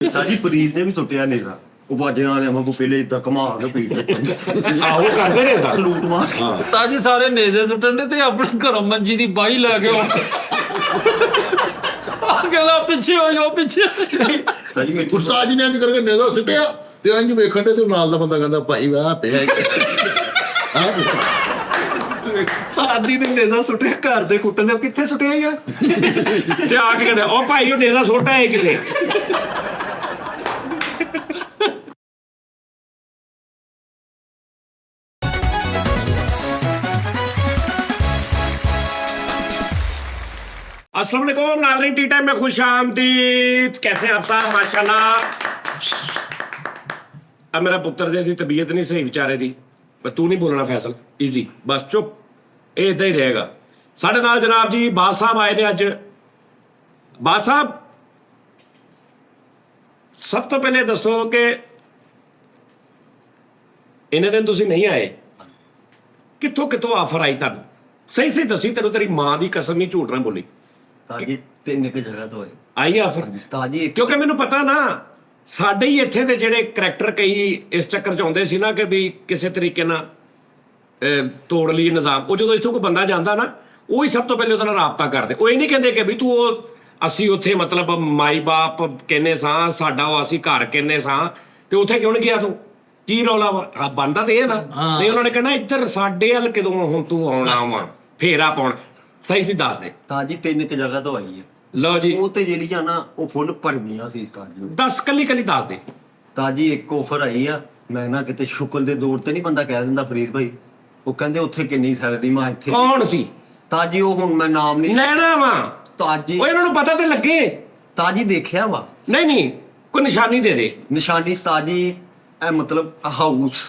ਸਾਜੀ ਫਰੀਦ ਨੇ ਵੀ ਸੁੱਟਿਆ ਨੇਰਾ ਉਹ ਬਾਜਿਆਂ ਵਾਲਿਆਂ ਵਾਂਗੂ ਪਹਿਲੇ ਇਦਾਂ ਘੁਮਾ ਕੇ ਪੀਟ ਆਹੋ ਕਰਦੇ ਨੇ ਤਾਂ ਸਲੂਟ ਮਾਰ ਤਾਂ ਜੀ ਸਾਰੇ ਨੇਜ਼ੇ ਸੁੱਟਣ ਦੇ ਤੇ ਆਪਣੇ ਘਰੋਂ ਮੰਜੀ ਦੀ ਬਾਈ ਲੈ ਕੇ ਆ ਕਹਿੰਦਾ ਪਿੱਛੇ ਹੋ ਜਾਓ ਪਿੱਛੇ। ਸਾਜੀ ਮੈਨੂੰ ਉਸਤਾਦ ਜੀ ਨੇ ਇੰਜ ਕਰਕੇ ਨੇਜ਼ਾ ਸੁੱਟਿਆ ਤੇ ਇੰਜ ਵੇਖਣ ਦੇ ਤੇ ਨਾਲ ਦਾ ਬੰਦਾ ਕਹਿੰਦਾ ਭਾਈ ਵਾਹ ਪਿਆ ਸਾਜੀ ਨੇ ਨੇਜ਼ਾ ਸੁੱਟਿਆ ਘਰ ਦੇ ਕੁੱਟਣ ਦੇ ਕਿੱਥੇ ਸੁੱਟਿਆ ਯਾਰ ਤੇ ਆ ਕੇ ਕਹਿੰਦੇ ਉਹ ਭਾਈ ਉਹ ਨੇਜ਼ਾ ਛੋਟਾ ਹੈ ਕਿਤੇ। अस्सलाम वालेकुम नाज़रीन, टी टाइम में खुश आमदीद। कैसे हैं आप साहब? माशाल्लाह। अब मेरा पुत्र दी तबीयत नहीं सही बेचारे दी, पर तू नहीं बोलना फैसल, इजी बस चुप, ये इदा ही रहेगा। साढ़े नाल जनाब जी बाद साहब आए ने अज। बाद साहब सब तो पहले दसो कि इन्ने दिन तुसीं नहीं आए, कित्थों कित्थों आफर आई तुहानूं? सही सही दसी, तेनों तेरी मां दी कसम ही झूठ ना बोली। ਸਾਜੀ ਤਿੰਨ ਕੁ ਜਗ੍ਹਾ ਤੋਂ आई आफर? ਸਾਜੀ ਕਿਉਂਕਿ ਮੈਨੂੰ ਪਤਾ ਨਾ ਸਾਡੇ ਹੀ ਇੱਥੇ ਦੇ ਜਿਹੜੇ ਕਰੈਕਟਰ ਕਈ ਇਸ ਚੱਕਰ 'ਚ ਆਉਂਦੇ ਸੀ ਨਾ ਕਿ ਵੀ ਕਿਸੇ ਤਰੀਕੇ ਨਾਲ ਤੋੜ ਲਈ ਨਿਜ਼ਾਮ। ਉਹ ਜਦੋਂ ਇੱਥੋਂ ਕੋਈ ਬੰਦਾ ਜਾਂਦਾ ਨਾ ਉਹ ਹੀ ਸਭ ਤੋਂ ਪਹਿਲੇ ਉਹਦੇ ਨਾਲ ਰਾਬਤਾ ਕਰਦੇ। ਉਹ ਇਹ ਨਹੀਂ ਕਹਿੰਦੇ ਕਿ ਵੀ ਤੂੰ ਉਹ ਅਸੀਂ ਉੱਥੇ ਮਤਲਬ ਮਾਈ ਬਾਪ ਕਹਿੰਦੇ ਸਾਂ, ਸਾਡਾ ਉਹ ਅਸੀਂ ਘਰ ਕਹਿੰਦੇ ਸਾਂ, ਤੇ ਉੱਥੇ ਕਿਉਂ ਨਹੀਂ ਗਿਆ ਤੂੰ? ਕੀ ਰੌਲਾ ਵਾ? ਬਣਦਾ ਤੇ ਇਹ ਨਾ ਨਹੀਂ, ਉਹਨਾਂ ਨੇ ਕਹਿਣਾ ਇੱਧਰ ਸਾਡੇ ਵੱਲ ਕਦੋਂ ਹੁਣ ਤੂੰ ਆਉਣਾ ਵਾ ਫੇਰਾ ਪਾਉਣ। ਸਹੀ ਸੀ ਦੱਸ ਦੇ। ਸਾਜੀ ਤਿੰਨ ਕੁ ਜਗ੍ਹਾ ਤੋਂ ਆਈ ਹੈ। ਲਓ ਜੀ ਉਹ ਤੇ ਜਿਹੜੀ ਆ ਨਾ ਉਹ ਫੁੱਲ ਭਰਮੀਆਂ ਸੀ ਸਾਜੀ। ਦੱਸ ਕੱਲੀ ਦੱਸ ਦੇ। ਤਾਜੀ ਇੱਕ ਆਫਰ ਆਈ ਆ, ਮੈਂ ਨਾ ਕਿਤੇ ਸ਼ੁਕਲ ਦੇ ਦੌਰ ਤੇ ਨਹੀਂ ਬੰਦਾ ਕਹਿ ਦਿੰਦਾ ਫਰੀਦ ਭਾਈ, ਉਹ ਕਹਿੰਦੇ ਉੱਥੇ ਕਿੰਨੀ ਸੈਲਰੀ ਮੈਂ ਇੱਥੇ ਕੌਣ ਸੀ? ਤਾਜੀ ਉਹ ਹੁਣ ਮੈਂ ਨਾਮ ਨਹੀਂ ਲੈਣਾ ਵਾ ਤਾਜੀ ਉਹ, ਇਹਨਾਂ ਨੂੰ ਪਤਾ ਤੇ ਲੱਗੇ। ਤਾਜੀ ਦੇਖਿਆ ਵਾ ਨਹੀਂ ਨਹੀਂ ਕੋਈ ਨਿਸ਼ਾਨੀ ਦੇ ਦੇ। ਨਿਸ਼ਾਨੀ ਤਾਜੀ ਇਹ ਮਤਲਬ ਹਾਊਸ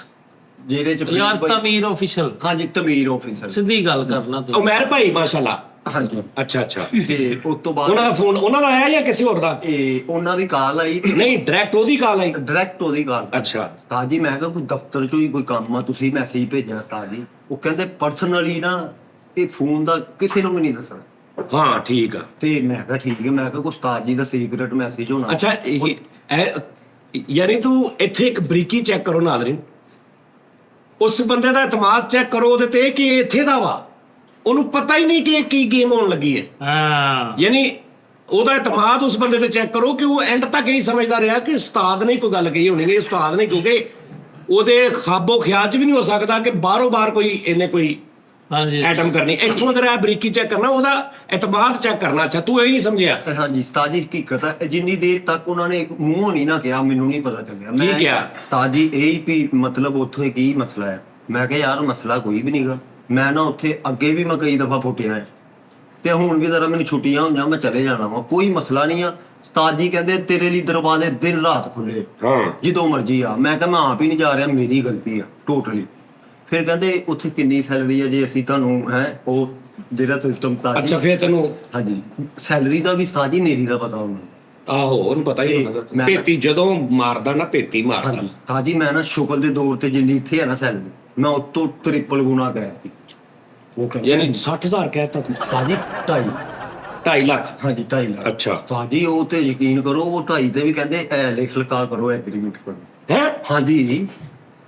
ਜਿਹੜੇ ਚ ਫਰੀਦ ਯਾਰ ਭਾਈ- ਤਮੀਰ ਆਫੀਸ਼ੀਅਲ ਹਾਂਜੀ ਤਮੀਰ ਆਫਿਸਰ ਸਿੱਧੀ ਗੱਲ ਕਰਨਾ ਤੂੰ। ਉਮਰ ਭਾਈ ਮਾਸ਼ਾਅੱਲਾ। ਹਾਂਜੀ ਅੱਛਾ ਅੱਛਾ। ਤੇ ਉਸ ਤੋਂ ਉਹਨਾਂ ਬਾਅਦ ਦਾ ਫੋਨ ਉਹਨਾਂ ਦਾ ਆਇਆ ਜਾਂ ਕਿਸੇ ਹੋਰ ਦਾ? ਇਹ ਉਹਨਾਂ ਦੀ ਕਾਲ ਆਈ ਨਹੀਂ ਡਾਇਰੈਕਟ ਉਹਦੀ ਕਾਲ ਆਈ। ਡਾਇਰੈਕਟ ਉਹਦੀ ਕਾਲ। ਅੱਛਾ। ਤਾਜੀ ਮੈਂ ਕਿਹਾ ਕੋਈ ਦਫ਼ਤਰ ਚੋਂ ਹੀ ਕੋਈ ਕੰਮ ਆ, ਤੁਸੀਂ ਮੈਸੇਜ ਭੇਜਿਆ ਤਾਜੀ? ਉਹ ਕਹਿੰਦੇ ਪਰਸਨਲੀ ਨਾ ਇਹ ਫੋਨ ਦਾ ਕਿਸੇ ਨੂੰ ਵੀ ਨਹੀਂ ਦੱਸਣਾ। ਹਾਂ ਠੀਕ ਆ। ਤੇ ਮੈਂ ਕਿਹਾ ਠੀਕ ਹੈ, ਮੈਂ ਕਿਹਾ ਕੋਈ ਉਸਤਾਦ ਜੀ ਦਾ ਸੀਕ੍ਰੇਟ ਮੈਸੇਜ ਹੋਣਾ। ਅੱਛਾ ਯਾਨੀ ਤੂੰ ਇੱਥੇ ਇੱਕ ਬਰੀਕੀ ਚੈੱਕ ਕਰੋ ਨਾਜ਼ਰੀਨ, ਉਸ ਬੰਦੇ ਦਾ ਇਤਮਾਦ ਚੈੱਕ ਕਰੋ ਉਹਦੇ ਤੇ ਕਿ ਇਹ ਇੱਥੇ ਦਾ ਵਾ, ਉਹਨੂੰ ਪਤਾ ਹੀ ਨਹੀਂ ਕਿ ਇਹ ਕੀ ਗੇਮ ਹੋਣ ਲੱਗੀ ਹੈ। ਹਾਂ ਯਾਨੀ ਉਹਦਾ ਇਤਮਾਦ ਉਸ ਬੰਦੇ ਤੇ ਚੈੱਕ ਕਰੋ ਕਿ ਉਹ ਐਂਡ ਤੱਕ ਇਹੀ ਸਮਝਦਾ ਰਿਹਾ ਕਿ ਉਸਤਾਦ ਨੇ ਕੋਈ ਗੱਲ ਕਹੀ ਹੋਣੀ ਹੈ, ਉਸਤਾਦ ਨੇ, ਕਿਉਂਕਿ ਉਹਦੇ ਖਾਬੋ ਖਿਆਲ 'ਚ ਵੀ ਨਹੀਂ ਹੋ ਸਕਦਾ ਕਿ ਬਾਹਰੋਂ ਬਾਹਰ ਕੋਈ ਇਹਨੇ ਕੋਈ ਹਾਂਜੀ ਐਟਮ ਕਰਨੀ। ਇੱਥੋਂ ਅਗਰ ਇਹ ਬਰੀਕੀ ਚੈੱਕ ਕਰਨਾ, ਉਹਦਾ ਇਤਮਾਦ ਚੈੱਕ ਕਰਨਾ। ਅੱਛਾ ਤੂੰ ਇਹੀ ਸਮਝਿਆ? ਹਾਂਜੀ ਉਸਤਾਦ ਜੀ ਹਕੀਕਤ ਹੈ, ਜਿੰਨੀ ਦੇਰ ਤੱਕ ਉਹਨਾਂ ਨੇ ਮੂੰਹੋਂ ਨਹੀਂ ਨਾ ਕਿਹਾ ਮੈਨੂੰ ਨਹੀਂ ਪਤਾ ਚੱਲਿਆ। ਕੀ ਕਿਹਾ? ਉਸਤਾਦ ਜੀ ਇਹ ਵੀ ਮਤਲਬ ਉੱਥੇ ਕੀ ਮਸਲਾ ਹੈ? ਮੈਂ ਕਿਹਾ ਯਾਰ ਮਸਲਾ ਕੋਈ ਵੀ ਨਹੀਂਗਾ, ਮੈਂ ਨਾ ਉੱਥੇ ਅੱਗੇ ਵੀ ਮੈਂ ਕਈ ਦਫਾ ਫੁੱਟਿਆ ਹੈ ਤੇ ਹੁਣ ਵੀ ਜ਼ਰਾ ਮੈਨੂੰ ਛੁੱਟੀਆਂ ਹੋਈਆਂ, ਮੈਂ ਚਲੇ ਜਾਣਾ ਵਾ, ਕੋਈ ਮਸਲਾ ਨਹੀਂ ਆ। ਉਸਤਾਦ ਜੀ ਕਹਿੰਦੇ ਤੇਰੇ ਲਈ ਦਰਵਾਜ਼ੇ ਦਿਨ ਰਾਤ ਖੁੱਲੇ, ਹਾਂ ਜਦੋਂ ਮਰਜੀ ਆ। ਮੈਂ ਕਿਹਾ ਮੈਂ ਆਪ ਹੀ ਨਹੀਂ ਜਾ ਰਿਹਾ, ਮੇਰੀ ਗਲਤੀ ਆ ਟੋਟਲੀ। ਫਿਰ ਕਹਿੰਦੇ ਉੱਥੇ ਕਿੰਨੀ ਸੈਲਰੀ ਆ ਜੇ ਅਸੀਂ ਤੁਹਾਨੂੰ ਹੈ ਉਹ ਜਿਹੜਾ ਸਿਸਟਮ ਉਸਤਾਦ ਅੱਛਾ ਜੀ। ਫਿਰ ਤੈਨੂੰ ਹਾਂਜੀ ਸੈਲਰੀ ਦਾ ਵੀ ਉਸਤਾਦ ਜੀ ਮੇਰੀ ਦਾ ਪਤਾ ਉਹਨੂੰ। ਆਹੋ ਉਹਨੂੰ ਪਤਾ ਹੀ ਹੁੰਦਾ। ਮੈਂ- ਪੇਤੀ ਜਦੋਂ ਮਾਰਦਾ ਨਾ, ਪੇਤੀ ਮਾਰਦਾ। ਹਾਂਜੀ ਤਾਜੀ ਮੈਂ ਨਾ ਸ਼ੁਕਲ ਦੇ ਦੌਰ ਤੇ ਜਿੰਨੀ ਇੱਥੇ ਹੈ ਨਾ ਸੈਲਰੀ, ਮੈਂ ਉਤੋਂ ਟ੍ਰਿਪਲ ਗੁਣਾ ਕਰਿਆ। ਉਹ ਕਹਿੰਦੇ ਯਾਨੀ 60,000 ਕਹਿਤਾ ਤੂੰ? ਤਾਜੀ 2.5 2.5 ਲੱਖ। ਹਾਂਜੀ 2.5 ਲੱਖ। ਅੱਛਾ। ਤਾਜੀ ਉਹ ਤੇ ਯਕੀਨ ਕਰੋ, ਉਹ 2.5 ਤੇ ਵੀ ਕਹਿੰਦੇ ਲਿਖ ਲਿਖਾ ਕਰੋ ਐਗਰੀਮੈਂਟ ਕਰੋ। ਹੈ ਹਾਂਜੀ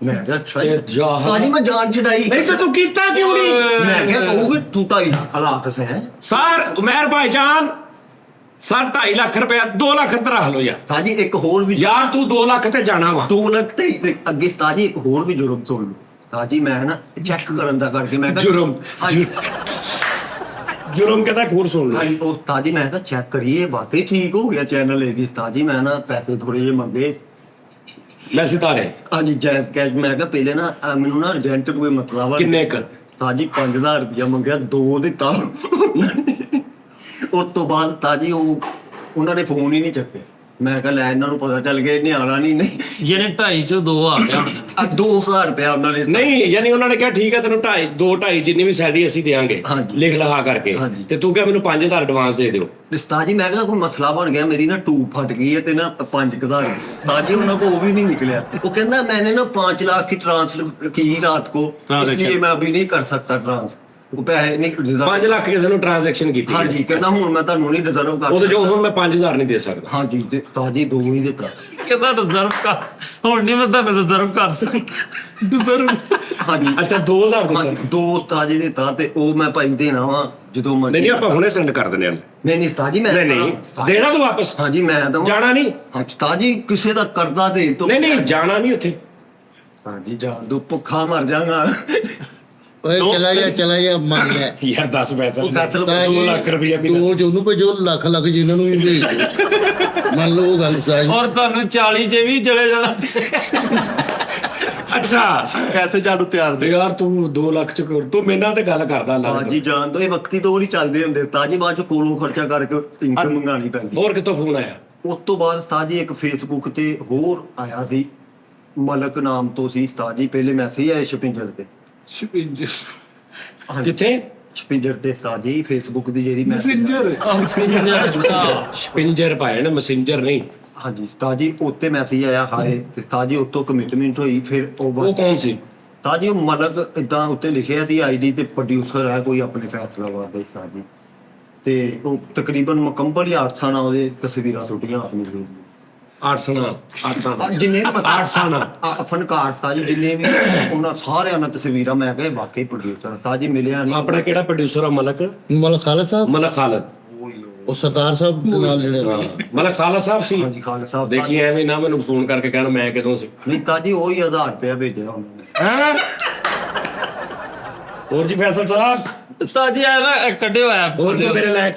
ਮੈਂ ਕਿਹਾ ਅੱਛਾ ਜੀ। ਤੇ ਜਾ ਤਾਜੀ ਮੈਂ ਜਾਨ ਛਡਾਈ। ਨਹੀਂ ਤਾਂ ਤੂੰ ਕੀਤਾ ਕਿਉਂ ਨਹੀਂ? ਮੈਂ ਕਿਹਾ ਕਹੂਗੇ ਤੂੰ 2.5 ਲੱਖ ਹਾਲਾਤ ਹੈ ਸਰ ਉਮਰ ਭਾਈਜਾਨ, ਸਰ 2.5 ਲੱਖ ਰੁਪਇਆ 2 ਲੱਖ ਤੇ ਰੱਖ ਲੋ ਯਾਰ। ਤਾਜੀ ਇੱਕ ਹੋਰ ਵੀ ਯਾਰ ਤੂੰ 2 ਲੱਖ ਤੇ ਜਾਣਾ ਵਾ। 2 ਲੱਖ ਤੇ ਅੱਗੇ ਤਾਜੀ ਇੱਕ ਹੋਰ ਵੀ ਜੁਰਮ ਸੁਣ ਲਓ। ਤਾਜੀ ਮੈਂ ਨਾ ਚੈੱਕ ਕਰਨ ਦਾ ਕਰਕੇ ਮੈਂ ਕਿਹਾ ਜੁਰਮ ਜੁਰਮ ਕਹਿੰਦਾ ਹੋਰ ਸੁਣ ਲਓ। ਹਾਂਜੀ ਉਹ ਤਾਜੀ ਮੈਂ ਕਿਹਾ ਚੈੱਕ ਕਰੀਏ ਵਾਕਈ ਠੀਕ ਹੋ ਗਿਆ ਚੈਨਲ ਇਹ ਵੀ। ਤਾਜੀ ਮੈਂ ਨਾ ਪੈਸੇ ਥੋੜੇ ਜਿਹੇ ਮੰਗੇ। ਲੈ ਸਿਤਾਰੇ ਹਾਂਜੀ ਜਾਇਜ਼ ਕੈਸ਼। ਮੈਂ ਕਿਹਾ ਪਹਿਲੇ ਨਾ ਮੈਨੂੰ ਨਾ ਅਰਜੈਂਟ ਕੋਈ ਮਸਲਾ ਵਾ। ਕਿੰਨੇ ਕ? ਤਾਜੀ 5000 ਰੁਪਇਆ ਮੰਗਿਆ, 2 ਦਿੱਤਾ। ਉਸ ਤੋਂ ਬਾਅਦ ਤਾਜੀ ਉਹਨਾਂ ਨੇ ਫੋਨ ਹੀ ਨਹੀਂ ਚੱਕਿਆ। ਮੈਂ ਕਿਹਾ ਲੈ ਇਹਨਾਂ ਨੂੰ ਪਤਾ ਚੱਲ ਗਿਆ ਇਹਨੇ ਆਣਾ ਨਹੀਂ। ਯਾਨੀ 2.5 ਚੋਂ 2 ਆ ਗਿਆ। 2000 ਰੁਪਇਆ ਉਹਨਾਂ ਨੇ ਨਹੀਂ ਯਾਨੀ ਉਹਨਾਂ ਨੇ ਕਿਹਾ ਠੀਕ ਹੈ ਤੈਨੂੰ 2.5 ਜਿੰਨੀ ਵੀ ਸੈਲਰੀ ਅਸੀਂ ਦੇਵਾਂਗੇ ਹਾਂਜੀ। ਲਿਖ ਲਿਖਾ ਕਰਕੇ, ਹਾਂਜੀ। ਤੇ ਤੂੰ ਕਿਹਾ ਮੈਨੂੰ 5,000 ਐਡਵਾਂਸ ਦੇ ਦਿਓ। ਤਾਜੀ ਮੈਂ ਕਿਹਾ ਕੋਈ ਮਸਲਾ ਬਣ ਗਿਆ, ਮੇਰੀ ਨਾ ਟੂਬ ਫਟ ਗਈ ਹੈ ਤੇ ਨਾ 5000 ਤਾਜੀ ਉਹਨਾਂ को वो भी नहीं निकला। वो कहना मैंने ना 5 लाख की ट्रांसफर की रात को, इसलिए मैं अभी नहीं कर सकता ट्रांस। ਉਹ ਪੈਸੇ ਨਹੀਂ deserve- 5 ਲੱਖ ਕਿਸੇ ਨੂੰ ਟ੍ਰਾਂਜੈਕਸ਼ਨ ਕੀਤੀ ਹੈ। ਹਾਂਜੀ ਕਹਿੰਦਾ ਹੁਣ ਮੈਂ ਤੁਹਾਨੂੰ ਨਹੀਂ ਡਿਜ਼ਰਵ ਕਰ ਉਹਦੇ ਜੋ ਹੁਣ ਮੈਂ 5000 ਨਹੀਂ ਦੇ ਸਕਦਾ। ਹਾਂਜੀ ਤੇ ਉਸਤਾਦ ਜੀ 2 ਹੀ ਦਿੱਤਾ। ਕਹਿੰਦਾ ਡਿਜ਼ਰਵ ਕਰ, ਹੁਣ ਨਹੀਂ ਮੈਂ ਤੁਹਾਨੂੰ ਡਿਜ਼ਰਵ ਕਰ ਸਕਦਾ। ਡਿਜ਼ਰਵ ਹਾਂਜੀ ਅੱਛਾ 2000 ਦਿੱਤਾ। ਹਾਂਜੀ 2 ਉਸਤਾਦ ਜੀ ਦਿੱਤਾ ਤੇ ਉਹ ਮੈਂ ਭਾਈ ਦੇਣਾ ਵਾ ਜਦੋਂ ਮਰਜ਼ੀ। ਨਹੀਂ ਆਪਾਂ ਹੁਣੇ ਸੈਂਡ ਕਰ ਦਿੰਦੇ ਹਾਂ। ਨਹੀਂ ਉਸਤਾਦ ਜੀ ਮੈਂ ਨਹੀਂ ਦੇਣਾ ਤੂੰ ਵਾਪਸ। ਹਾਂਜੀ ਮੈਂ ਤਾਂ ਜਾਣਾ ਨਹੀਂ। ਹਾਂ ਉਸਤਾਦ ਜੀ ਕਿਸੇ ਦਾ ਕਰਜ਼ਾ ਦੇ ਤੋਂ ਨਹੀਂ ਜਾਣਾ ਨਹੀਂ ਉੱਥੇ। ਹਾਂਜੀ ਜਾਣ ਦੋ ਭੁੱਖਾ ਮਰ ਜਾਗਾ। ਓਏ ਚਲਾ ਗਿਆ ਮੰਨ ਲੈ ਯਾਰ 10 ਪੈਸੇ ਉਹ ਫੈਸਲਾ 2 ਲੱਖ ਰੁਪਇਆ ਵੀ ਦੋ ਉਹਨੂੰ ਭੇਜੋ ਲੱਖ ਜਿਨ੍ਹਾਂ ਨੂੰ ਵੀ ਭੇਜ ਦਿਓ। ਮੰਨ ਲਓ ਉਹ ਗੱਲ ਸਾਈ ਔਰ ਤੁਹਾਨੂੰ 40 ਚ ਵੀ ਚਲੇ ਜਾਣਾ। ਅੱਛਾ ਪੈਸੇ ਝਾੜੂ ਤਿਆਰ ਤੇ ਯਾਰ ਤੂੰ 2 ਲੱਖ ਚ ਤੂੰ ਮੇਰੇ ਨਾਲ ਤੇ ਗੱਲ ਕਰਦਾ ਲੱਗ ਹਾਂਜੀ ਜਾਣ ਦੋ ਇਹ ਵਕਤੀ ਤੋਂ ਨਹੀਂ ਚੱਲਦੇ ਹੁੰਦੇ ਉਸਤਾਦ ਜੀ ਬਾਅਦ ਚ ਕੋਲੋਂ ਖਰਚਾ ਕਰਕੇ ਇਨਕਮ ਮੰਗਾਣੀ ਪੈਂਦੀ। ਹੋਰ ਕਿਤੋਂ ਫੋਨ ਆਇਆ? ਉਸ ਤੋਂ ਬਾਅਦ ਉਸਤਾਦ ਜੀ ਇੱਕ ਫੇਸਬੁੱਕ ਤੇ ਹੋਰ ਆਇਆ ਸੀ, ਮਲਕ ਨਾਮ ਤੋਂ ਸੀ ਉਸਤਾਦ ਜੀ। ਪਹਿਲੇ ਮੈਸੇਜ ਆਏ ਸ਼ਪਿੰਜਰ ਤੇ। ਕਿੱਥੇ? ਸ਼ਪਿੰਜਰ ਤੇ ਉਸਤਾਦ ਜੀ ਫੇਸਬੁੱਕ ਦੀ ਜਿਹੜੀ ਮੈਸੇਂਜਰ ਸਪਿੰਜਰ ਪਾਇਆ ਨਾ, ਮੈਸੇਂਜਰ ਨਹੀਂ। ਹਾਂਜੀ ਉਸਤਾਦ ਜੀ ਉੱਤੇ ਮੈਸੇਜ ਆਇਆ ਹਾਏ ਤੇ ਉਸਤਾਦ ਜੀ ਉੱਤੋਂ ਕਮਿਟਮੈਂਟ ਹੋਈ। ਫਿਰ ਉਹ ਕੌਣ ਸੀ? ਉਸਤਾਦ ਜੀ ਉਹ ਮਲਕ ਇਦਾਂ ਉੱਤੇ ਲਿਖਿਆ ਸੀ ਆਈਡੀ ਤੇ ਪ੍ਰੋਡਿਊਸਰ ਹੈ ਕੋਈ ਆਪਣੇ ਫੈਸਲਾਬਾਦ ਦਾ ਉਸਤਾਦ ਜੀ। ਤੇ ਉਹ ਤਕਰੀਬਨ ਮੁਕੰਮਲ ਹੀ ਆਰਟਸਾਂ ਉਹਦੇ ਤਸਵੀਰਾਂ ਸੁੱਟੀਆਂ ਆਪਣੀ ਆਰਟਸਾਨਾ ਜਿੰਨੇ ਆਰਟਸਾਨਾ ਫਨਕਾਰ ਉਸਤਾਦ ਜੀ ਜਿੰਨੇ ਵੀ ਉਹਨਾਂ ਸਾਰਿਆਂ ਨਾਲ ਤਸਵੀਰਾਂ ਮੈਂ ਕਿਹਾ ਵਾਕਈ ਪ੍ਰੋਡਿਊਸਰ ਉਸਤਾਦ ਜੀ ਮਿਲਿਆ ਨਹੀਂ। ਆਪਣਾ ਕਿਹੜਾ ਪ੍ਰੋਡਿਊਸਰ ਆ? ਮਲਕ ਖਾਲਸਾ ਸਾਹਿਬ ਮਲਕ ਖਾਲਦ। ਉਹ ਸਰਦਾਰ ਸਾਹਿਬ ਦੇ ਨਾਲ ਜਿਹੜੇ ਮਲਕ ਖਾਲਦ ਸਾਹਿਬ ਸੀ। ਹਾਂਜੀ ਖਾਲਸਾ ਸਾਹਿਬ ਦੇਖੀ ਐਵੇਂ ਨਾ ਮੈਨੂੰ ਫੋਨ ਕਰਕੇ ਕਹਿਣ ਮੈਂ ਕਿਦੋਂ ਸੀ। ਨਹੀਂ ਤਾਂ ਜੀ ਉਹੀ 1000 ਰੁਪਇਆ ਭੇਜਿਆ ਉਹਨਾਂ ਨੇ। ਹੋਰ ਜੀ ਫੈਸਲ ਸਾਹਿਬ ਉਸਤਾਦ ਜੀ ਆ ਨਾ ਕੱਢਿਓ ਐਪ। ਹੋਰ ਕੋਈ ਮੇਰੇ ਲਾਇਕ?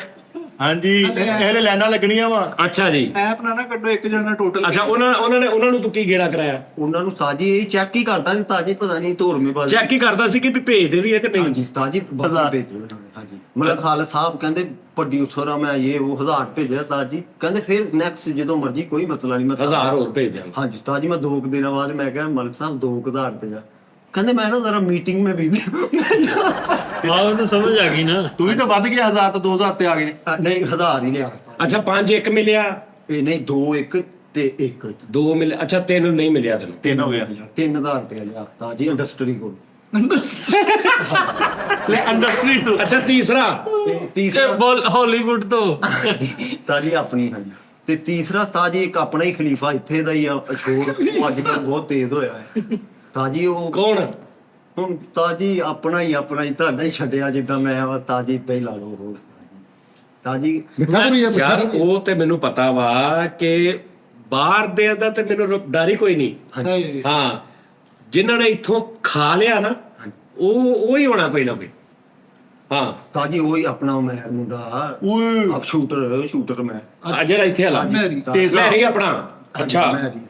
ਹਾਂਜੀ ਇਹਦੇ ਲਾਈਨਾਂ ਲੱਗਣੀਆਂ ਵਾ। ਅੱਛਾ ਜੀ ਐਪ ਨਾ ਕੱਢੋ ਇੱਕ ਜਣਾ ਟੋਟਲ। ਅੱਛਾ ਉਹਨਾਂ ਨੂੰ ਤੂੰ ਕੀ ਗੇੜਾ ਕਰਾਇਆ? ਉਹਨਾਂ ਨੂੰ ਤਾਜੀ ਇਹ ਚੈੱਕ ਹੀ ਕਰਦਾ ਸੀ ਤਾਜੀ ਪਤਾ ਨਹੀਂ ਧੋਰਮੇ ਬਾਅਦ ਚੈੱਕ ਹੀ ਕਰਦਾ ਸੀ ਕਿ ਵੀ ਭੇਜਦੇ ਵੀ ਹੈ ਕਿ ਨਹੀਂ। ਹਾਂਜੀ ਤਾਜੀ ਹਜ਼ਾਰ। ਭੇਜੋ ਉਹਨਾਂ ਨੇ। ਹਾਂਜੀ ਮਲਕ ਖਾਲਦ ਸਾਹਿਬ ਕਹਿੰਦੇ ਪ੍ਰੋਡਿਊਸਰ ਆ ਮੈਂ ਇਹ ਉਹ 1000 ਭੇਜਿਆ ਤਾਜੀ। ਕਹਿੰਦੇ ਫਿਰ ਨੈਕਸਟ ਜਦੋਂ ਮਰਜੀ ਕੋਈ ਮਸਲਾ ਨਹੀਂ ਮੈਂ 1000 ਹੋਰ ਭੇਜ ਦਿਆਂਗਾ। ਹਾਂਜੀ ਤਾਜੀ ਮੈਂ 2 ਦਿਨਾਂ ਬਾਅਦ ਮੈਂ ਕਿਹਾ ਮਲਕ ਸਾਹਿਬ 2000 ਰੁਪਇਆ। ਕਹਿੰਦੇ ਮੈਂ ਨਾ ਜ਼ਰਾ ਮੀਟਿੰਗ में बिजी ਹਾਂ ਉਹਨੂੰ ਸਮਝ ਆ ਗਈ ਨਾ। ਤੂੰ ਵੀ ਤਾਂ ਵੱਧ ਗਿਆ 1000 ਤੋਂ 2000 ਤੇ ਆ ਗਏ। ਨਹੀਂ 1000 ਹੀ ਲਿਆ। ਅੱਛਾ 5 1 ਮਿਲਿਆ? ਇਹ ਨਹੀਂ 2 1 ਤੇ 1 2 ਮਿਲੇ। ਅੱਛਾ 3 ਨਹੀਂ ਮਿਲਿਆ ਤੈਨੂੰ? 3 ਹੋ ਗਿਆ। 3000 ਰੁਪਇਆ ਲਿਆ ਤਾਜੀ ਇੰਡਸਟਰੀ ਕੋਲ। ਲੈ ਇੰਡਸਟਰੀ ਤੋਂ। ਅੱਛਾ ਤੀਸਰਾ? ਤੇ ਤੇ ਤੀਸਰਾ ਬੋਲ ਹਾਲੀਵੁੱਡ ਤੋਂ। ਤਾਜੀ ਆਪਣੀ। ਹਾਂਜੀ ਤੇ ਤੀਸਰਾ ਤਾਜੀ ਇੱਕ ਆਪਣਾ ਹੀ ਖਲੀਫਾ ਇੱਥੇ ਦਾ ਹੀ ਆ ਸ਼ੋਰ ਅੱਜ ਕੱਲ੍ਹ ਬਹੁਤ ਤੇਜ਼ ਹੋਇਆ ਹੈ ਤਾਜੀ। ਉਹ ਕੌਣ? ਹੁਣ ਤਾਜੀ ਆਪਣਾ ਹੀ ਤੁਹਾਡਾ ਹੀ ਛੱਡਿਆ ਜਿੱਦਾਂ ਮੈਂ ਬਸ ਤਾਜੀ ਇਦਾਂ ਹੀ ਲਾ ਲਓ। ਹੋਰ ਤਾਜੀ ਮਿੱਠਾਪੁਰੀ ਆ ਯਾਰ ਉਹ ਤੇ ਮੈਨੂੰ ਪਤਾ ਵਾ ਕਿ ਬਾਹਰ ਦੇ ਦਾ ਤੇ ਮੈਨੂੰ ਡਰ ਹੀ ਕੋਈ ਨਹੀਂ। ਹਾਂ ਜਿਨ੍ਹਾਂ ਨੇ ਇੱਥੋਂ ਖਾ ਲਿਆ ਨਾ ਉਹ ਹੀ ਹੋਣਾ ਕੋਈ ਨਾ ਕੋਈ। ਹਾਂ ਤਾਜੀ ਉਹੀ ਆਪਣਾ ਮੈਂ ਮੁੰਡਾ ਓਏ ਆਪ ਸ਼ੂਟਰ ਮੈਂ ਆ ਜਿਹੜਾ ਇੱਥੇ ਹਲਾ ਮੈਰੀ ਆਪਣਾ। ਅੱਛਾ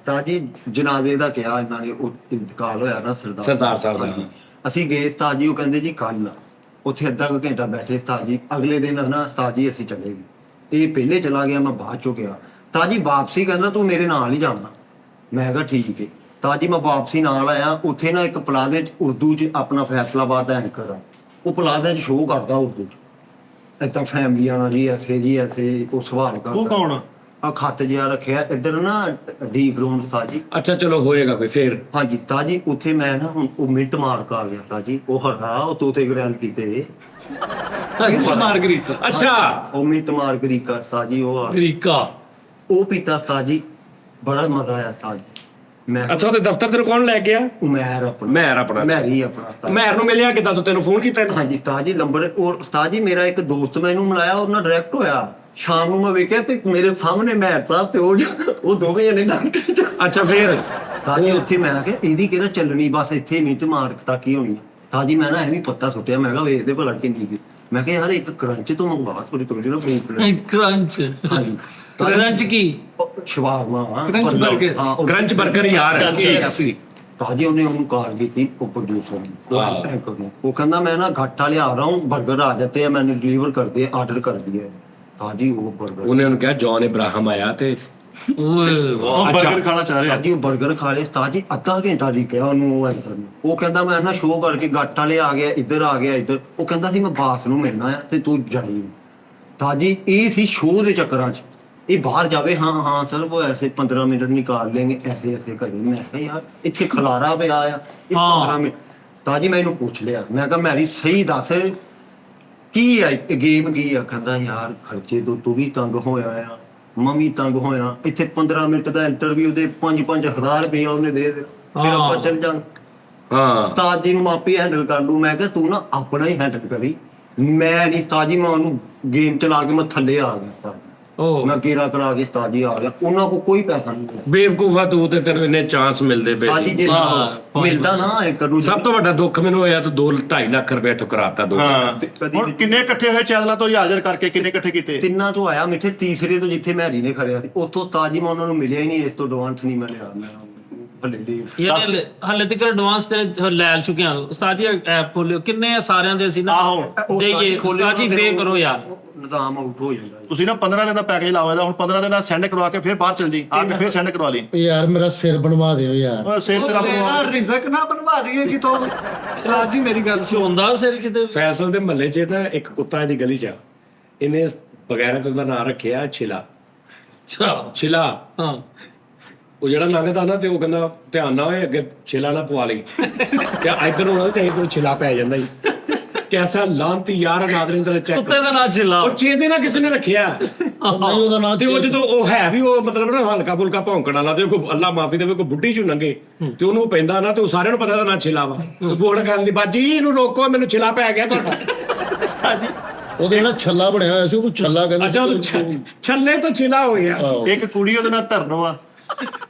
ਤਾਜੀ ਜਨਾਜ਼ੇ ਦਾ ਕਿਹਾ ਇਹਨਾਂ ਨੇ ਉਹ ਇੰਤਕਾਲ ਹੋਇਆ ਨਾ ਸਰਦਾਰ ਸਾਹਿਬ ਦਾ। ਹਾਂਜੀ। ਅਸੀਂ ਗਏ ਉਸਤਾਦ ਜੀ ਉਹ ਕਹਿੰਦੇ ਜੀ ਕੱਲ ਉੱਥੇ ਅੱਧਾ ਕੁ ਘੰਟਾ ਬੈਠੇ ਉਸਤਾਦ ਜੀ। ਅਗਲੇ ਦਿਨ ਨਾ ਉਸਤਾਦ ਜੀ ਅਸੀਂ ਚਲੇ ਗਏ। ਇਹ ਪਹਿਲੇ ਚਲਾ ਗਿਆ ਮੈਂ ਬਾਅਦ ਚੋਂ ਗਿਆ। ਉਸਤਾਦ ਜੀ ਵਾਪਸੀ ਕਹਿੰਦਾ ਤੂੰ ਮੇਰੇ ਨਾਲ ਹੀ ਜਾਣਾ। ਮੈਂ ਕਿਹਾ ਠੀਕ ਹੈ। ਉਸਤਾਦ ਜੀ ਮੈਂ ਵਾਪਸੀ ਨਾਲ ਆਇਆ। ਉੱਥੇ ਨਾ ਇੱਕ ਪਲਾਜ਼ੇ 'ਚ ਉਰਦੂ 'ਚ ਆਪਣਾ ਫੈਸਲਾਬਾਦ ਦਾ ਐਂਕਰ ਆ ਉਹ ਪਲਾਜ਼ੇ 'ਚ ਸ਼ੋਅ ਕਰਦਾ ਉਰਦੂ 'ਚ ਏਦਾਂ ਫੈਮਲੀਆਂ ਨਾਲ ਜੀ ਐਸੇ ਉਹ ਸਵਾਲ ਕਰਦਾ। ਉਹ ਕੌਣ ਆ? ਆ ਖੱਤ ਜਿਹਾ ਰੱਖਿਆ ਇੱਧਰ ਨਾ ਡੀਪ ਰੂਮ ਤਾਜੀ। ਅੱਛਾ ਚਲੋ ਹੋਏਗਾ ਕੋਈ ਫੇਰ। ਹਾਂਜੀ ਤਾਜੀ ਉੱਥੇ ਮੈਂ ਨਾ ਹੁਣ ਉਹ ਮਿੰਟ ਮਾਰਕ ਆ ਗਿਆ ਤਾਜੀ। ਉਹ ਹਰਾ ਉਹ ਤੋਤੇ ਗ੍ਰੈਂਡ ਕੀਤੇ ਮਾਰਗਰੀਟਾ। ਅੱਛਾ ਉਹ ਮਿੰਟ ਮਾਰਗਰੀਕਾ ਤਾਜੀ ਉਹ ਆ ਅਮਰੀਕਾ। ਉਹ ਪੀਤਾ ਤਾਜੀ ਬੜਾ ਮਜ਼ਾ ਆਇਆ ਤਾਜੀ। ਮੈਂ ਅੱਛਾ ਉਹਦੇ ਦਫ਼ਤਰ ਤੈਨੂੰ ਕੌਣ ਲੈ ਗਿਆ? ਉਮੈਰ ਆਪਣਾ ਮੈਰ ਆਪਣਾ। ਮੈਂ ਹੀ ਆਪਣਾ ਤਾਜੀ। ਮੈਰ ਨੂੰ ਮਿਲਿਆ ਕਿੱਦਾਂ? ਤੂੰ ਤੈਨੂੰ ਫੋਨ ਕੀਤਾ ਇਹਨੇ? ਹਾਂਜੀ ਤਾਜੀ ਨੰਬਰ ਔਰ ਤਾਜੀ ਮੇਰਾ ਇੱਕ ਦੋਸਤ ਮੈਨੂੰ ਮਿਲਾਇਆ ਉਹਨਾਂ ਡਾਇਰੈਕਟ ਹੋਇਆ। ਸ਼ਾਮ ਨੂੰ ਮੈਂ ਵੇਖਿਆ ਤੇ ਮੇਰੇ ਸਾਹਮਣੇ ਮੈਰ ਸਾਹਿਬ ਤੇ ਉਹ ਦੋਵੇਂ ਜਣੇ ਲੰਘ ਕੇ ਅੱਛਾ ਫੇਰ ਤਾਜੀ ਉੱਥੇ ਮੈਂ ਕਿਹਾ ਇਹਦੀ ਕਿਹੜਾ ਚੱਲਣੀ ਬਸ ਇੱਥੇ ਮਿੰਟ ਮਾਰਕ ਤੱਕ ਹੀ ਹੋਣੀ ਆ। ਤਾਜੀ ਮੈਂ ਨਾ ਐਵੇਂ ਪੱਤਾ ਸੁੱਟਿਆ ਮੈਂ ਕਿਹਾ ਵੇਖਦੇ ਭਲਾ ਕਿੰਨੀ ਕੀ। ਮੈਂ ਕਿਹਾ ਯਾਰ ਇੱਕ ਕਰੰਚ ਤੋਂ ਮੰਗਵਾ ਥੋੜੀ ਨਾ ਫੂਡ ਕਰੰਚ। ਹਾਂਜੀ ਕਰੰਚ ਕੀ? ਸ਼ਵਾਰਮਾ ਕਰੰਚ ਬਰਗਰ। ਹਾਂ ਕਰੰਚ ਬਰਗਰ ਯਾਰ। ਤਾਜੀ ਉਹਨੇ ਉਹਨੂੰ ਕਾਲ ਕੀਤੀ ਉਹ ਪ੍ਰੋਡਿਊਸਰ ਨੂੰ। ਉਹ ਕਹਿੰਦਾ मैं ना घाटा ले आ रहा हूँ बर्गर आ जाते हैं मैंने डिलीवर कर दिए ऑर्डर कर दिया है। ताजी वो बर्गर ਉਹਨੇ ਉਹਨੂੰ ਕਿਹਾ ਜੌਨ ਇਬਰਾਹਿਮ ਆਇਆ ਤੇ ਓਏ ਉਹ 버ਗਰ ਖਾਣਾ ਚਾਹ ਰਿਹਾ। ਤਾਜੀ ਉਹ 버ਗਰ ਖਾ ਲਿਆ। ਤਾਜੀ ਅੱਧਾ ਘੰਟਾ ਲਿਖਿਆ ਉਹਨੂੰ ਉਹ ਐਂਕਰ ਨੂੰ। ਉਹ ਕਹਿੰਦਾ ਮੈਂ ਨਾ ਸ਼ੋਅ ਕਰਕੇ ਗਾਟਾ ਲੈ ਆ ਗਿਆ ਇੱਧਰ ਆ ਗਿਆ ਇੱਧਰ। ਉਹ ਕਹਿੰਦਾ ਸੀ ਮੈਂ ਬਾਸ ਨੂੰ ਮਿਲਣਾ ਆ ਤੇ ਤੂੰ ਜਾਈ। ਤਾਜੀ ਇਹ ਸੀ ਸ਼ੋਅ ਦੇ ਚੱਕਰਾਂ 'ਚ ਇਹ ਬਾਹਰ ਜਾਵੇ। ਹਾਂ ਸਰ ਉਹ ਐਸੇ 15 ਮਿੰਟ ਨਿਕਾਲ लेंगे ऐसे करें। मैं ਕਿਹਾ ਯਾਰ ਇੱਥੇ ਖਲਾਰਾ ਪਿਆ ਆ ਇਹ 15 ਮਿੰਟ। ਤਾਜੀ ਮੈਂ ਇਹਨੂੰ ਪੁੱਛ ਲਿਆ ਮੈਂ ਕਿਹਾ ਮੈਰੀ ਸਹੀ ਦੱਸ ਕੀ ਆ ਗੇਮ ਕੀ ਆ? ਕਹਿੰਦਾ ਯਾਰ ਖਰਚੇ ਤੋਂ ਤੂੰ ਵੀ ਤੰਗ ਹੋਇਆ ਆ, ਮੈਂ ਵੀ ਤੰਗ ਹੋਇਆ। ਇੱਥੇ 15 ਮਿੰਟ ਦਾ ਇੰਟਰਵਿਊ ਦੇ 5-5 ਹਜ਼ਾਰ ਰੁਪਏ ਉਹਨੇ ਦੇ ਫਿਰ ਆਪਾਂ ਚੱਲ ਜਾਣ। ਹਾਂ ਉਸਤਾਦ ਜੀ ਨੂੰ ਮੈਂ ਆਪੇ ਹੈਂਡਲ ਕਰ ਲੂ। ਮੈਂ ਕਿਹਾ ਤੂੰ ਨਾ ਆਪਣਾ ਹੀ ਹੈਂਡਲ ਕਰੀ, ਮੈਂ ਨਹੀਂ ਉਸਤਾਦ ਜੀ। ਮੈਂ ਉਹਨੂੰ ਗੇਮ ਚਲਾ ਕੇ ਮੈਂ ਥੱਲੇ ਆ ਗਿਆ, ਉਹ ਮੈਂ ਕੀੜਾ ਕਰਾ ਕੇ ਉਸਤਾਦ ਜੀ ਆ ਗਿਆ। ਉਹਨਾਂ ਕੋਲ ਕੋਈ ਪੈਸਾ ਨਹੀਂ ਹੈ। ਬੇਵਕੂਫਾ ਤੂੰ ਤੇ ਤੈਨੂੰ ਇੰਨੇ ਚਾਂਸ ਮਿਲਦੇ ਪਏ ਹਾਂਜੀ ਸੀ। ਜੇ ਮਿਲਦਾ ਨਾ ਇੱਕ ਨੂੰ ਸਭ ਤੋਂ ਵੱਡਾ ਦੁੱਖ ਮੈਨੂੰ ਹੋਇਆ ਤੂੰ 2-2.5 ਲੱਖ ਰੁਪਏ ਠੁਕਰਾਤਾ ਦੋ। ਹਾਂ ਕਦੀ ਹੁਣ ਕਿੰਨੇ ਇਕੱਠੇ ਹੋਏ ਚੈਨਲਾਂ ਤੋਂ ਹਾਜ਼ਰ ਕਰਕੇ ਕਿੰਨੇ ਇਕੱਠੇ ਕੀਤੇ? ਤਿੰਨਾਂ ਤੋਂ ਆਇਆ ਮਿੱਠੇ, ਤੀਸਰੇ ਤੋਂ ਜਿੱਥੇ ਮੈਰੀ ਨੇ ਖੜਿਆ ਸੀ ਉੱਥੋਂ ਉਸਤਾਦ ਜੀ ਮੈਂ ਉਹਨਾਂ ਨੂੰ ਮਿਲਿਆ ਹੀ ਨਹੀਂ। ਇਸ ਤੋਂ ਐਡਵਾਂਸ ਨਹੀਂ ਮੈਂ ਲਿਆ। ਮੈਂ ਹਲੇ ਦੇ ਯਾਰ ਹਲੇ ਤੱਕ ਐਡਵਾਂਸ ਤੇ ਲੈ ਚੁੱਕੇ ਹਾਂ ਉਸਤਾਦ ਜੀ। ਐਪ ਖੋਲਿਓ, ਕਿੰਨੇ ਆ ਸਾਰਿਆਂ ਦੇ ਅਸੀਂ ਨਾ ਆਹੋ ਦੇਈਏ। ਉਸਤਾਦ ਜੀ ਪੇ ਕਰੋ ਯਾਰ, ਨਿਜ਼ਾਮ ਆਊਟ ਹੋ ਜਾਂਦਾ। ਤੁਸੀਂ ਨਾ 15 ਦਿਨ ਦਾ ਪੈਕੇਜ ਲਾਓ ਇਹਦਾ। ਹੁਣ 15 ਦਿਨ ਦਾ ਸੈਂਡ ਕਰਵਾ ਕੇ ਫਿਰ ਬਾਹਰ ਚਲ ਜੀ, ਆ ਕੇ ਫਿਰ ਸੈਂਡ ਕਰਵਾ ਲਈ। ਯਾਰ ਮੇਰਾ ਸਿਰ ਬਣਵਾ ਦਿਓ ਯਾਰ। ਉਹ ਸਿਰ ਤੇਰਾ ਬਣਵਾ ਰਿਜ਼ਕ ਨਾ ਬਣਵਾ ਦਈਏ ਕਿਤੋਂ। ਉਸਤਾਦ ਜੀ ਮੇਰੀ ਗੱਲ ਝੋਂਦਾ ਸਿਰ ਕਿਤੇ। ਫੈਸਲ ਦੇ ਮਹੱਲੇ 'ਚ ਨਾ ਇੱਕ ਕੁੱਤਾ ਇਹਦੀ ਗਲੀ 'ਚ ਆ, ਇਹਨੇ ਬਗੈਰਤ ਉਹਦਾ ਨਾਂ ਰੱਖਿਆ ਛਿਲਾ। ਛਿਲਾ ਹਾਂ ਉਹ ਜਿਹੜਾ ਲੰਘਦਾ ਨਾ ਤੇ ਉਹ ਕਹਿੰਦਾ ਧਿਆਨ ਨਾ ਹੋਏ ਅੱਗੇ ਛਿਲਾ ਨਾ ਪਵਾ ਲਈ। ਤੇ ਇੱਧਰ ਹੋਣਾ ਤੇ ਇੱਧਰ ਛਿਲਾ ਪੈ ਜਾਂਦਾ ਹੀ। ਕੈਸਾ ਲਾਂਤੀ ਯਾਰ ਨਾਦਰਿੰਦ ਦਾ ਚੈੱਕ। ਕੁੱਤੇ ਦਾ ਨਾਂ ਛਿਲਾ। ਉਹ ਚੇਤੇ ਨਾਲ ਕਿਸੇ ਨੇ ਰੱਖਿਆ ਨਹੀਂ ਉਹਦਾ ਨਾਂ ਤੇ ਉਹ ਜਦੋਂ ਉਹ ਹੈ ਵੀ ਉਹ ਮਤਲਬ ਨਾ ਹਲਕਾ ਫੁਲਕਾ ਭੌਂਕਣ ਵਾਲਾ ਤੇ ਕੋਈ ਅੱਲਾ ਮਾਫੀ ਦੇਵੇ ਕੋਈ ਬੁੱਢੀ ਚੋਂ ਲੰਘੇ ਤੇ ਉਹਨੂੰ ਪੈਂਦਾ ਨਾ ਤੇ ਉਹ ਸਾਰਿਆਂ ਨੂੰ ਪਤਾ ਦਾ ਨਾਂ ਛਿਲਾ ਵਾ। ਬੋੜ ਕਰਨ ਦੀ ਬਾਜੀ ਇਹਨੂੰ ਰੋਕੋ, ਮੈਨੂੰ ਛਿਲਾ ਪੈ ਗਿਆ ਤੁਹਾਡਾ। ਉਹਦੇ ਜਿਹੜਾ ਛੱਲਾ ਬਣਿਆ ਹੋਇਆ ਸੀ ਉਹਨੂੰ ਛੱਲਾ ਕਹਿੰਦੇ ਅੱਛਾ ਉਹ ਛੱਲੇ ਤੋਂ ਛਿਲਾ ਹੋ ਗਿਆ। ਇੱਕ ਕੁੜੀ ਉਹਦੇ ਨਾਲ ਧਰਨ ਵਾ,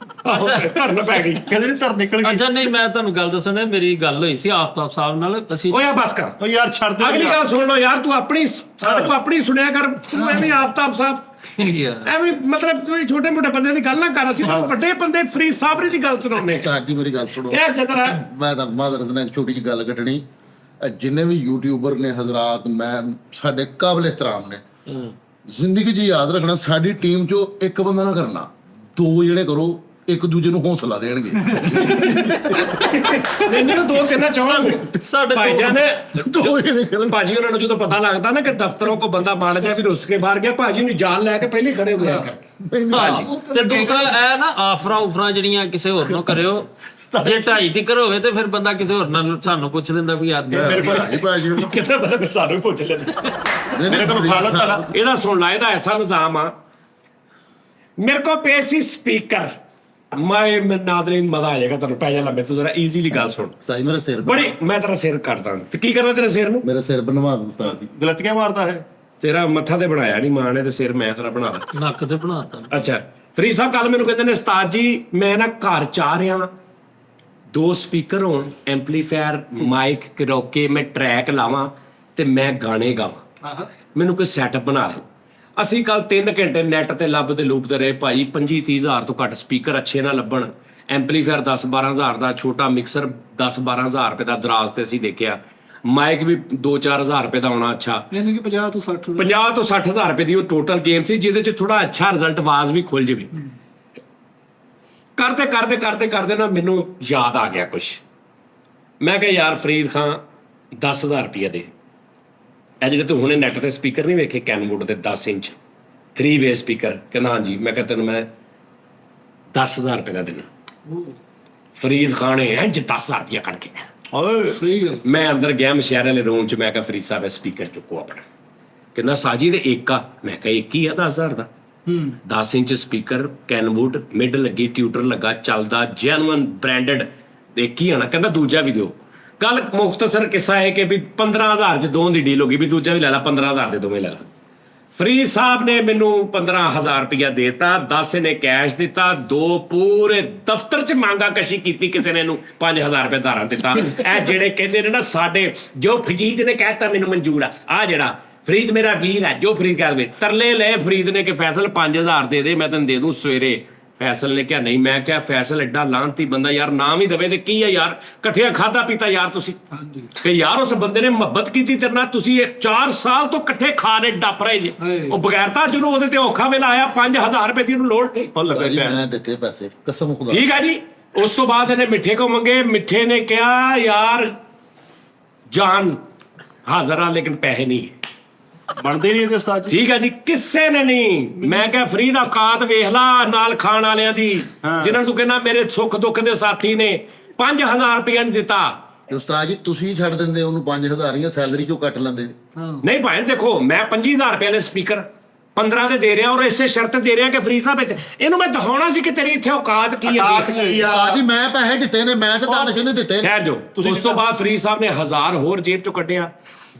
ਧਰਨ ਪੈ ਗਈ। ਕਹਿੰਦੇ ਨਹੀਂ ਧਰ ਨਿਕਲ ਗਈ। ਅੱਛਾ ਨਹੀਂ ਮੈਂ ਤੁਹਾਨੂੰ ਗੱਲ ਦੱਸਣਾ, ਮੇਰੀ ਗੱਲ ਹੋਈ ਸੀ ਆਫਤਾਬ ਸਾਹਿਬ ਨਾਲ। ਅਸੀਂ ਓਏ ਆ ਬਸ ਕਰ, ਉਹ ਯਾਰ ਛੱਡ ਦੇ। ਅਗਲੀ ਗੱਲ ਸੁਣ ਲਓ ਯਾਰ। ਤੂੰ ਆਪਣੀ ਸਾਡੇ ਕੋ ਆਪਣੀ ਸੁਣਿਆ ਕਰ। ਤੂੰ ਐਵੇਂ ਆਫਤਾਬ ਸਾਹਿਬ ਯਾਰ ਐਵੇਂ ਮਤਲਬ ਕੋਈ ਛੋਟੇ ਮੋਟੇ ਬੰਦੇ ਦੀ ਗੱਲ ਨਾ ਕਰ। ਅਸੀਂ ਤਾਂ ਵੱਡੇ ਬੰਦੇ ਫਰੀਦ ਸਾਬਰੀ ਦੀ ਗੱਲ ਸੁਣਾਉਂਦੇ। ਉਸਤਾਦ ਜੀ ਮੇਰੀ ਗੱਲ ਸੁਣੋ। ਕਿਆ ਚੰਦਰਾ ਮੈਂ ਤਾਂ ਮਾਜ਼ਰਤ ਨਾਲ ਇੱਕ ਛੋਟੀ ਜਿਹੀ ਗੱਲ ਕੱਢਣੀ। ਜਿੰਨੇ ਵੀ ਯੂਟਿਊਬਰ ਨੇ ਹਜ਼ਰਾਤ, ਮੈਂ ਸਾਡੇ ਕਾਬਲ ਇhtਰਾਮ ਨੇ। ਜ਼ਿੰਦਗੀ 'ਚ ਯਾਦ ਰੱਖਣਾ, ਸਾਡੀ ਟੀਮ 'ਚੋਂ ਇੱਕ ਬੰਦਾ ਨਾ ਕਰਨਾ, 2 ਜਿਹੜੇ ਕਰੋ, ਇੱਕ ਦੂਜੇ ਨੂੰ ਹੌਸਲਾ ਦੇਣਗੇ। ਨਹੀਂ ਉਹ 2-3 ਚਾਹਾਂਗੇ ਸਾਡੇ ਭਾਈ ਜਾਨ। 2 ਜਿਹੜੇ ਕਰਨ। ਭਾਜੀ ਉਹਨਾਂ ਨੂੰ ਜਦੋਂ ਪਤਾ ਲੱਗਦਾ ਨਾ ਕਿ ਦਫ਼ਤਰੋਂ ਕੋ ਬੰਦਾ ਮਾਰ ਜਾ ਵੀ ਰੁੱਸ ਕੇ ਬਾਹਰ ਗਿਆ, ਭਾਜੀ ਨੂੰ ਜਾਨ ਲੈ ਕੇ ਪਹਿਲੇ ਖੜੇ ਹੋ ਜਾਇਆ ਕਰ। ਹਾਂ ਤੇ ਦੂਸਰਾ ਇਹ ਨਾ ਆਫਰਾਂ ਜਿਹੜੀਆਂ ਕਿਸੇ ਹੋਰ ਨੂੰ ਕਰਿਓ। ਜੇ 2.5 ਤੀਕਰ ਹੋਵੇ ਤੇ ਫਿਰ ਬੰਦਾ ਕਿਸੇ ਹੋਰ ਨਾਲ ਸਾਨੂੰ ਪੁੱਛ ਲੈਂਦਾ ਵੀ ਯਾਰ ਮੇਰੇ ਕੋਲ ਨਹੀਂ ਭਾਜੀ ਕਿੰਨਾ ਬੰਦਾ ਸਾਨੂੰ ਪੁੱਛ ਲੈਂਦਾ। ਮੇਰੇ ਕੋਲ ਖਾਲਤ ਵਾਲਾ ਇਹਦਾ ਸੁਣ ਲਾ, ਇਹਦਾ ਐਸਾ ਨਿਜ਼ਾਮ ਆ। ਮੇਰੇ ਕੋ ਪੇ ਸੀ ਸਪੀਕਰ, ਮੈਂ ਨਾਦਰੀਨ ਮਜ਼ਾ ਆ ਜਾਏਗਾ ਤੁਹਾਨੂੰ। ਪੈ ਜਾ ਲੰਮੇ, ਤੂੰ ਜਰਾ ਈਜ਼ੀਲੀ ਗੱਲ ਸੁਣ। ਸਾਈ ਮੇਰਾ ਸਿਰ ਬੜੀ ਮੈਂ ਤੇਰਾ ਸਿਰ ਕੱਟਦਾ ਤੇ ਕੀ ਕਰਨਾ ਤੇਰੇ ਸਿਰ ਨੂੰ? ਮੇਰਾ ਸਿਰ ਬਣਵਾ ਦੋ ਉਸਤਾਦ ਜੀ। ਗਲਤੀਆਂ ਮਾਰਦਾ ਹੈ। ਤੇਰਾ ਮੱਥਾ ਤੇ ਬਣਾਇਆ ਨਹੀਂ ਮਾਂ ਨੇ ਤੇ ਸਿਰ ਮੈਂ ਤੇਰਾ ਬਣਾ ਦਾਂ। ਨੱਕ ਤੇ ਬਣਾਤਾ। ਅੱਛਾ ਫਰੀਦ ਸਾਹਿਬ ਕੱਲ ਮੈਨੂੰ ਕਹਿੰਦੇ ਨੇ ਉਸਤਾਦ ਜੀ ਮੈਂ ਨਾ ਘਰ ਚਾਹ ਰਿਹਾ, 2 ਸਪੀਕਰ ਹੋਣ, ਐਂਪਲੀਫਾਇਰ, ਮਾਈਕ, ਕਰੋਕੇ, ਮੈਂ ਟਰੈਕ ਲਾਵਾਂ ਤੇ ਮੈਂ ਗਾਣੇ ਗਾਵਾਂ। ਮੈਨੂੰ ਕੋਈ ਸੈਟਅਪ ਬਣਾ ਦੇ। ਅਸੀਂ ਕੱਲ 3 ਘੰਟੇ ਨੈਟ ਤੇ ਲੱਭਦੇ ਲੂਪਦੇ ਰਹੇ ਭਾਈ। 25-30 ਹਜ਼ਾਰ ਤੋਂ ਘੱਟ ਸਪੀਕਰ ਅੱਛੇ ਨਾ ਲੱਭਣ। ਐਂਪਲੀਫਾਇਰ 10-12 ਹਜ਼ਾਰ ਦਾ, ਛੋਟਾ ਮਿਕਸਰ 10-12 ਹਜ਼ਾਰ ਰੁਪਏ ਦਾ ਦਰਾਜ਼ ਤੇ ਅਸੀਂ ਦੇਖਿਆ। ਮਾਈਕ ਵੀ 2-4 ਹਜ਼ਾਰ ਰੁਪਏ ਦਾ ਆਉਣਾ ਅੱਛਾ। ਯਾਨੀ ਕਿ 50 ਤੋਂ 60 50 ਤੋਂ 60 ਹਜ਼ਾਰ ਰੁਪਏ ਦੀ ਉਹ ਟੋਟਲ ਗੇਮ ਸੀ, ਜਿਹਦੇ ਚ ਥੋੜਾ ਅੱਛਾ ਰਿਜ਼ਲਟ ਆਵਾਜ਼ ਵੀ ਖੁੱਲ ਜਾਵੇ। ਕਰਦੇ ਨਾ ਮੈਨੂੰ ਯਾਦ ਆ ਗਿਆ ਕੁਛ। ਮੈਂ ਕਿਹਾ ਯਾਰ ਫਰੀਦ ਖਾਨ 10,000 ਰੁਪਏ ਦੇ ਇਹ ਜਿਹੜੇ ਤੂੰ ਹੁਣੇ ਨੈਟ ਤੇ ਸਪੀਕਰ ਨਹੀਂ ਵੇਖੇ ਕੈਨਵੁੱਡ ਦੇ 10 ਇੰਚ 3-ਵੇ ਸਪੀਕਰ? ਕਹਿੰਦਾ ਹਾਂਜੀ। ਮੈਂ ਕਿਹਾ ਤੈਨੂੰ ਮੈਂ 10,000 ਰੁਪਏ ਦਾ ਦੇਣਾ। ਫਰੀਦ ਖਾਨ ਨੇ ਇੰਜ 10,000 ਰੁਪਏ ਕੱਢ ਕੇ ਓਏ ਮੈਂ ਅੰਦਰ ਗਿਆ ਮਸ਼ਿਆਰੇ ਵਾਲੇ ਰੂਮ ਚ। ਮੈਂ ਕਿਹਾ ਫਰੀਦ ਸਾਹਿਬ ਸਪੀਕਰ ਚੁੱਕੋ ਆਪਣਾ। ਕਹਿੰਦਾ ਸਾਜੀ ਦੇ ਇੱਕ ਆ। ਮੈਂ ਕਿਹਾ ਇੱਕ ਹੀ ਆ 10,000 ਦਾ। 10 ਇੰਚ ਸਪੀਕਰ, ਕੈਨਵੁੱਡ, ਮਿਡ ਲੱਗੀ, ਟਿਊਟਰ ਲੱਗਾ, ਚੱਲਦਾ, ਜੈਨੂਅਨ ਬ੍ਰਾਂਡਡ, ਇੱਕ ਹੀ ਆਣਾ। ਕਹਿੰਦਾ ਦੂਜਾ ਵੀ ਦਿਓ। ਕੱਲ ਮੁਖਤਸਰ ਕਿੱਸਾ ਹੈ ਕਿ ਵੀ 15,000 ਚ 2 ਦੀ ਡੀਲ ਹੋ ਗਈ ਵੀ ਦੂਜਾ ਵੀ ਲੈ ਲਾ, 15,000 ਦੇ ਦੋਵੇਂ ਲੈ ਲਾ। ਫਰੀਦ ਸਾਹਿਬ ਨੇ ਮੈਨੂੰ 15,000 ਰੁਪਇਆ ਦੇਤਾ, 10 ਨੇ ਕੈਸ਼ ਦਿੱਤਾ, 2 ਪੂਰੇ ਦਫ਼ਤਰ ਚ ਮੰਗਾ ਕਸ਼ੀ ਕੀਤੀ। ਕਿਸੇ ਨੇ ਇਹਨੂੰ 5,000 ਰੁਪਏ ਧਾਰਾਂ ਦਿੱਤਾ। ਇਹ ਜਿਹੜੇ ਕਹਿੰਦੇ ਨੇ ਨਾ ਸਾਡੇ ਜੋ ਫਰੀਦ ਨੇ ਕਹਿਤਾ ਮੈਨੂੰ ਮਨਜ਼ੂਰ ਆ ਜਿਹੜਾ ਫਰੀਦ ਮੇਰਾ ਵੀਰ ਹੈ, ਜੋ ਫਰੀਦ ਕਰ ਵੇ ਤਰਲੇ ਲਏ ਫਰੀਦ ਨੇ ਕਿ ਫੈਸਲ 5,000 ਦੇ ਦੇ, ਮੈਂ ਤੈਨੂੰ ਦੇ ਦੂੰ ਸਵੇਰੇ। ਫੈਸਲ ਨੇ ਕਿਹਾ ਨਹੀਂ। ਮੈਂ ਕਿਹਾ ਫੈਸਲ ਐਡਾ ਲਾਂਤੀ ਬੰਦਾ ਯਾਰ, ਨਾਮ ਹੀ ਦਵੇ ਤੇ ਕੀ ਹੈ ਯਾਰ, ਇਕੱਠਿਆਂ ਖਾਦਾ ਪੀਤਾ ਯਾਰ ਤੁਸੀਂ। ਤੇ ਯਾਰ ਉਸ ਬੰਦੇ ਨੇ ਮੁਹੱਬਤ ਕੀਤੀ ਤੇਰੇ ਨਾਲ, ਤੁਸੀਂ ਇਹ 4 ਸਾਲ ਤੋਂ ਇਕੱਠੇ ਖਾ ਰਹੇ ਡੱਪ ਰਹੇ ਜੀ। ਉਹ ਬਗੈਰਤਾ ਜਦੋਂ ਉਹਦੇ ਤੇ ਔਖਾ ਵੇਲਾ ਆਇਆ 5,000 ਰੁਪਏ ਦੀ ਉਹਨੂੰ ਲੋੜ ਤੇ ਉਸਤਾਦ ਜੀ ਮੈਂ ਦਿੱਤੇ ਪੈਸੇ ਕਸਮ ਖੁਦਾ। ਠੀਕ ਹੈ ਜੀ। ਉਸ ਤੋਂ ਬਾਅਦ ਇਹਨੇ ਮਿੱਠੇ ਕੋ ਮੰਗੇ। ਮਿੱਠੇ ਨੇ ਕਿਹਾ ਯਾਰ ਜਾਨ ਹਾਜ਼ਰ ਆ ਲੇਕਿਨ ਪੈਸੇ ਨਹੀਂ। ਬਣਦੇ ਨਹੀਂ ਇਹਦੇ ਉਸਤਾਦ ਜੀ। ਠੀਕ ਹੈ ਜੀ, ਕਿਸੇ ਨੇ ਨਹੀਂ। ਮੈਂ ਕਿਹਾ ਫਰੀਦ ਔਕਾਤ ਵੇਖ ਲਾ ਨਾਲ ਖਾਣ ਵਾਲਿਆਂ ਦੀ, ਜਿਨ੍ਹਾਂ ਨੂੰ ਤੂੰ ਕਹਿੰਦਾ ਮੇਰੇ ਸੁੱਖ ਦੁੱਖ ਦੇ ਸਾਥੀ ਨੇ। 5,000 ਰੁਪਇਆ ਨਹੀਂ ਦਿੱਤਾ। ਤੇ ਉਸਤਾਦ ਜੀ ਤੁਸੀਂ ਛੱਡ ਦਿੰਦੇ ਉਹਨੂੰ 5000 ਦੀਆਂ ਸੈਲਰੀ ਚੋਂ ਕੱਟ ਲੈਂਦੇ। ਨਹੀਂ ਭਾਈ ਦੇਖੋ ਮੈਂ 25000 ਰੁਪਏ ਵਾਲੇ ਸਪੀਕਰ 15 ਦੇ ਦੇ ਰਿਹਾ ਔਰ ਇਸੇ ਸ਼ਰਤ ਦੇ ਰਿਹਾ ਕਿ ਫ੍ਰੀ ਸਾਹਿਬ ਇੱਥੇ ਇਹਨੂੰ ਮੈਂ ਦਿਖਾਉਣਾ ਸੀ ਕਿ ਤੇਰੀ ਇੱਥੇ ਔਕਾਤ ਕੀ ਹੈ। ਉਸਤਾਦ ਜੀ ਮੈਂ ਪੈਸੇ ਦਿੱਤੇ ਨੇ, ਮੈਂ ਤਾਂ ਦਾਨਸ਼ ਨਹੀਂ ਦਿੱਤੇ। ਖੈਰ ਜੋ ਉਸ ਤੋਂ ਬਾਅਦ ਫ੍ਰੀ ਸਾਹਿਬ ਨੇ 1000 ਹੋਰ ਜੇਬ ਚੋਂ ਕੱਢਿਆ,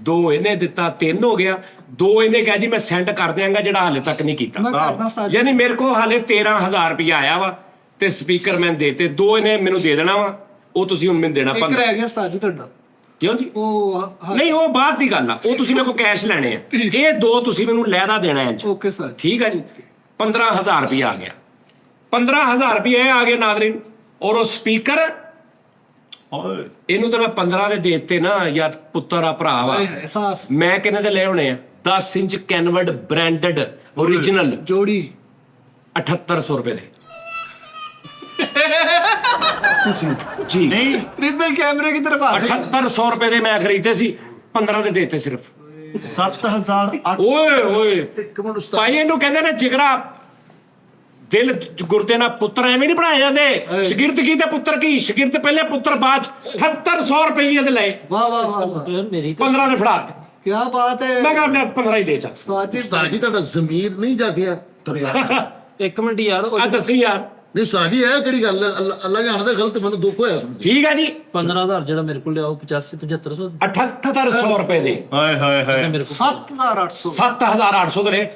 2 ਇਹਨੇ ਦਿੱਤਾ, 3 ਹੋ ਗਿਆ, 2 ਇਹਨੇ ਕਿਹਾ ਜੀ ਮੈਂ ਸੈਂਡ ਕਰ ਦਿਆਂਗਾ ਜਿਹੜਾ ਹਾਲੇ ਤੱਕ ਨਹੀਂ ਕੀਤਾ। ਮੈਂ ਕਰਦਾ ਸਟਾਰਟ। ਯਾਨੀ ਮੇਰੇ ਕੋਲ ਹਾਲੇ 13000 ਰੁਪਇਆ ਆਇਆ ਵਾ ਤੇ ਸਪੀਕਰ ਮੈਂ ਦੇਤੇ, 2 ਇਹਨੇ ਮੈਨੂੰ ਦੇ ਦੇਣਾ ਵਾ, ਉਹ ਤੁਸੀਂ ਹੁਣ ਮੈਨੂੰ ਦੇਣਾ ਇੱਕ ਰਹਿ ਗਿਆ ਸਟਾਰਟ ਜੀ ਤੁਹਾਡਾ। ਕਿਉਂ ਜੀ? ਉਹ ਨਹੀਂ ਉਹ ਬਾਅਦ ਦੀ ਗੱਲ ਆ, ਉਹ ਤੁਸੀਂ ਮੇਰੇ ਕੋਲ ਕੈਸ਼ ਲੈਣੇ ਆ, ਇਹ 2 ਤੁਸੀਂ ਮੈਨੂੰ ਲਹਿਦਾ ਦੇਣਾ ਹੈ ਜੀ। Okay sir. ਠੀਕ ਹੈ ਜੀ। 15000 ਰੁਪਇਆ ਆ ਗਿਆ, 15000 ਰੁਪਏ ਆ ਗਏ ਨਾਜ਼ਰੀਨ। ਔਰ ਉਹ ਸਪੀਕਰ ਇਹਨੂੰ ਤਾਂ ਮੈਂ 15 ਦੇ ਦੇਤੇ ਨਾ ਯਾਰ, ਪੁੱਤਰ ਆ ਭਰਾ ਵਾ। ਅਹਿਸਾਸ ਮੈਂ ਕਿੰਨੇ ਦੇ ਲੈ ਹੋਣੇ ਆ? 10 ਇੰਚ ਕੈਨਵਰਡ ਬ੍ਰਾਂਡਡ ਓਰੀਜਨਲ ਜੋੜੀ 7800 ਰੁਪਏ ਦੇ। ਜੀ ਨਹੀਂ ਪ੍ਰੀਤ ਭਾਈ ਕੈਮਰੇ की तरफ आ गए। 7800 ਰੁਪਏ ਦੇ ਮੈਂ ਖਰੀਦੇ ਸੀ, 15 ਦੇ ਦੇਤੇ ਸਿਰਫ। 7008 ਓਏ ਓਏ ਇੱਕ ਮਿੰਟ ਉਸਤਾਦ, ਭਾਈ ਇਹਨੂੰ ਕਹਿੰਦੇ ਨੇ ਜਿਗਰਾ, ਦਿਲ ਗੁਰਦੇ ਨਾਲ ਪੁੱਤਰ ਐਵੇਂ ਨਹੀਂ ਬਣਾਏ ਜਾਂਦੇ। ਸ਼ਾਗਿਰਦ ਕੀ ਤੇ ਪੁੱਤਰ ਕੀ, ਸ਼ਾਗਿਰਦ ਪਹਿਲੇ ਪੁੱਤਰ ਬਾਅਦ 7800 ਰੁਪਏ ਦੇ ਲਏ, वाह वाह वाह वाह, ਯਾਰ ਮੇਰੀ 15 ਦੇ ਫੜਾ ਦਿੱਤੇ। क्या बात है। ਮੈਂ ਕਿਹਾ 15 ਹੀ ਦੇ ਚੱਲ। उस्ताद जी ਉਸਤਾਦ ਜੀ ਤੁਹਾਡਾ ਜ਼ਮੀਰ ਨਹੀਂ ਜਾਗਿਆ? ਇੱਕ ਮਿੰਟ ਯਾਰ ਉਹ ਆ ਦੱਸੀ ਯਾਰ। ਨਹੀਂ ਉਸਤਾਦ ਜੀ ਇਹ ਕਿਹੜੀ ਗੱਲ ਹੈ? ਅੱਲਾ ਜਾਣਦਾ, ਗਲਤ ਮੈਨੂੰ ਦੁੱਖ ਹੋਇਆ ਸੁਣ ਕੇ। ਠੀਕ ਹੈ ਜੀ। 15000 ਜਿਹੜਾ ਮੇਰੇ ਕੋਲ ਲਿਆ ਉਹ 85-7500 7800 ਰੁਪਏ ਦੇ ਹਾਏ ਹਾਏ ਹਾਏ ਮੇਰੇ ਕੋਲ 7800 7800 ਦੇ ਲਏ,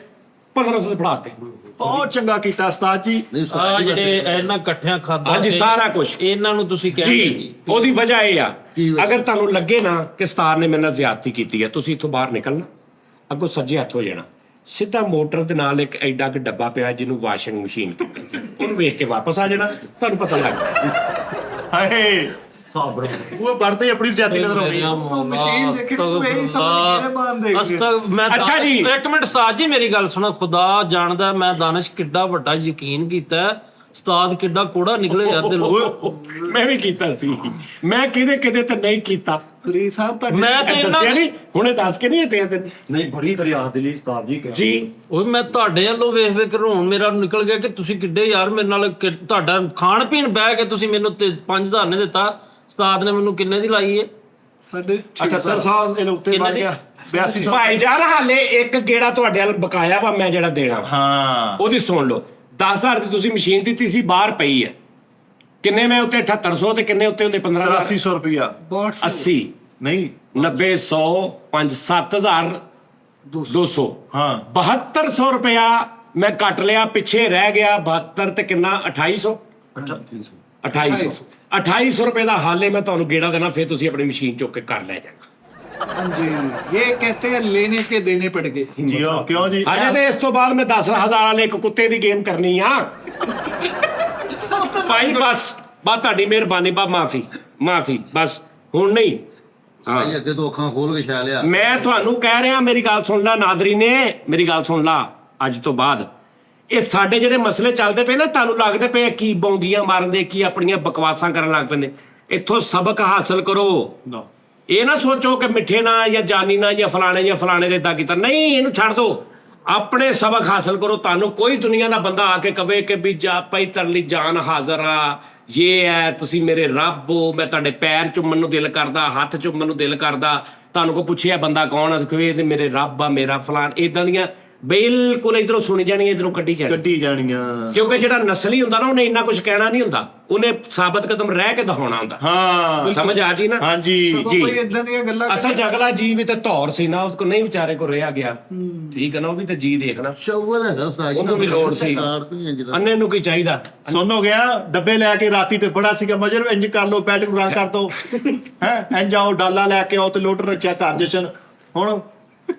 1500 ਦੇ ਫੜਾ ਦਿੱਤੇ। ਬਹੁਤ ਚੰਗਾ ਕੀਤਾ ਉਸਤਾਦ ਜੀ। ਨਹੀਂ ਆ ਉਸਤਾਦ ਜੀ ਜਿਹੜੇ ਵੈਸੇ ਇਹਨਾਂ ਇਕੱਠਿਆਂ ਖਾਦਾ ਹਾਂਜੀ ਸਾਰਾ ਕੁਝ ਇਹਨਾਂ ਨੂੰ ਤੁਸੀਂ ਕਹਿੰਦੇ ਜੀ। ਉਹਦੀ ਵਜ੍ਹਾ ਇਹ ਆ, ਕੀ ਵਜ੍ਹਾ? ਅਗਰ ਤੁਹਾਨੂੰ ਲੱਗੇ ਨਾ ਕਿ ਸਤਾਰ ਨੇ ਮੇਰੇ ਨਾਲ ਜ਼ਿਆਦਤੀ ਕੀਤੀ ਹੈ, ਤੁਸੀਂ ਇੱਥੋਂ ਬਾਹਰ ਨਿਕਲਣਾ, ਅੱਗੋਂ ਸੱਜੇ ਹੱਥ ਹੋ ਜਾਣਾ, ਸਿੱਧਾ ਮੋਟਰ ਦੇ ਨਾਲ ਇੱਕ ਐਡਾ ਕਿ ਡੱਬਾ ਪਿਆ ਜਿਹਨੂੰ ਵਾਸ਼ਿੰਗ ਮਸ਼ੀਨ ਕਹਿੰਦੇ, ਉਹਨੂੰ ਵੇਖ ਕੇ ਵਾਪਸ ਆ ਜਾਣਾ, ਤੁਹਾਨੂੰ ਪਤਾ ਲੱਗ ਜਾਣਾ। ਹਾਏ ਉਹ ਵਰਤੇ ਆਪਣੀ ਜ਼ਿਆਦਤੀ ਨਜ਼ਰ ਆਉਂਦੀ ਹੈ। मशीन देखे तो यही समझ गए बांध देंगे। ਮੈਂ ਅੱਛਾ ਜੀ। ਇੱਕ ਮਿੰਟ ਉਸਤਾਦ ਜੀ ਮੇਰੀ ਗੱਲ ਸੁਣੋ, ਖੁਦਾ ਜਾਣਦਾ ਮੈਂ ਦਾਨਿਸ਼ ਕਿੱਡਾ ਵੱਡਾ ਯਕੀਨ ਕੀਤਾ ਹੈ, ਉਸਤਾਦ ਕਿੱਡਾ ਕੋੜਾ ਨਿਕਲੇ ਯਾਰ ਦੇ ਲੋਕ। ਮੈਂ ਵੀ ਕੀਤਾ ਸੀ, ਮੈਂ ਕਿਹਦੇ ਕਿਹਦੇ ਤੇ ਨਹੀਂ ਕੀਤਾ। ਫਰੀਦ ਸਾਹਿਬ ਤੁਹਾਡੇ ਮੈਂ ਤੇ ਇਹ ਇਹਨਾਂ ਦੱਸਿਆ ਨਹੀਂ, ਹੁਣੇ ਦੱਸ ਕੇ ਨਹੀਂ ਹਟਿਆ ਤੈਨੂੰ ਨਹੀਂ ਬੜੀ ਦਰਿਆ ਦਿਲੀ ਉਸਤਾਦ ਜੀ ਜੀ। ਉਹ ਮੈਂ ਤੁਹਾਡੇ ਵੱਲੋਂ ਵੇਖ ਵੇਖ ਕੇ ਰੋਣ ਮੇਰਾ ਨਿਕਲ ਗਿਆ ਕਿ ਤੁਸੀਂ ਕਿੱਡੇ ਯਾਰ ਮੇਰੇ ਨਾਲ ਤੁਹਾਡਾ ਖਾਣ ਪੀਣ ਬਹਿ ਕੇ ਤੁਸੀਂ ਮੈਨੂੰ 5000 ਨੇ ਦਿੱਤਾ, ਉਸਤਾਦ ਨੇ ਮੈਨੂੰ ਕਿੰਨੇ ਦੀ ਲਾਈ ਹੈ? ਸਾਡੇ 7800 ਇਹਦੇ ਉੱਤੇ ਬਣ ਗਿਆ 8200। ਭਾਈ ਜਾਨ ਹਾਲੇ ਇੱਕ ਗੇੜਾ ਤੁਹਾਡੇ ਵੱਲ ਬਕਾਇਆ ਵਾ, ਮੈਂ ਜਿਹੜਾ ਦੇਣਾ ਵਾ। ਹਾਂ ਉਹਦੀ ਸੁਣ ਲਓ। 10000 ਦੀ ਤੁਸੀਂ ਮਸ਼ੀਨ ਦਿੱਤੀ ਸੀ, ਬਾਹਰ ਪਈ ਹੈ। ਕਿੰਨੇ ਮੈਂ ਉੱਤੇ 7800 ਤੇ ਕਿੰਨੇ ਉੱਤੇ ਹੁੰਦੇ 15000? 8300 ਰੁਪਇਆ 80 ਨਹੀਂ 90 100 5 7000 200 ਹਾਂ 7200 ਰੁਪਇਆ ਮੈਂ ਕੱਟ ਲਿਆ, ਪਿੱਛੇ ਰਹਿ ਗਿਆ 72 ਤੇ ਕਿੰਨਾ 2800 2800 ਰੁਪਏ ਦਾ ਹਾਲੇ ਮੈਂ ਤੁਹਾਨੂੰ ਗੇੜਾ ਦੇਣਾ, ਫਿਰ ਤੁਸੀਂ ਆਪਣੀ ਮਸ਼ੀਨ ਚੁੱਕ ਕੇ ਕਰ ਲੈ ਜਾਣਾ। हाँ जी, ये कहते हैं लेने के देने पड़ गए। ਜੀਓ ਕਿਉਂ ਜੀ? ਅਜੇ ਤੇ ਇਸ ਤੋਂ ਬਾਅਦ ਮੈਂ 10000 ਵਾਲੇ ਇੱਕ ਕੁੱਤੇ ਦੀ ਗੇਮ ਕਰਨੀ ਆ ਭਾਈ। ਬਸ ਤੁਹਾਡੀ ਮਿਹਰਬਾਨੀ, ਮਾਫੀ ਬਸ ਹੁਣ ਨਹੀਂ। ਭਾਈ ਅੱਗੇ ਤੋਂ ਅੱਖਾਂ ਖੋਲ ਕੇ ਛਾ ਲਿਆ। ਮੈਂ ਤੁਹਾਨੂੰ ਕਹਿ ਰਿਹਾ, ਮੇਰੀ ਗੱਲ ਸੁਣ ਲੈ ਨਾਦਰੀ ਨੇ, ਮੇਰੀ ਗੱਲ ਸੁਣ ਲਾ। ਅੱਜ ਤੋਂ ਬਾਅਦ ਇਹ ਸਾਡੇ ਜਿਹੜੇ ਮਸਲੇ ਚੱਲਦੇ ਪਏ ਨਾ, ਤੁਹਾਨੂੰ ਲੱਗਦੇ ਪਏ ਕੀ ਬੌਂਗੀਆਂ ਮਾਰਨ ਦੇ, ਕੀ ਆਪਣੀਆਂ ਬਕਵਾਸਾਂ ਕਰਨ ਲੱਗ ਪੈਂਦੇ। ਇੱਥੋਂ ਸਬਕ ਹਾਸਲ ਕਰੋ। ਇਹ ਨਾ ਸੋਚੋ ਕਿ ਮਿੱਠੇ ਨਾ ਜਾਂ ਜਾਨੀ ਨਾ ਜਾਂ ਫਲਾਣੇ ਨੇ ਇਦਾਂ ਕੀਤਾ, ਨਹੀਂ, ਇਹਨੂੰ ਛੱਡ ਦਿਓ। ਆਪਣੇ ਸਬਕ ਹਾਸਲ ਕਰੋ। ਤੁਹਾਨੂੰ ਕੋਈ ਦੁਨੀਆ ਦਾ ਬੰਦਾ ਆ ਕੇ ਕਵੇ ਕਿ ਵੀ ਜਾ ਭਾਈ ਤੇਰੇ ਲਈ ਜਾਨ ਹਾਜ਼ਰ ਆ, ਇਹ ਹੈ, ਤੁਸੀਂ ਮੇਰੇ ਰੱਬ ਹੋ, ਮੈਂ ਤੁਹਾਡੇ ਪੈਰ ਚੁੰਮਣ ਨੂੰ ਦਿਲ ਕਰਦਾ, ਹੱਥ ਚੁੰਮਣ ਨੂੰ ਦਿਲ ਕਰਦਾ। ਤੁਹਾਨੂੰ ਕੋ ਪੁੱਛਿਆ ਬੰਦਾ ਕੌਣ ਆ, ਕਹੇ ਇਹ ਮੇਰੇ ਰੱਬ ਆ, ਮੇਰਾ ਫਲਾਣ, ਇਦਾਂ ਦੀਆਂ ਬਿਲਕੁਲ ਇਧਰੋਂ ਸੁਣੀ ਜਾਣੀਆਂ, ਇਧਰੋਂ ਕੱਢੀ ਜਾਣੀਆਂ। ਕਿਉਂਕਿ ਜਿਹੜਾ ਨਸਲੀ ਹੁੰਦਾ ਨਾ, ਉਹਨੇ ਇੰਨਾ ਕੁਝ ਕਹਿਣਾ ਨਹੀਂ ਹੁੰਦਾ, ਉਹਨੇ ਸਾਬਤ ਕਦਮ ਰਹਿ ਕੇ ਦਿਖਾਉਣਾ ਹੁੰਦਾ। ਹਾਂ ਸਮਝ ਆ ਜੀ ਨਾ? ਹਾਂਜੀ ਜੀ। ਕੋਈ ਇਦਾਂ ਦੀਆਂ ਗੱਲਾਂ ਅਸਲ ਜਗਲਾ ਜੀ ਵੀ ਤੇ ਧੌਰ ਸੀ ਨਾ, ਉਹ ਕੋ ਨਹੀਂ ਵਿਚਾਰੇ ਕੋ ਰਿਹਾ ਗਿਆ। ਠੀਕ ਹੈ ਨਾ? ਉਹ ਵੀ ਤੇ ਜੀ ਦੇਖਣਾ, ਸ਼ੌਵਲ ਹੈਗਾ ਉਸਤਾਦ ਜੀ, ਉਹਨੂੰ ਵੀ ਲੋੜ ਸੀ। ਅੰਨੇ ਨੂੰ ਕੀ ਚਾਹੀਦਾ? ਸੁਣ ਹੋ ਗਿਆ ਡੱਬੇ ਲੈ ਕੇ ਰਾਤੀ ਤੇ ਬੜਾ ਸੀਗਾ ਮਜਰ, ਇੰਜ ਕਰ ਲੋ, ਪੈਟ ਨੂੰ ਰੰਗ ਕਰ ਦੋ ਹੈ, ਇੰਜ ਆਓ ਡਾਲਾ ਲੈ ਕੇ ਆਓ ਤੇ ਲੋਟਰ ਰੱਖਿਆ ਘਰ ਜਸ਼ਨ। ਹੁਣ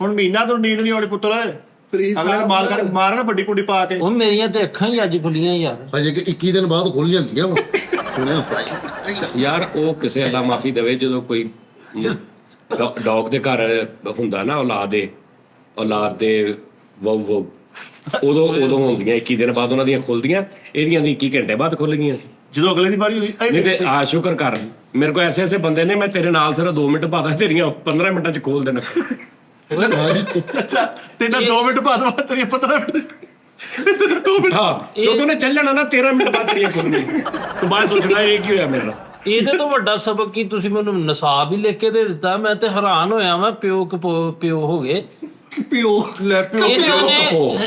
ਮਹੀਨਾ ਤੋਂ ਨੀਂਦ ਨਹੀਂ ਆਉਣੀ ਪੁੱਤਰ। ਅਗਲੇ ਮਾਲ ਕਰ ਮਾਰਨ ਵੱਡੀ ਕੁੜੀ ਪਾ ਕੇ। ਉਹ ਮੇਰੀਆਂ ਤੇ ਅੱਖਾਂ ਹੀ ਅੱਜ ਖੁੱਲੀਆਂ ਯਾਰ। ਅਜੇ ਕਿ 21 ਦਿਨ ਬਾਅਦ ਖੁੱਲ ਜਾਂਦੀਆਂ ਵਾ। ਸੁਣਿਆ ਉਸਤਾਦ ਜੀ? ਯਾਰ ਉਹ ਕਿਸੇ ਅੱਲਾ ਮਾਫੀ ਦੇਵੇ, ਜਦੋਂ ਕੋਈ ਡੌਗ ਦੇ ਘਰ ਹੁੰਦਾ ਨਾ ਔਲਾਦ ਦੇ ਵੋ ਉਦੋਂ ਹੁੰਦੀਆਂ 21 ਦਿਨ ਬਾਅਦ ਉਹਨਾਂ ਦੀਆਂ ਖੁੱਲਦੀਆਂ। ਇਹਦੀਆਂ ਦੀ 21 ਘੰਟੇ ਬਾਅਦ ਖੁੱਲ ਗਈਆਂ ਸੀ। ਜਦੋਂ ਅਗਲੇ ਦੀ ਵਾਰੀ ਹੋਈ ਨਹੀਂ ਤੇ ਆ ਸ਼ੁਕਰ ਕਰ, ਮੇਰੇ ਕੋਲ ਐਸੇ ਬੰਦੇ ਨੇ, ਮੈਂ ਤੇਰੇ ਨਾਲ ਸਿਰਫ 2 ਮਿੰਟ ਬਾਅਦ ਤੇਰੀਆਂ 15 ਮਿੰਟਾਂ ਚ ਖੋਲ ਦੇਣਾ। ਅੱਛਾ ਤੇਨਾਂ 2 ਮਿੰਟ ਬਾਅਦ ਤੇਰੀਆਂ 15 ਮਿੰਟ ਹਾਂ, ਕਿਉਂਕਿ ਉਹਨੇ ਚੱਲਣਾ ਨਾ 13 ਮਿੰਟ ਬਾਅਦ ਤੇਰੀਆਂ ਖੁੱਲਣੀਆਂ। ਤੂੰ ਬਾਅਦ ਸੋਚਣਾ ਇਹ ਕੀ ਹੋਇਆ ਮੇਰੇ ਨਾਲ। ਇਹਦੇ ਤੋਂ ਵੱਡਾ ਸਬਕ ਕੀ ਤੁਸੀਂ ਮੈਨੂੰ ਨਸਾਬ ਹੀ ਲਿਖ ਕੇ ਦੇ ਦਿੱਤਾ। ਮੈਂ ਤੇ ਹੈਰਾਨ ਹੋਇਆ ਮੈਂ ਪਿਓ ਹੋ ਗਏ। ਪਿਓ ਲੈ ਪਿਓ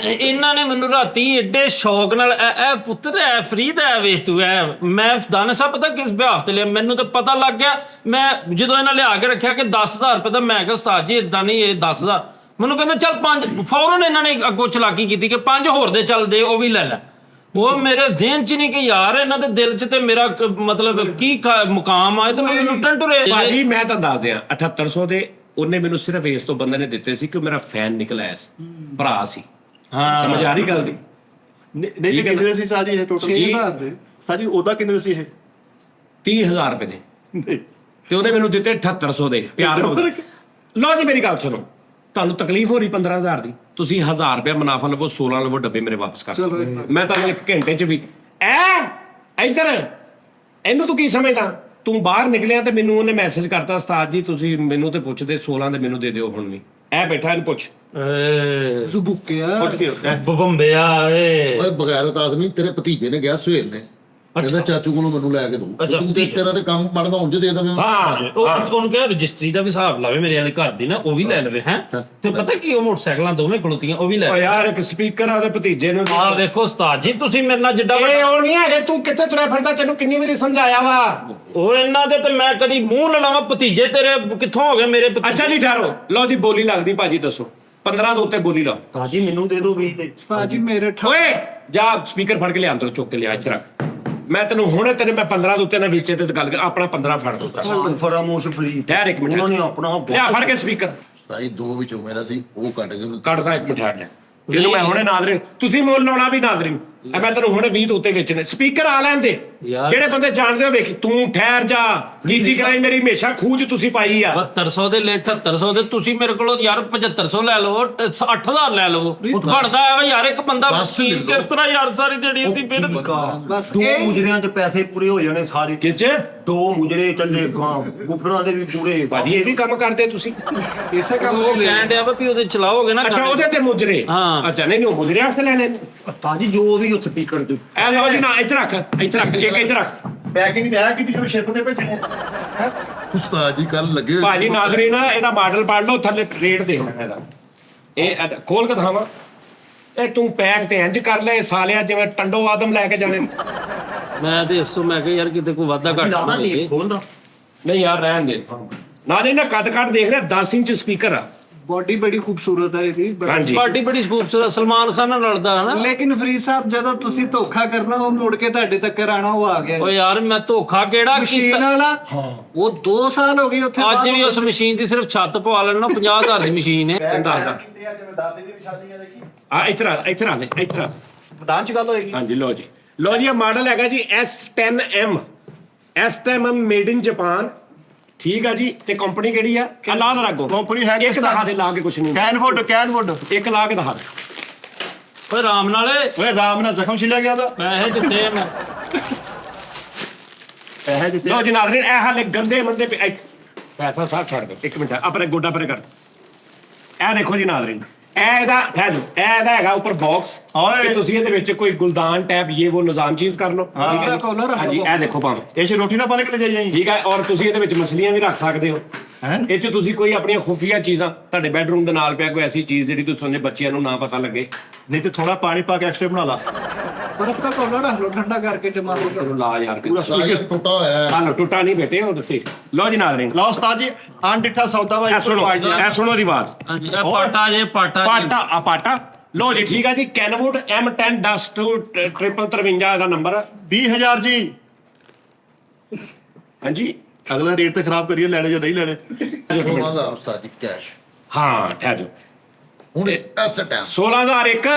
ਇਹਨਾਂ ਨੇ ਮੈਨੂੰ ਰਾਤੀ ਏਡੇ ਸ਼ੌਕ ਨਾਲ ਇਹ ਪੁੱਤਰ ਐ ਫਰੀਦ ਐ ਵੇਖ ਤੂੰ ਐ ਮੈਂ ਦਾਨਾ ਸਾਹਿਬ ਪਤਾ ਕਿਸ ਵਿਆਹ ਤੇ ਲਿਆ ਮੈਨੂੰ ਤਾਂ ਪਤਾ ਲੱਗ ਗਿਆ। ਮੈਂ ਜਦੋਂ ਇਹਨਾਂ ਲਿਆ ਕੇ ਰੱਖਿਆ ਕਿ 10,000 ਰੁਪਏ ਤਾਂ ਮੈਂ ਕਿਹਾ ਉਸਤਾਦ ਜੀ ਇਦਾਂ ਨਹੀਂ ਇਹ 10,000 ਮੈਨੂੰ ਕਹਿੰਦਾ ਚੱਲ 5 ਫੌਰਨ ਇਹਨਾਂ ਨੇ ਅੱਗੋਂ ਚਲਾਕੀ ਕੀਤੀ ਕਿ 5 ਹੋਰ ਦੇ ਚੱਲਦੇ ਉਹ ਵੀ ਲੈ ਲੈ। ਉਹ ਮੇਰੇ ਜ਼ਿਹਨ ਚ ਨਹੀਂ ਕਿ ਯਾਰ ਇਹਨਾਂ ਦੇ ਦਿਲ ਚ ਤੇ ਮੇਰਾ ਮਤਲਬ ਕੀ ਮੁਕਾਮ ਆ ਤੇ ਮੈਨੂੰ ਲੁੱਟਣ ਟੁਰੇ। ਭਾਜੀ ਮੈਂ ਤਾਂ ਦੱਸ ਦਿਆਂ 7800 ਦੇ ਉਹਨੇ ਮੈਨੂੰ ਸਿਰਫ ਇਸ ਤੋਂ ਬੰਦੇ ਨੇ ਦਿੱਤੇ ਸੀ ਕਿ ਮੇਰਾ ਫੈਨ ਨਿਕਲ ਆਇਆ ਸੀ, ਭਰਾ ਸੀ। ਹਾਂ ਸਮਝ ਆ ਰਹੀ ਗੱਲ ਦੀ? ਨਹੀਂ ਕਿੰਨੇ ਦੇ ਸੀ ਸਾਜੀ ਇਹ ਟੋਟਲ? 6,000 ਦੇ ਸਾਜੀ ਉਹਦਾ ਕਿੰਨੇ ਦੇ ਸੀ ਇਹ? 30,000 ਰੁਪਏ ਦੇ ਤੇ ਉਹਨੇ ਮੈਨੂੰ ਦਿੱਤੇ 7800 ਦੇ ਪਿਆਰ ਨਾਲ। ਲਓ ਜੀ ਮੇਰੀ ਗੱਲ ਸੁਣੋ, ਤੁਹਾਨੂੰ ਤਕਲੀਫ ਹੋ ਰਹੀ 15,000 ਦੀ, ਤੁਸੀਂ 1000 ਰੁਪਏ ਮੁਨਾਫਾ ਲਵੋ, 16 ਲਵੋ, ਡੱਬੇ ਮੇਰੇ ਵਾਪਸ ਕਰ ਦਿਓ। ਮੈਂ ਤੁਹਾਨੂੰ 1 ਘੰਟੇ ਚ ਵੀ ਇੱਧਰ ਇਹਨੂੰ ਤੂੰ ਕੀ ਸਮਝਦਾ? ਤੂੰ ਬਾਹਰ ਨਿਕਲਿਆ ਤੇ ਮੈਨੂੰ ਉਹਨੇ ਮੈਸੇਜ ਕਰਤਾ ਉਸਤਾਦ ਜੀ ਤੁਸੀਂ ਮੈਨੂੰ ਤੇ ਪੁੱਛਦੇ 16 ਦੇ ਮੈਨੂੰ ਦੇ ਦਿਓ ਹੁਣ ਵੀ। ਇਹ ਬੈਠਾ ਇਹਨੂੰ ਪੁੱਛ ਜ਼ੁਬੁਕਿਆ ਉੱਠ ਕੇ ਬੰਬਿਆ ਏ ਓਏ ਬਗੈਰਤ ਆਦਮੀ ਤੇਰੇ ਭਤੀਜੇ ਨੇ ਗਿਆ ਸੁਹੇਲ ਨੇ ਕਹਿੰਦਾ ਚਾਚੂ ਕੋਲੋਂ ਮੈਨੂੰ ਲੈ ਕੇ ਦੋ ਤੂੰ ਤੇ ਤੇਰਾ ਤੇ ਕੰਮ ਬਣਦਾ ਉਂਝ ਦੇ ਦਵੇਂ। ਉਹਨੂੰ ਕਿਹਾ ਰਜਿਸਟਰੀ ਦਾ ਵੀ ਹਿਸਾਬ ਲਾਵੇ ਮੇਰੇ ਵਾਲੇ ਘਰ ਦੀ ਨਾ ਉਹ ਵੀ ਲੈ ਲਵੇ ਹੈ ਤੇ ਪਤਾ ਕੀ ਉਹ ਮੋਟਰਸਾਈਕਲਾਂ ਦੋਵੇਂ ਖਲੋਤੀਆਂ ਉਹ ਵੀ ਲੈ ਓ ਯਾਰ ਇੱਕ ਸਪੀਕਰ ਆ ਉਹਦੇ ਭਤੀਜੇ ਨੂੰ। ਆਹ ਦੇਖੋ ਉਸਤਾਦ ਜੀ ਤੁਸੀਂ ਮੇਰੇ ਨਾਲ ਜਿੱਡਾ ਇਹ ਉਹ ਨਹੀਂ ਹੈਗੇ, ਤੂੰ ਕਿੱਥੇ ਤੁਰਿਆ ਫਿਰਦਾ? ਤੈਨੂੰ ਕਿੰਨੀ ਵਾਰੀ ਸਮਝਾਇਆ ਵਾ? ਉਹ ਇਹਨਾਂ ਦੇ ਤੇ ਮੈਂ ਕਦੀ ਮੂੰਹ ਨਾ ਲਾਵਾਂ। ਭਤੀਜੇ ਤੇਰੇ ਕਿੱਥੋਂ ਹੋ ਗਏ ਮੇਰੇ ਭਤੀਜੇ? ਅੱਛਾ ਜੀ ਠਹਿਰੋ, ਲਓ ਜੀ ਬੋਲੀ ਲੱਗਦੀ ਭਾਜੀ ਦੱਸੋ। 15 ਦੇ ਉੱਤੇ ਬੋਲੀ ਲਾਓ। ਭਾਜੀ ਮੈਨੂੰ ਦੇ ਦਿਓ 20 ਦੇ। ਉਸਤਾਦ ਜੀ ਮੇਰੇ ਓਏ ਜਾ ਸਪੀਕਰ ਫੜ ਕੇ ਲਿਆ ਅੰਦਰੋਂ ਚੁੱਕ ਕੇ ਲਿਆ ਇੱਥੇ ਰੱਖ। ਮੈਂ ਤੈਨੂੰ ਹੁਣੇ ਤੈਨੂੰ ਮੈਂ 15 ਦੇ ਉੱਤੇ ਨਾ ਵਿੱਚੇ ਤੇ ਗੱਲ ਕਰ ਆਪਣਾ 15 ਫੜ ਦੋ। ਫਰਾਮੋਸ਼ ਫਰੀ ਠਹਿਰ ਇੱਕ ਮਿੰਟ, ਉਹਨਾਂ ਨੇ ਆਪਣਾ ਲਿਆ ਫੜ ਕੇ ਸਪੀਕਰ ਤਾਈ ਦੋ ਵਿੱਚੋਂ ਮੇਰਾ ਸੀ ਉਹ ਕੱਢ ਕੇ ਕੱਢਦਾ ਇੱਕ ਮਿੰਟ ਠਹਿਰ ਲੈ। ਇਹਨੂੰ ਮੈਂ ਹੁਣੇ ਨਾਦਰੀ ਤੁਸੀਂ ਮੁੱਲ ਲਾਉਣਾ ਵੀ ਨਾਦਰੀ ਮੈਂ ਤੈਨੂੰ ਹੁਣੇ 20 ਦੇ ਉੱਤੇ ਵੇਚਣੇ ਸਪੀਕਰ ਆ ਲੈਂਦੇ। ਯਾਰ। ਜਿਹੜੇ ਬੰਦੇ ਜਾਣਦੇ ਹੋ ਵੇਖ ਤੂੰ ਠਹਿਰ ਜਾ। ਨੀਤੀ ਕਰਾਈ ਮੇਰੀ ਹਮੇਸ਼ਾ ਖੂਜ ਤੁਸੀਂ ਪਾਈ ਆ। 7200 ਦੇ ਲੈ 7800 ਦੇ ਤੁਸੀਂ ਮੇਰੇ ਕੋਲੋਂ ਯਾਰ 7500 ਲੈ ਲਵੋ 8000 ਲੈ ਲਵੋ ਬਣਦਾ ਹੈ ਯਾਰ ਇੱਕ ਬੰਦਾ ਬਸ ਲੈ ਲਓ। ਕਿਸ ਤਰ੍ਹਾਂ ਯਾਰ ਸਾਰੀ ਜਿਹੜੀ ਅਸੀਂ ਫਿਰ ਬਸ ਦੋ ਇਹ ਮੁਜਰਿਆਂ 'ਚ ਪੈਸੇ ਪੂਰੇ ਹੋ ਜਾਣੇ ਸਾਰੇ। ਕਿਚ ਦੋ ਮੁਜਰੇ ਚੱਲੇ ਗਾਂ ਗੁੱਫਰਾਂ ਦੇ ਵੀ ਪੂਰੇ। ਭਾਜੀ ਇਹ ਵੀ ਕੰਮ ਕਰਦੇ ਤੁਸੀਂ? ਇਸੇ ਕੰਮ ਉਹ ਲਈ ਲੈ ਕਹਿਣ ਡਿਆ ਵਾ ਵੀ ਉਹਦੇ ਚਲਾਓਗੇ ਨਾ ਅੱਛਾ ਉਹਦੇ ਤੇ ਮੁਜਰੇ। ਹਾਂ। ਅੱਛਾ ਨਹੀਂ ਉਹ ਮੁਜਰੇ ਵਾਸਤੇ ਲੈਣੇ ਨੇ। ਭਾਜੀ ਜੋ ਵੀ ਉੱਥੇ ਸਪੀਕਰ ਤੇ ਐ ਲਓ ਜੀ ਨਾ ਇੱਥੇ ਰੱਖ ਇੱਕ ਇੱਥੇ ਰੱਖ। ਪੈਕਿੰਗ ਤੇ ਆਇਆ ਕਿ ਜਿਵੇਂ ਸ਼ਿਪ ਤੇ ਭੇਜਣੇ ਹੈ। ਉਸਤਾਦ ਜੀ ਕੱਲ ਲੱਗੇ ਹੋਏ ਭਾਜੀ ਨਾਜ਼ਰੀਨ ਇਹਦਾ ਮਾਡਲ ਪੜ ਲਓ ਥੱਲੇ ਰੇਟ ਦੇਖਣਾ ਇਹਦਾ। ਇਹ ਖੋਲ ਕੇ ਦਿਖਾਵਾਂ। ਇਹ ਤੂੰ ਪੈਕ ਤੇ ਇੰਜ ਕਰ ਲੈ ਸਾਲਿਆ ਜਿਵੇਂ ਟੰਡੋ ਆਦਮ ਲੈ ਕੇ ਜਾਣੇ। ਮੈਂ ਤੇ ਇਸੋ ਮੈਂ ਕਿਹਾ ਯਾਰ ਕਿਤੇ ਕੋਈ ਵਾਧਾ ਘਾਟਾ ਜ਼ਿਆਦਾ ਨਾ ਨਹੀਂ ਹੋਵੇ। ਖੋਲਦਾ। ਨਹੀਂ ਯਾਰ ਰਹਿਣ ਦੇ। ਨਾਜ਼ਰੀਨ ਨਾ ਕੱਟ ਦੇਖ ਰਿਹਾ 10 ਇੰਚ ਸਪੀਕਰ ਆ। ਬੋਡੀ ਬੜੀ ਖੂਬਸੂਰਤ ਹੈ ਇਹਦੀ ਹਾਂਜੀ। ਪਾਰਟੀ ਬੜੀ ਖੂਬਸੂਰਤ ਸਲਮਾਨ ਖਾਨ ਨਾਲ ਲੜਦਾ ਹੈ ਨਾ। ਲੇਕਿਨ ਫਰੀਦ ਸਾਹਿਬ ਜਦੋਂ ਤੁਸੀਂ ਧੋਖਾ ਕਰਨਾ ਉਹ ਮੁੜ ਕੇ ਤੁਹਾਡੇ ਤੱਕ ਆਣਾ ਉਹ ਆ ਗਿਆ ਓ ਯਾਰ ਮੈਂ ਧੋਖਾ ਕਿਹੜਾ ਮਸ਼ੀਨ ਕੀਤਾ? ਵਾਲਾ ਉਹ 2 ਸਾਲ ਹੋ ਗਏ ਉੱਥੇ ਅੱਜ ਵੀ ਉਸ ਮਸ਼ੀਨ ਦੀ ਸਿਰਫ ਛੱਤ ਪਵਾ ਲੈਣਾ 50,000 ਦੀ ਮਸ਼ੀਨ ਹੈ। ਦੱਸਦਾ ਕਿਤੇ ਆ ਜਿਵੇਂ ਦਾਦੇ ਦੀ ਨਿਸ਼ਾਨੀਆਂ ਦੇਖੀ ਆ ਇੱਥੇ ਰੱਖ। ਮੈਦਾਨ ਚ ਗੱਲ ਹੋਏਗੀ। ਹਾਂਜੀ ਲਓ ਜੀ ਇਹ ਮਾਡਲ ਹੈਗਾ ਜੀ S10M ਮੇਡ ਇਨ ਜਾਪਾਨ। ਠੀਕ ਆ ਜੀ ਤੇ ਕੰਪਨੀ ਕਿਹੜੀ ਆ? ਲਾ ਦੇ ਰਾਗੋ ਕੰਪਨੀ ਹੈ ਇੱਕ ਦਿਖਾ ਦੇ ਲਾ ਕੇ ਕੁਛ ਨਹੀਂ ਕੈਨਵੁੱਡ ਇੱਕ ਲਾ ਕੇ ਦਿਖਾ ਦੇ। ਓਏ ਰਾਮ ਨਾਲੇ ਓਏ ਰਾਮ ਨਾਲ ਜ਼ਖਮ ਛਿਲਿਆ ਗਿਆ ਉਹਦਾ। ਪੈਸੇ ਦਿੱਤੇ ਆ ਮੈਂ। ਪੈਸੇ ਦਿੱਤੇ ਲਓ ਜੀ ਨਾਜ਼ਰੀਨ ਇਹ ਹਾਲੇ ਗੰਦੇ ਮੰਦੇ ਪੈਸਾ ਸਾਹ ਛੱਡ ਦਿਓ ਇੱਕ ਮਿੰਟ ਆਪਣੇ ਗੋਡਾ ਪਰੇ ਕਰ। ਇਹ ਦੇਖੋ ਜੀ ਨਾਜ਼ਰੀਨ ਇਹ ਇਹਦਾ ਹੈਗਾ ਉੱਪਰ ਬਾਕਸ ਓਏ। ਤੇ ਤੁਸੀਂ ਇਹਦੇ ਵਿੱਚ ਕੋਈ ਗੁਲਦਾਨ ਟੈਪ ਇਹ ਉਹ ਨਿਜ਼ਾਮ ਚੀਜ਼ ਕਰ ਲਓ। ਇਹਦਾ ਕਾਲਰ ਹਾਂਜੀ ਇਹ ਦੇਖੋ ਭਾਵੇਂ ਇਹ ਚ ਰੋਟੀ ਨਾ ਬਣ ਕੇ ਲੈ ਜਾਈਂ। ਠੀਕ ਹੈ ਔਰ ਤੁਸੀਂ ਇਹਦੇ ਵਿੱਚ ਮਛਲੀਆਂ ਵੀ ਰੱਖ ਸਕਦੇ ਹੋ। ਹੈਂ? ਇਹ ਚ ਤੁਸੀਂ ਕੋਈ ਆਪਣੀਆਂ ਖੁਫੀਆ ਚੀਜ਼ਾਂ ਤੁਹਾਡੇ ਬੈਡਰੂਮ ਦੇ ਨਾਲ ਪਿਆ ਕੋਈ ਐਸੀ ਚੀਜ਼ ਜਿਹੜੀ ਤੁਸੀਂ ਸੋਚਦੇ ਬੱਚਿਆਂ ਨੂੰ ਨਾ ਪਤਾ ਲੱਗੇ। ਨਹੀਂ ਤੇ ਥੋੜਾ ਪਾਣੀ ਪਾ ਕੇ ਐਕਸਟਰਾ ਬਣਾ ਲਾ। ਬਰਫ਼ ਦਾ ਕਾਲਰ ਰੱਖ ਲਓ ਠੰਡਾ ਕਰਕੇ ਜਮਾ ਹੋ ਚਲੋ ਲਾ ਯਾਰ ਸਾਈ ਟੁੱਟਾ ਹੋਇਆ ਹੈ। ਸਾਨੂੰ ਟੁੱਟਾ ਨਹੀਂ ਬੇਟੇ ਉਹ ਦਿੱਤੇ। ਲਓ ਜੀ ਨਾਜ਼ਰੀਨ ਲਓ ਉਸਤਾਦ ਜੀ ਅਣਡਿੱਠਾ ਸੌਦਾ ਵਾ ਇਹ ਸੁਣੋ ਰਿਵਾਜ ਹਾਂਜੀ ਇਹ ਪਾਟਾ ਜੇ ਪਾਟਾ ਪਾਟਾ। ਲਓ ਜੀ ਠੀਕ ਆ ਜੀ ਕੈਨਵੁੱਡ M10 ਡਸਟ 5353 ਦਾ ਨੰਬਰ ਆ। 20,000 ਜੀ। ਹਾਂਜੀ ਅਗਲਾ ਰੇਟ ਤੇ ਖਰਾਬ ਕਰੀਏ ਲੈਣੇ ਜਾਂ ਨਹੀਂ ਲੈਣੇ। 16,000 ਉਸਤਾਦ ਜੀ ਕੈਸ਼ ਹਾਂ ਠਹਿਰ ਜਾਓ। ਹੁਣ ਐਸ ਟਾਈਮ 16,001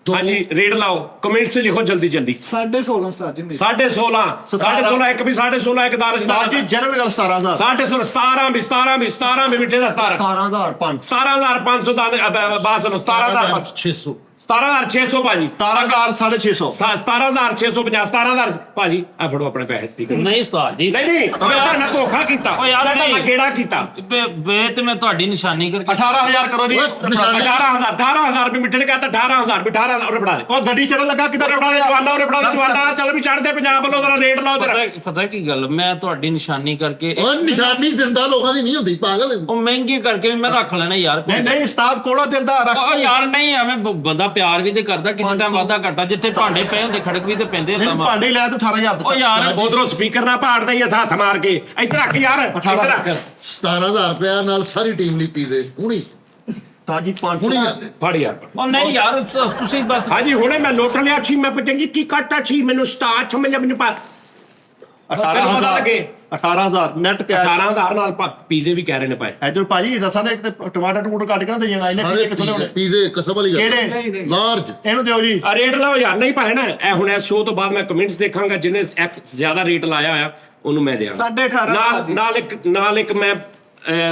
ਹਾਂਜੀ ਰੇਟ ਲਾਓ ਕਮੈਂਟ 'ਚ ਲਿਖੋ ਜਲਦੀ 16.5 ਉਸਤਾਦ ਜੀ 16,500 ਇੱਕ ਵੀ 16,500 ਇੱਕ ਦਾਲ ਉਸਤਾਦ ਜੀ ਜਨਰਲ ਗੱਲ 17,000। 17,000 ਵੀ ਮਿੱਠੇ ਦਾ 17 17,500 17,500 ਦਾ ਬਾਤ ਸੁਣੋ 17,500 600 17,600 ਭਾਜੀ 17,650 17,650 17,000 ਭਾਜੀ ਆ ਫੜੋ ਆਪਣੇ ਪੈਸੇ ਸਪੀਕਰ ਨਹੀਂ ਉਸਤਾਦ ਜੀ ਨਹੀਂ ਮੈਂ ਧੋਖਾ ਕੀਤਾ ਓ ਯਾਰ ਮੈਂ ਨਹੀਂ। ਕਿਹੜਾ ਕੀਤਾ ਵੇ ਤੇ ਮੈਂ ਤੁਹਾਡੀ ਨਿਸ਼ਾਨੀ ਕਰਕੇ 18,000 ਕਰੋ ਜੀ। 18,000 ਰੁਪਏ ਮਿੱਠੇ ਨੇ ਕਹਤਾ 18,000 18,000 ਔਰ ਫੜਾ ਦੇ ਉਹ ਗੱਡੀ ਚੜਨ ਲੱਗਾ ਕਿਦਾਂ ਫੜਾ ਦੇ ਜਵਾਨਾ ਚੱਲ ਵੀ ਚੜਦੇ ਪੰਜਾਬ ਵੱਲੋਂ ਤੇਰਾ ਰੇਟ ਲਾਓ ਤੇਰਾ ਪਤਾ ਕੀ ਗੱਲ ਮੈਂ ਤੁਹਾਡੀ ਨਿਸ਼ਾਨੀ ਕਰਕੇ ਉਹ ਨਿਸ਼ਾਨੀ ਜ਼ਿੰਦਾ ਲੋਕਾਂ ਦੀ ਨਹੀਂ ਹੁੰਦੀ ਪਾਗਲ। ਉਹ ਮਹਿੰਗੀ ਕਰਕੇ ਵੀ ਮੈਂ ਰੱਖ ਲੈਣਾ ਯਾਰ ਨਹੀਂ ਉਸਤਾਦ ਕੋੜਾ ਦਿਲ ਦਾ ਰੱਖ ਓ ਯਾਰ ਨਹੀਂ ਐਵੇਂ ਬੰਦਾ ਪਿਆਰ ਵੀ ਤੇ ਕਰਦਾ ਕਿਸੇ ਟਾਈਮ ਵਾਧਾ ਘਾਟਾ ਜਿੱਥੇ ਭਾਂਡੇ ਪਏ ਹੁੰਦੇ ਖੜਕ ਵੀ ਤੇ ਪੈਂਦੇ ਨਹੀਂ ਹੁੰਦਾ ਭਾਂਡੇ ਲੈ ਤੂੰ 18,000 ਓ ਯਾਰ ਉਧਰੋਂ ਸਪੀਕਰ ਨਾ ਪਾੜਦਾ ਹੀ ਹੱਥ ਮਾਰ ਕੇ ਇੱਧਰ ਰੱਖ ਯਾਰ ਇੱਧਰ ਰੱਖ 17,000 ਰੁਪਇਆ ਨਾਲ ਸਾਰੀ ਟੀਮ ਲਈ ਪੀਜ਼ੇ ਹੁਣੀ ਤਾਜੀ 500 ਹੁਣੀ ਜਾਂਦੇ। ਫੜ ਯਾਰ ਉਹ ਨਹੀਂ ਯਾਰ ਤੁਸੀਂ ਬਸ ਹਾਂਜੀ ਹੁਣੇ ਮੈਂ ਲੋਟ ਲਿਆ ਸੀ ਮੈਂ ਚੰਗੀ ਕੀ ਕੱਟਾ ਸੀ ਮੈਨੂੰ ਸਟਾਰ ਸਮਝ ਮੈਨੂੰ ਪਾ 18,000 ਨੈਟ ਕੈਸ਼ 18,000 ਨਾਲ ਪੀਜ਼ੇ ਵੀ ਕਹਿ ਰਹੇ ਨੇ ਪਾਏ ਇਧਰ ਭਾਜੀ ਰਸਾਂ ਦੇ ਇੱਕ ਤੇ ਟਮਾਟਰ ਟਮੂਟਰ ਕੱਟ ਕੇ ਨਾ ਦੇ ਜਾਣਾ ਇਹਨੇ ਸਾਰੇ ਕਿੱਥੋਂ ਲਿਆਉਣੇ ਪੀਜ਼ੇ ਕਸਮ ਵਾਲੀ ਗੱਲ ਕਿਹੜੇ ਲਾਰਜ। ਇਹਨੂੰ ਦਿਓ ਜੀ ਆ ਰੇਟ ਲਾਓ ਯਾਰ ਨਹੀਂ ਪਾਏ ਨਾ ਇਹ ਹੁਣ ਇਸ ਸ਼ੋਅ ਤੋਂ ਬਾਅਦ ਮੈਂ ਕਮੈਂਟਸ ਦੇਖਾਂਗਾ ਜਿਹਨੇ ਜ਼ਿਆਦਾ ਰੇਟ ਲਾਇਆ ਹੋਇਆ ਉਹਨੂੰ ਮੈਂ ਦਿਆਂਗਾ 18,500 ਨਾਲ ਇੱਕ ਮੈਂ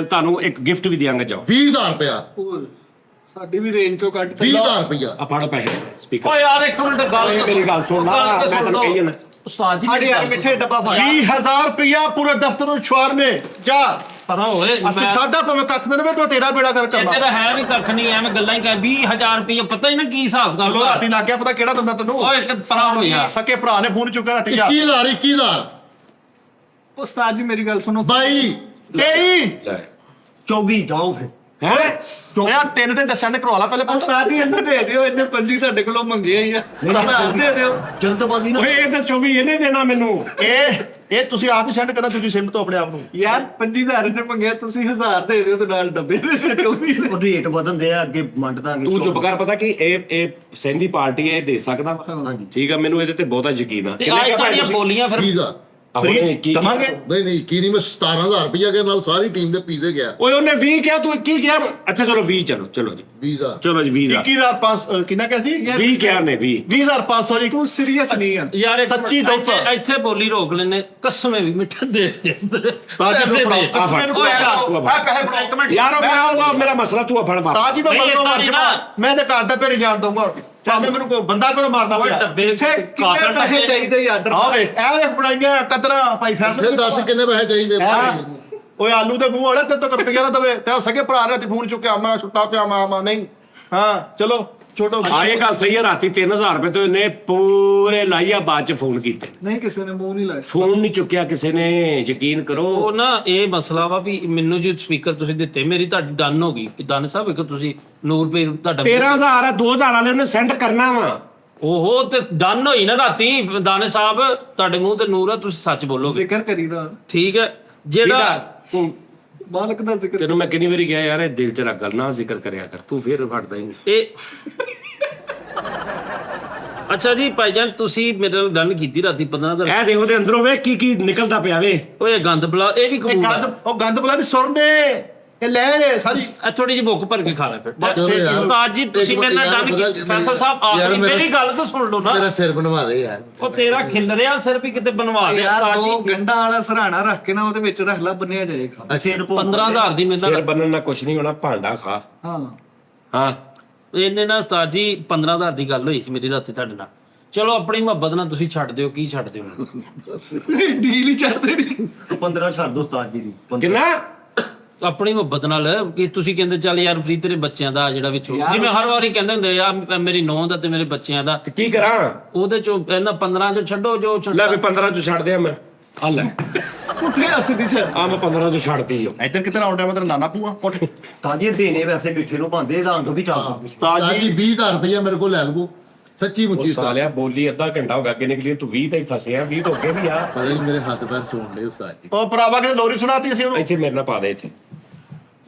ਤੁਹਾਨੂੰ ਇੱਕ ਗਿਫਟ ਵੀ ਦਿਆਂਗਾ ਜਾਓ 20,000 ਰੁਪਇਆ ਸਾਡੀ ਵੀ ਰੇਂਜ ਤੋਂ ਕੱਟ 20,000 ਰੁਪਇਆ ਆ ਫੜੋ ਪੈਸੇ ਓ ਸਪੀਕਰ ਯਾਰ ਇੱਕ ਮਿੰਟ ਗੱਲ ਮੇਰੀ ਗੱਲ ਸੁਣ ਲਾ ਮੈਂ ਤੈਨੂੰ ਕਹੀ ਜਾਂਦਾ ਉਸਤਾਦ ਜੀ ਸਾਡੇ ਯਾਰ ਮਿੱਠੇ ਡੱਬਾ ਫੜ 20,000 ਰੁਪਇਆ ਪੂਰੇ ਦਫ਼ਤਰ ਨੂੰ ਛੁਆਰ ਮੇ ਜਾ ਪਰਾਂ ਹੋਏ ਅਸੀਂ ਸਾਡਾ ਭਾਵੇਂ ਕੱਖ ਦੇ ਨਵੇਂ ਤੂੰ ਤੇਰਾ ਬੇੜਾ ਕਰ ਕਰਨਾ ਤੇਰਾ ਹੈ ਵੀ ਕੱਖ ਨਹੀਂ ਐਵੇਂ ਗੱਲਾਂ ਹੀ ਕਰ 20,000 ਰੁਪਏ ਪਤਾ ਹੀ ਨਾ ਕੀ ਹਿਸਾਬ ਦਾ ਚਲੋ ਰਾਤੀ ਲੱਗ ਗਿਆ ਪਤਾ ਕਿਹੜਾ ਦਿੰਦਾ ਤੈਨੂੰ ਓਏ ਇੱਕ ਪਰਾਂ ਹੋ ਯਾਰ ਸਕੇ ਭਰਾ ਨੇ ਫੋਨ ਚੁੱਕਿਆ ਰਾਤੀ ਜਾ 21,000 ਉਸਤਾਦ ਜੀ ਮੇਰੀ ਗੱਲ ਸੁਣੋ 22 23 ਲੈ 24 ਜਾਓ ਫਿਰ ਹੈ ਚੋਇਆ 3 ਦਿਨ ਦੱਸਣ ਕਰਵਾ ਲਾ ਪਹਿਲੇ ਉਸਤਾਦ ਜੀ ਇਹਨੂੰ ਦੇ ਦਿਓ ਇਹਨੇ ਪੰਜੀ ਤੁਹਾਡੇ ਕੋਲੋਂ ਮੰਗੇ ਹੀ ਆ ਉਸਤਾਦ ਦੇ ਦਿਓ ਜਲਦਬਾਜ਼ੀ ਨਾ ਓਏ ਇਹ ਤਾਂ 24 ਇਹਨੇ ਦੇਣਾ ਮੈਨੂੰ ਇਹ ਤੁਸੀਂ ਆਪ ਹੀ ਸੈਂਡ ਕਰਨਾ ਤੁਸੀਂ ਸਿਮ ਤੋਂ ਆਪਣੇ ਆਪ ਨੂੰ ਯਾਰ 25,000 ਨੇ ਮੰਗਿਆ ਤੁਸੀਂ 1000 ਦੇ ਦਿਓ ਤੇ ਨਾਲ ਡੱਬੇ ਦੇ ਦਿਓ 24 ਉਹ ਰੇਟ ਵਧਣ ਦੇ ਆ ਅੱਗੇ ਵੰਡ ਦਾਂਗੇ ਤੂੰ ਚੁੱਪ ਕਰ ਪਤਾ ਕਿ ਇਹ ਸਹਿੰਦੀ ਪਾਰਟੀ ਹੈ ਇਹ ਦੇ ਸਕਦਾ ਵਾ। ਠੀਕ ਆ ਮੈਨੂੰ ਇਹਦੇ ਤੇ ਬਹੁਤਾ ਯਕੀਨ ਆ ਤੇ ਅੱਜ ਤੁਹਾਡੀਆਂ ਬੋਲੀਆਂ ਫਿਰ 20,000 ਫਰੀ ਦਵਾਂਗੇ ਨਹੀਂ ਕੀ ਨਹੀਂ ਮੈਂ 17,000 ਰੁਪਇਆ ਕੇ ਨਾਲ ਸਾਰੀ ਟੀਮ ਦੇ ਪੀਜ਼ੇ ਗਿਆ ਓਏ ਉਹਨੇ 20 ਕਿਹਾ ਤੂੰ 21 ਕਿਹਾ ਅੱਛਾ ਚਲੋ 20 ਚਲੋ ਜੀ 20,000 ਚਲੋ ਜੀ 20 21,500 ਕਿੰਨਾ ਕਿਹਾ ਸੀ 20 ਕਿਹਾ ਨੇ 20 20,500 ਜੀ ਤੂੰ ਸੀਰੀਅਸ ਨਹੀਂ ਆ ਯਾਰ ਇੱਕ ਸੱਚੀ ਮਿੰਟ, ਦੁੱਖ। ਇੱਥੇ ਬੋਲੀ ਰੋਕ ਲੈਨੇ ਕਸਮੇ ਵੀ ਮਿੱਠਾ ਦੇ ਬਾਜੀ ਨੂੰ ਪੈਸੇ ਫੜਾਓ ਦੇ। ਕਸਮੇ ਨੂੰ ਓਏ ਯਾਰ, ਪੈਸੇ ਫੜਾਓ ਇੱਕ ਮਿੰਟ ਯਾਰ ਉਹ ਮੇਰਾ ਮਸਲਾ ਤੂੰ ਫੜ ਬਾਪ ਤਾਜੀ ਮੈਂ ਨਹੀਂ, ਬੰਦਾ ਏਦਾਂ ਮਾਰ ਨਹੀਂ ਜਾਵਾਂ ਨਾ। ਮੈਂ ਤੇ ਘਰ ਦਾ ਪੇਰੀ ਜਾਣ ਦਊਂਗਾ ਚਾਹੇ ਮੈਨੂੰ ਕੋਈ ਬੰਦਾ ਕੋਲ ਮਾਰਨਾ ਓਏ ਪਿਆ ਡੱਬੇ ਇੱਥੇ ਕਿੰਨੇ ਪੈਸੇ ਚਾਹੀਦੇ ਹੀ ਆਰਡਰ ਆ ਵੇ ਇਹ ਵੇਖ ਬਣਾਈਆਂ ਕਦਰਾਂ ਭਾਈ ਫਿਰ ਫੈਸਲੇ ਦੱਸ ਕਿੰਨੇ ਪੈਸੇ ਚਾਹੀਦੇ ਓਏ ਆਲੂ ਦੇ ਮੂੰਹ ਵਾਲੇ ਤੇ ਤਾਂ ਰੁਪਈਆ ਨਾ ਦਵੇ ਤੇਰਾ ਸਕੇ ਭਰਾ ਨੇ ਤੇ ਫੋਨ ਚੁੱਕਿਆ ਮੈਂ ਸੁੱਤਾ ਪਿਆ ਮੈਂ ਨਹੀਂ ਹਾਂ ਚਲੋ ਛੋਟੋ ਆ ਇਹ ਗੱਲ ਸਹੀ ਹੈ ਰਾਤੀ 3000 ਰੁਪਏ ਤੋਂ ਇਹਨੇ ਪੂਰੇ ਲਾਈਆ ਬਾਅਦ ਚ ਫੋਨ ਕੀਤੇ ਨਹੀਂ ਕਿਸੇ ਨੇ ਮੂੰਹ ਨਹੀਂ ਲਾਇਆ ਫੋਨ ਨਹੀਂ ਚੁੱਕਿਆ ਕਿਸੇ ਨੇ ਯਕੀਨ ਕਰੋ ਉਹ ਨਾ ਇਹ ਮਸਲਾ ਵਾ ਵੀ ਮੈਨੂੰ ਜੋ ਸਪੀਕਰ ਤੁਸੀਂ ਦਿੱਤੇ ਮੇਰੀ ਤੁਹਾਡੀ ਡਨ ਹੋ ਗਈ ਕਿ ਦਾਨ ਸਾਹਿਬ ਇੱਕ ਤੁਸੀਂ ਨੂਰ ਰੁਪਏ ਤੁਹਾਡਾ 13,000 ਹੈ 2,000 ਵਾਲੇ ਉਹਨੇ ਸੈਂਡ ਕਰਨਾ ਵਾ ਓਹੋ ਤੇ ਡਨ ਹੋਈ ਨਾ ਰਾਤੀ ਦਾਨੇ ਸਾਹਿਬ ਤੁਹਾਡੇ ਮੂੰਹ ਤੇ ਨੂਰ ਆ ਤੁਸੀਂ ਸੱਚ ਬੋਲੋਗੇ ਜ਼ਿਕਰ ਕਰੀਦਾ ਠੀਕ ਹੈ ਜਿਹੜਾ ਤੂੰ ਮਾਲਕ ਦਾ ਜ਼ਿਕਰ ਤੈਨੂੰ ਮੈਂ ਕਿੰਨੀ ਵਾਰੀ ਕਿਹਾ ਯਾਰ ਇਹ ਦਿਲ ਚ ਰੱਖ ਗੱਲ ਨਾ ਜ਼ਿਕਰ ਕਰਿਆ ਕਰ ਤੂੰ ਫੇਰ ਫੜਦਾ ਹੀ ਨਹੀਂ ਇਹ ਅੱਛਾ ਜੀ ਭਾਈਜਾਨ ਤੁਸੀਂ ਮੇਰੇ ਨਾਲ ਗੱਲ ਕੀਤੀ ਰਾਤੀ 15 ਦਾ ਇਹ ਦੇ ਉਹਦੇ ਅੰਦਰੋਂ ਵੇ ਕੀ ਨਿਕਲਦਾ ਪਿਆ ਵੇ ਓਏ ਗੰਦ ਬਲਾ ਇਹ ਵੀ ਇਹ ਕਬੂਲ ਆ ਗੰਦ ਉਹ ਗੰਦ ਬਲਾ ਦੀ ਸੁਰ ਨੇ ਇਹ ਲੈ ਰੇ ਸਾਰੀ ਇਹ ਥੋੜੀ ਜਿਹੀ ਭੁੱਖ ਭਰ ਕੇ ਖਾ ਲੈ ਫਿਰ ਚਲੋ ਯਾਰ ਉਸਤਾਦ ਜੀ ਤੁਸੀਂ ਮੇਰੇ ਨਾਲ ਗੱਲ ਕੀਤੀ ਫੈਸਲ ਸਾਹਿਬ ਆਖਰੀ ਮੇਰੀ ਗੱਲ ਤਾਂ ਸੁਣ ਲਓ ਨਾ ਮੇਰਾ ਸਿਰ ਬਣਵਾ ਦੇ ਯਾਰ ਉਹ ਤੇਰਾ ਖਿਲ ਰਿਹਾ ਸਿਰ ਵੀ ਕਿਤੇ ਬਣਵਾ ਦੇ ਯਾਰ ਉਸਤਾਦ ਦੋ ਜੀ ਗੰਡਾ ਵਾਲਾ ਸਰਾਣਾ ਰੱਖ ਕੇ ਨਾ ਉਹਦੇ ਵਿੱਚ ਰੱਖ ਲਾ ਬੰਨਿਆ ਜਾਏਗਾ ਸਿਰ ਭੋਗ 15000 ਦੀ ਸਿਰ ਮੇਰੇ ਬੰਨਣ ਨਾਲ ਕੁਛ ਨਹੀਂ ਹੋਣਾ ਭਾਂਡਾ ਖਾ ਹਾਂ ਹਾਂ ਇਹਨੇ ਨਾ ਉਸਤਾਦ ਜੀ 15000 ਦੀ ਗੱਲ ਹੋਈ ਸੀ ਮੇਰੀ ਰਾਤੀ ਤੁਹਾਡੇ ਨਾਲ ਚਲੋ ਆਪਣੀ ਮੁਹੱਬਤ ਨਾਲ ਤੁਸੀਂ ਛੱਡ ਦਿਓ ਕੀ ਛੱਡ ਦਿਓ ਡੀਲ ਹੀ ਚੜ ਦੇਣੀ 15 ਛੱਡ ਦੋ ਉਸਤਾਦ ਜੀ ਦੀ 15 ਕਿੰਨਾ ਆਪਣੀ ਮੁਹੱਬਤ ਨਾਲ ਕਿ ਤੁਸੀਂ ਕਹਿੰਦੇ ਚੱਲ ਯਾਰ ਫਰੀ ਤੇਰੇ ਬੱਚਿਆਂ ਦਾ ਜਿਹੜਾ ਵਿੱਚੋਂ ਜਿਵੇਂ ਹਰ ਵਾਰੀ ਕਹਿੰਦੇ ਹੁੰਦੇ ਆ ਮੇਰੀ ਨੂੰਹ ਦਾ ਤੇ ਮੇਰੇ ਬੱਚਿਆਂ ਦਾ ਤੇ ਕੀ ਕਰਾਂ ਉਹਦੇ ਚੋਂ ਇਹਨਾਂ 15 ਚੋਂ ਛੱਡੋ ਜੋ ਲੈ ਵੀ 15 ਚ ਛੱਡ ਦਿਆਂ ਮੈਂ ਆ ਲੈ ਪੁੱਠੇ ਹੱਥ ਦੀ ਛੱਡ ਆ ਮੈਂ 15 ਚ ਛੱਡਤੀ ਓ ਇੱਧਰ ਕਿਤੇ ਆਉਂਦਾ ਮੈਂ ਤੇਰਾ ਨਾਨਾ ਪੂਆ ਉੱਠ ਤਾਜੀ ਦੇਣੇ ਵੈਸੇ ਮਿੱਠੇ ਨੂੰ ਭਾਂਦੇ ਇਹਦਾ ਅੰਗ ਵੀ ਚੱਲਦਾ ਉਸਤਾਦ ਜੀ 20,000 ਰੁਪਇਆ ਮੇਰੇ ਕੋਲ ਲੈ ਲਵੋ ਸੱਚੀ ਮੁੱਚੀ ਉਹ ਉਸਤਾਦ ਸਾਲਿਆ ਬੋਲੀ ਅੱਧਾ ਘੰਟਾ ਹੋ ਗਿਆ ਅੱਗੇ ਨਿਕਲੀ ਤੂੰ 20 ਤਾਂ ਹੀ ਫਸਿਆ 20 ਤੋਂ ਅੱਗੇ ਵੀ ਆ ਪਤਾ ਨਹੀਂ ਮੇਰੇ ਹੱਥ ਪੈਰ ਸੌਣ ਦੇ ਉਸਤਾਦ ਜੀ ਉਹ ਭਰਾਵਾ ਕਿਤੇ ਲੋਰੀ ਸੁਣਾਤੀ ਅਸੀਂ ਉਹਨੂੰ ਇੱਥੇ ਮੇਰੇ ਨਾਲ ਪਾ ਦੇ ਇੱਥੇ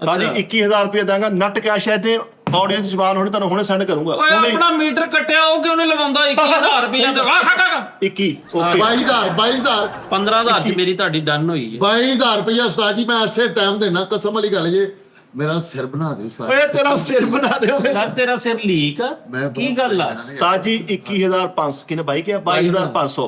ਸਾਜੀ 21,000 ਰੁਪਏ ਦਾਂਗਾ ਨੱਟ ਕੈਸ਼ ਹੈ ਤੇ ਆਡੀਅנס ਜ਼ਬਾਨ ਹੋਣੀ ਤੁਹਾਨੂੰ ਹੁਣੇ ਸੈਂਡ ਕਰੂੰਗਾ ਓਏ ਆਪਣਾ ਮੀਟਰ ਕੱਟਿਆ ਉਹ ਕਿਉਂ ਨਹੀਂ ਲਵਾਉਂਦਾ 21000 ਰੁਪਏ ਤੇ ਵਾਹ ਖਾ ਖਾ 21 ਓਕੇ 22,000 15000 ਚ ਮੇਰੀ ਤੁਹਾਡੀ ਡਨ ਹੋਈ ਹੈ 22,000 ਰੁਪਇਆ ਉਸਤਾਦ ਜੀ ਮੈਂ ਐਸੇ ਟਾਈਮ ਦੇਣਾ ਕਸਮ ਵਾਲੀ ਗੱਲ ਜੇ ਮੇਰਾ ਸਿਰ ਬਣਾ ਦਿਓ ਉਸਤਾਦ ਓਏ ਤੇਰਾ ਸਿਰ ਬਣਾ ਦਿਓ ਯਾਰ ਤੇਰਾ ਸਿਰ ਲੀਕ ਆ ਮੈਂ ਕੀ ਗੱਲ ਆ ਸਾਜੀ 21,500 ਕਿਨੇ ਬਾਈ ਕਿਹਾ 22,500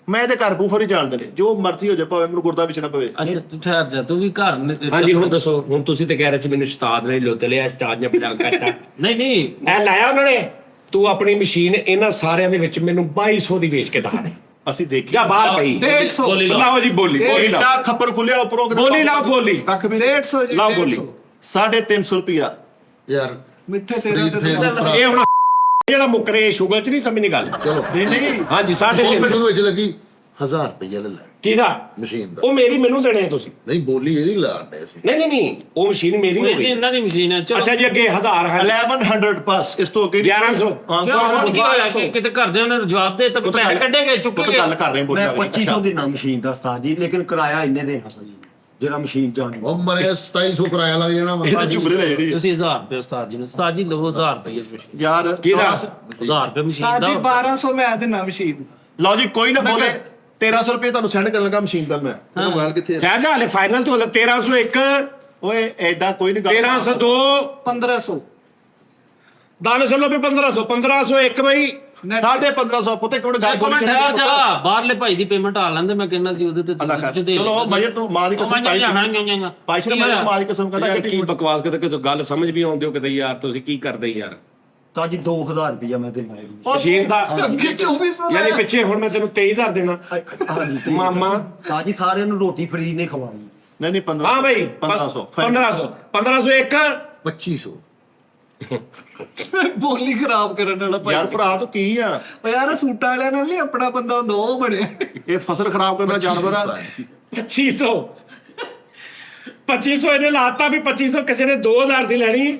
ਮੈਂ ਇਹਦੇ ਘਰ ਬੂਫਰ ਹੀ ਜਾਣਦੇ ਨੇ ਜੋ ਮਰਜ਼ੀ ਹੋ ਜਾ ਭਾਵੇਂ ਮੈਨੂੰ ਗੁਰਦਾ ਵਿੱਚ ਨਾ ਪਵੇ ਅੱਛਾ ਤੂੰ ਠਹਿਰ ਜਾ ਤੂੰ ਵੀ ਘਰ ਹਾਂਜੀ ਹੁਣ ਦੱਸੋ ਹੁਣ ਤੁਸੀਂ ਤੇ ਕਹਿ ਰਹੇ ਸੀ ਮੈਨੂੰ ਉਸਤਾਦ ਨੇ ਲੁੱਟ ਲਿਆ ਉਸਤਾਦ ਨੇ ਪਲਾਨ ਕਰਤਾ ਨਹੀਂ ਐ ਲਾਇਆ ਉਹਨਾਂ ਨੇ ਤੂੰ ਆਪਣੀ ਮਸ਼ੀਨ ਇਹਨਾਂ ਸਾਰਿਆਂ ਦੇ ਵਿੱਚ ਮੈਨੂੰ 2200 ਦੀ ਵੇਚ ਕੇ ਦਿਖਾ ਦੇ ਅਸੀਂ ਦੇਖੀ ਜਾਂ ਬਾਹਰ ਪਈ 150 ਬੋਲੀ ਲਾਓ। ਲਾਓ ਜੀ ਬੋਲੀ ਲਾਓ ਇਹਦਾ ਖੱਪਰ ਖੁੱਲਿਆ ਉੱਪਰੋਂ ਕਿਤੇ ਬੋਲੀ ਲਾਓ ਬੋਲੀ ਕੱਖ ਵੀ ਨਹੀਂ। 150 ਜੀ ਲਾਓ ਬੋਲੀ 350 ਰੁਪਿਆ ਯਾਰ ਮਿੱਠੇ ਤੇਰੇ ਫਰੀਦ ਤੇ ਫੇਰ ਭਰਾ ਇਹ ਹੁਣ ਜਿਹੜਾ ਮੁੱਕਰੇ ਸ਼ੂਗਰ ਚ ਨਹੀਂ ਸਮਝਣੀ ਗੱਲ ਚਲੋ ਨਹੀਂ ਹਾਂਜੀ ਸੌ 350 ਮੈਨੂੰ ਵਿੱਚ ਲੱਗੀ 1000 ਰੁਪਏ ਲੈ ਲੈ ਕਿਹਦਾ ਮਸ਼ੀਨ ਦਾ ਉਹ ਮੇਰੀ ਮੈਨੂੰ ਦੇਣੇ ਆ ਤੁਸੀਂ ਨਹੀਂ ਬੋਲੀ ਇਹਦੀ ਲਾਣੇ ਅਸੀਂ ਨਹੀਂ ਉਹ ਮਸ਼ੀਨ ਮੇਰੀ ਹੋ ਇਹ ਗਈ ਇਹਨਾਂ ਦੀ ਮਸ਼ੀਨ ਹੈ ਚਲੋ ਅੱਛਾ ਜੀ ਅੱਗੇ 1000 ਹੈ 1100 ਪਾਸ ਇਸ ਤੋਂ ਅੱਗੇ 1100 ਹਾਂ ਕਿਉਂ ਹੁਣ ਕੀ ਹੋਇਆ ਕਿ ਕਿਤੇ ਘਰਦਿਆਂ ਨੇ ਜਵਾਬ ਦੇ ਤਾਂ ਪੈਸੇ ਕੱਢੇ ਗਏ ਚੁੱਕ ਉਹ ਤਾਂ ਕੇ ਗੱਲ ਕਰ ਰਹੇ ਮੈਂ ਬੋਲੀ 2500 ਦੇਣਾ ਮਸ਼ੀਨ ਦਾ ਉਸਤਾਦ ਜੀ, ਲੇਕਿਨ ਕਿਰਾਇਆ ਇੰਨੇ ਦੇਣਾ ਭਾਜੀ ਜਿਹੜਾ ਮਸ਼ੀਨ ਜਾਣੀ। ਉਹ ਮਰੇ 2700 ਕਿਰਾਇਆ ਲੱਗ ਜਾਣਾ ਵਾ। ਇਹਦੇ ਚੁਗਰੇ ਲੈ ਜਿਹੜੀ ਤੁਸੀਂ 1000 ਰੁਪਏ ਉਸਤਾਦ ਜੀ ਨੂੰ ਉਸਤਾਦ ਜੀ ਲਵੋ 1000 ਰੁਪਏ ਮਸ਼ੀਨ ਯਾਰ ਕਿਹਦਾ 1000 ਰੁਪਏ ਮਸ਼ੀਨ ਸਾਡੀ ਦਾ 1200 ਮੈਂ ਦੇਣਾ ਮਸ਼ੀਨ। ਲਓ ਜੀ ਕੋਈ ਨਾ ਬੋਲੇ 1300 ਰੁਪਏ ਤੁਹਾਨੂੰ ਸੈਂਡ ਕਰਨ ਲੱਗਾ ਮਸ਼ੀਨ ਦਾ ਮੈਂ ਮੇਰਾ ਮੋਬਾਈਲ ਕਿੱਥੇ ਹੈ ਚਾਹ ਹਲੇ ਫਾਈਨਲ ਤੋਂ 1301 ਓਏ ਐਦਾਂ ਕੋਈ ਨਹੀਂ ਗੱਲ 1302 1500 ਦਾਨਿਸ਼ ਲੋ ਵੀ 1500 1501 ਬਈ 1550 ਪੁੱਤੇ ਕੋਣ ਗੱਲ ਇੱਕ ਮਿੰਟ ਠਹਿਰ ਜਾ ਬਾਹਰਲੇ ਭਾਈ ਦੀ ਪੇਮੈਂਟ ਆ ਲੈਂਦੇ ਮੈਂ ਕਹਿੰਦਾ ਸੀ ਉਹਦੇ ਤੇ ਅੱਲਾ ਕਰ ਦੇ ਚਲੋ ਮਜਰ ਤੂੰ ਮਾਂ ਦੀ ਕਸਮ ਪਾਈ ਪਾਈ ਸੀ ਮੈਂ ਮਾਂ ਦੀ ਕਸਮ ਕਹਿੰਦਾ ਯਾਰ ਕਿ ਕੀ ਬਕਵਾਸ ਕਰਦੇ ਕਿ ਗੱਲ ਸਮਝ ਵੀ ਆਉਂਦੀ ਹੋ ਕਿਤੇ ਯਾਰ ਤੁਸੀਂ ਕੀ ਕਰਦੇ ਯਾਰ ਤਾਂ ਜੀ 2000 ਰੁਪਇਆ ਮੈਂ ਦੇਣਾ ਹੈ ਮਸ਼ੀਨ ਦਾ ਅੱਗੇ 2400 ਯਾਨੀ ਪਿੱਛੇ ਹੁਣ ਮੈਂ ਤੈਨੂੰ 23000 ਦੇਣਾ ਹਾਂਜੀ ਮਾਮਾ ਸਾਜੀ ਸਾਰਿਆਂ ਨੂੰ ਰੋਟੀ ਫਰੀ ਨੇ ਖਵਾਈ। ਨਹੀਂ 15 ਹਾਂ ਬਈ 1500 1501 2500 ਬੋਲੀ ਖਰਾਬ ਕਰਨ ਵਾਲਾ ਭਾਈ। ਯਾਰ ਭਰਾ ਤੂੰ ਕੀ ਆ ਓ ਯਾਰ ਸੂਟਾਂ ਵਾਲਿਆਂ ਨਾਲ ਨਹੀਂ ਆਪਣਾ ਬੰਦਾ ਹੁੰਦਾ ਉਹ ਬਣਿਆ। ਇਹ ਫਸਲ ਖਰਾਬ ਕਰਨਾ ਜਾਨਵਰ ਆ 2500 ਇਹਨੇ ਲਾਤਾ ਵੀ 2500 ਕਿਸੇ ਨੇ 2000 ਦੀ ਲੈਣੀ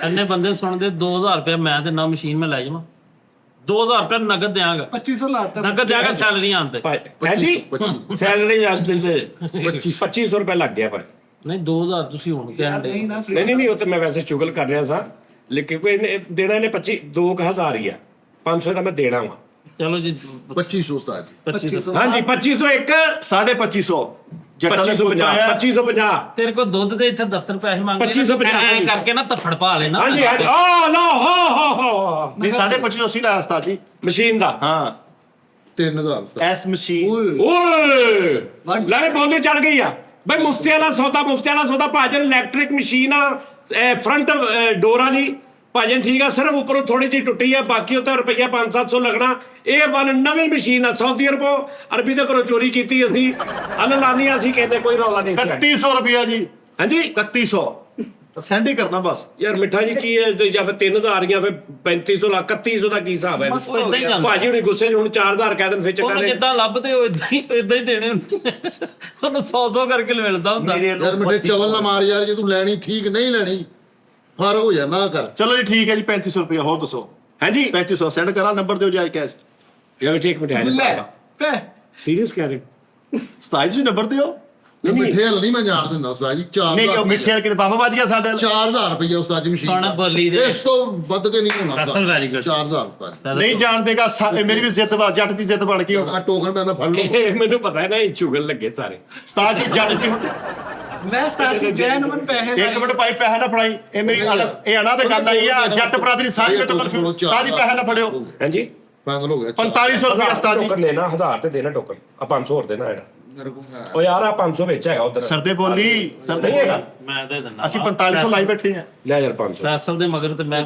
ਇੰਨੇ ਬੰਦੇ ਸੁਣਦੇ 2000 ਰੁਪਏ ਮੈਂ ਤੇ ਨਾ ਮਸ਼ੀਨ ਮੈਂ ਲੈ ਜਾਵਾਂ 2000 ਰੁਪਏ ਨਗਦ ਦਿਆਂਗਾ 2500 ਲਾਤਾ। ਨਗਦ ਜਾਗਾ ਸੈਲਰੀ ਆਉਣ ਤੇ ਹੈ ਜੀ 2500 ਸੈਲਰੀ ਜਾਂਦੇ 2500 ਰੁਪਏ ਲੱਗ ਗਿਆ ਪਰ ਨਹੀਂ 2000 ਤੁਸੀਂ ਹੁਣ ਕਹਿੰਦੇ ਨਹੀਂ ਨਾ ਨਹੀਂ ਉਹ ਤੇ ਮੈਂ ਵੈਸੇ ਚੁਗਲ ਕਰ ਰਿਹਾ ਸਾਂ ਲੇਕਿਨ ਕੋਈ ਦੇਣਾ ਇਹਨੇ 2000 ਹੀ ਆ 500 ਦਾ ਮੈਂ ਦੇਣਾ ਵਾ ਚਲੋ ਜੀ 2500 ਉਸਤਾਦ ਜੀ 2500 ਹਾਂਜੀ 2501 2550 ਜੱਟਾਂ ਦੇ 2550 2550 ਤੇਰੇ ਕੋਲ ਦੁੱਧ ਦੇ ਇੱਥੇ ਦਫ਼ਤਰ ਪੈਸੇ ਮੰਗਦੇ 2550 ਐਂ ਕਰਕੇ ਨਾ ਤੱਫੜ ਪਾ ਲੈਣਾ ਹਾਂਜੀ ਹਾਂਜੀ ਓ ਨੋ ਹੋ ਨਹੀਂ 2550 ਲਾਇਆ ਉਸਤਾਦ ਜੀ ਮਸ਼ੀਨ ਦਾ ਹਾਂ 3000 ਉਸਤਾਦ ਐਸ ਮਸ਼ੀਨ ਓਏ ਲੈ ਬੋਲੀ ਚੜ ਗਈ ਆ ਬਈ ਮੁਫਤੀ ਵਾਲਾ ਸੌਦਾ ਭਾਜਨ ਇਲੈਕਟ੍ਰਿਕ ਮਸ਼ੀਨ ਆ ਫਰੰਟ ਡੋਰ ਵਾਲੀ ਭਾਜਨ ਠੀਕ ਆ ਸਿਰਫ ਉੱਪਰੋਂ ਥੋੜੀ ਜਿਹੀ ਟੁੱਟੀ ਆ ਬਾਕੀ ਉਹ ਤਾਂ ਰੁਪਈਆ 500-700 ਲੱਗਣਾ ਇਹ ਵਨ ਨਵੀਂ ਮਸ਼ੀਨ ਆ ਸਾਊਦੀ ਅਰਬੀ ਦੇ ਘਰੋਂ ਚੋਰੀ ਕੀਤੀ ਅਸੀਂ ਅਲਲਾਨੀ ਅਸੀਂ ਕਹਿੰਦੇ ਕੋਈ ਰੌਲਾ ਨਹੀਂ ਸੀ 3100 ਰੁਪਿਆ ਜੀ ਹਾਂਜੀ 3100 ਸੈਂਡ ਹੀ ਕਰਨਾ ਬਸ ਯਾਰ ਮਿੱਠਾ ਜੀ ਕੀ ਹੈ ਜਾਂ ਫਿਰ 3000 ਜਾਂ ਫਿਰ 3500 ਲੱਖ 3100 ਦਾ ਕੀ ਹਿਸਾਬ ਹੈ ਉਹ ਇਦਾਂ ਹੀ ਜਾਂਦਾ ਭਾਜੀ ਹੁਣੇ ਗੁੱਸੇ 'ਚ ਹੁਣ 4000 ਕਹਿ ਦੇਣ ਫਿਰ ਚੱਕਰ ਉਹਨੂੰ ਜਿੱਦਾਂ ਲੱਭਦੇ ਹੋ ਇਦਾਂ ਹੀ ਦੇਣੇ ਹੁੰਦੇ। ਉਹਨੂੰ 100 ਕਰਕੇ ਮਿਲਦਾ ਹੁੰਦਾ ਮੇਰੇ ਯਾਰ ਮਿੱਠੇ ਚਵਲ ਨਾ ਮਾਰ ਯਾਰ ਜੇ ਤੂੰ ਲੈਣੀ ਠੀਕ ਨਹੀਂ ਲੈਣੀ ਫਰਕ ਹੋ ਜਾਣਾ ਕਰ ਚਲੋ ਜੀ ਠੀਕ ਹੈ ਜੀ 3500 ਰੁਪਿਆ ਹੋਰ ਦੱਸੋ ਹਾਂਜੀ 3500 ਸੈਂਡ ਕਰਾਂ ਨੰਬਰ ਦਿਓ ਜੀ ਕੈਸ਼ ਯਾਰ ਠੀਕ ਮਿਠਾਈ ਲੈ ਪੈ ਸੀਰੀਅਸ ਕਹਿ ਰਹੇ 27 ਜੀ ਨੰਬਰ ਦਿਓ ਨਹੀਂ ਮਿੱਠੇ ਹਲ ਨਹੀਂ ਮੈਂ ਜਾਣ ਦਿੰਦਾ ਉਸਤਾਦ ਜੀ 4000 ਨਹੀਂ ਕਿ ਮਿੱਠੇ ਵਾਲੇ ਕਿਤੇ ਬਾਬਾ ਵੱਜ ਗਿਆ ਸਾਡੇ 4000 ਰੁਪਏ ਉਸਤਾਦ ਜੀ ਮਸ਼ੀਨ ਸੋਹਣਾ ਦਾ। ਬੋਲੀ ਦੇ। ਇਸ ਤੋਂ ਵੱਧ ਕੇ ਨਹੀਂ ਹੋਣਾ ਅਸਲ very good। 4000 ਉਸਤਾਦ ਨਹੀਂ ਜਾਣ ਦੇਗਾ ਮੇਰੀ ਵੀ ਜ਼ਿੱਦ ਜੱਟ ਦੀ ਜ਼ਿੱਦ ਬਣ ਗਈ ਹੁਣ ਆ ਟੋਕਨ ਮੈਂ ਨਾ ਫੜ ਲਓ ਇਹ ਮੈਨੂੰ ਪਤਾ ਹੈ ਨਾ ਇਹ ਚੁਗਲ ਲੱਗੇ ਸਾਰੇ ਉਸਤਾਦ ਜੀ ਜੱਟ ਦੀ ਮੈਂ ਸਟਾਰਟ ਜੈਨੂਨ ਪੈਸੇ ਇੱਕ ਮਿੰਟ ਭਾਈ ਪੈਸਾ ਨਾ ਫੜਾਈ ਇਹ ਮੇਰੀ ਇਹ ਅਣਾ ਤੇ ਗੱਲ ਆਈ ਆ ਜੱਟ ਬਰਾਦਰੀ ਸਾਰੀ ਮਿੰਟ ਸਾਰੀ ਪੈਸਾ ਨਾ ਫੜਿਓ ਹਾਂਜੀ ਫਾਈਨਲ ਹੋ ਗਿਆ 4500 ਰੁਪਏ ਉਸਤਾਦ ਜੀ ਟੋਕਨ ਦੇਣਾ 1000 ਤੇ ਦੇਣਾ ਟੋਕਨ ਆ 500 ਹੋਰ ਦੇਣਾ ਇਹਦਾ ਮੇਰੇ ਕੋਲ ਹੈ। ਉਹ ਯਾਰ ਆ 500 ਵਿੱਚ ਹੈਗਾ ਉਧਰ ਸਰਦੇ ਬੋਲੀ ਸਰਦੇ ਨਹੀਂ ਹੈਗਾ ਮੈਂ ਦੇ ਦਿੰਦਾ ਅਸੀਂ 4500 ਲਾਈ ਬੈਠੇ ਆ ਲੈ ਯਾਰ 500 ਫੈਸਲ ਦੇ ਮਗਰ ਤੇ ਮੈਂ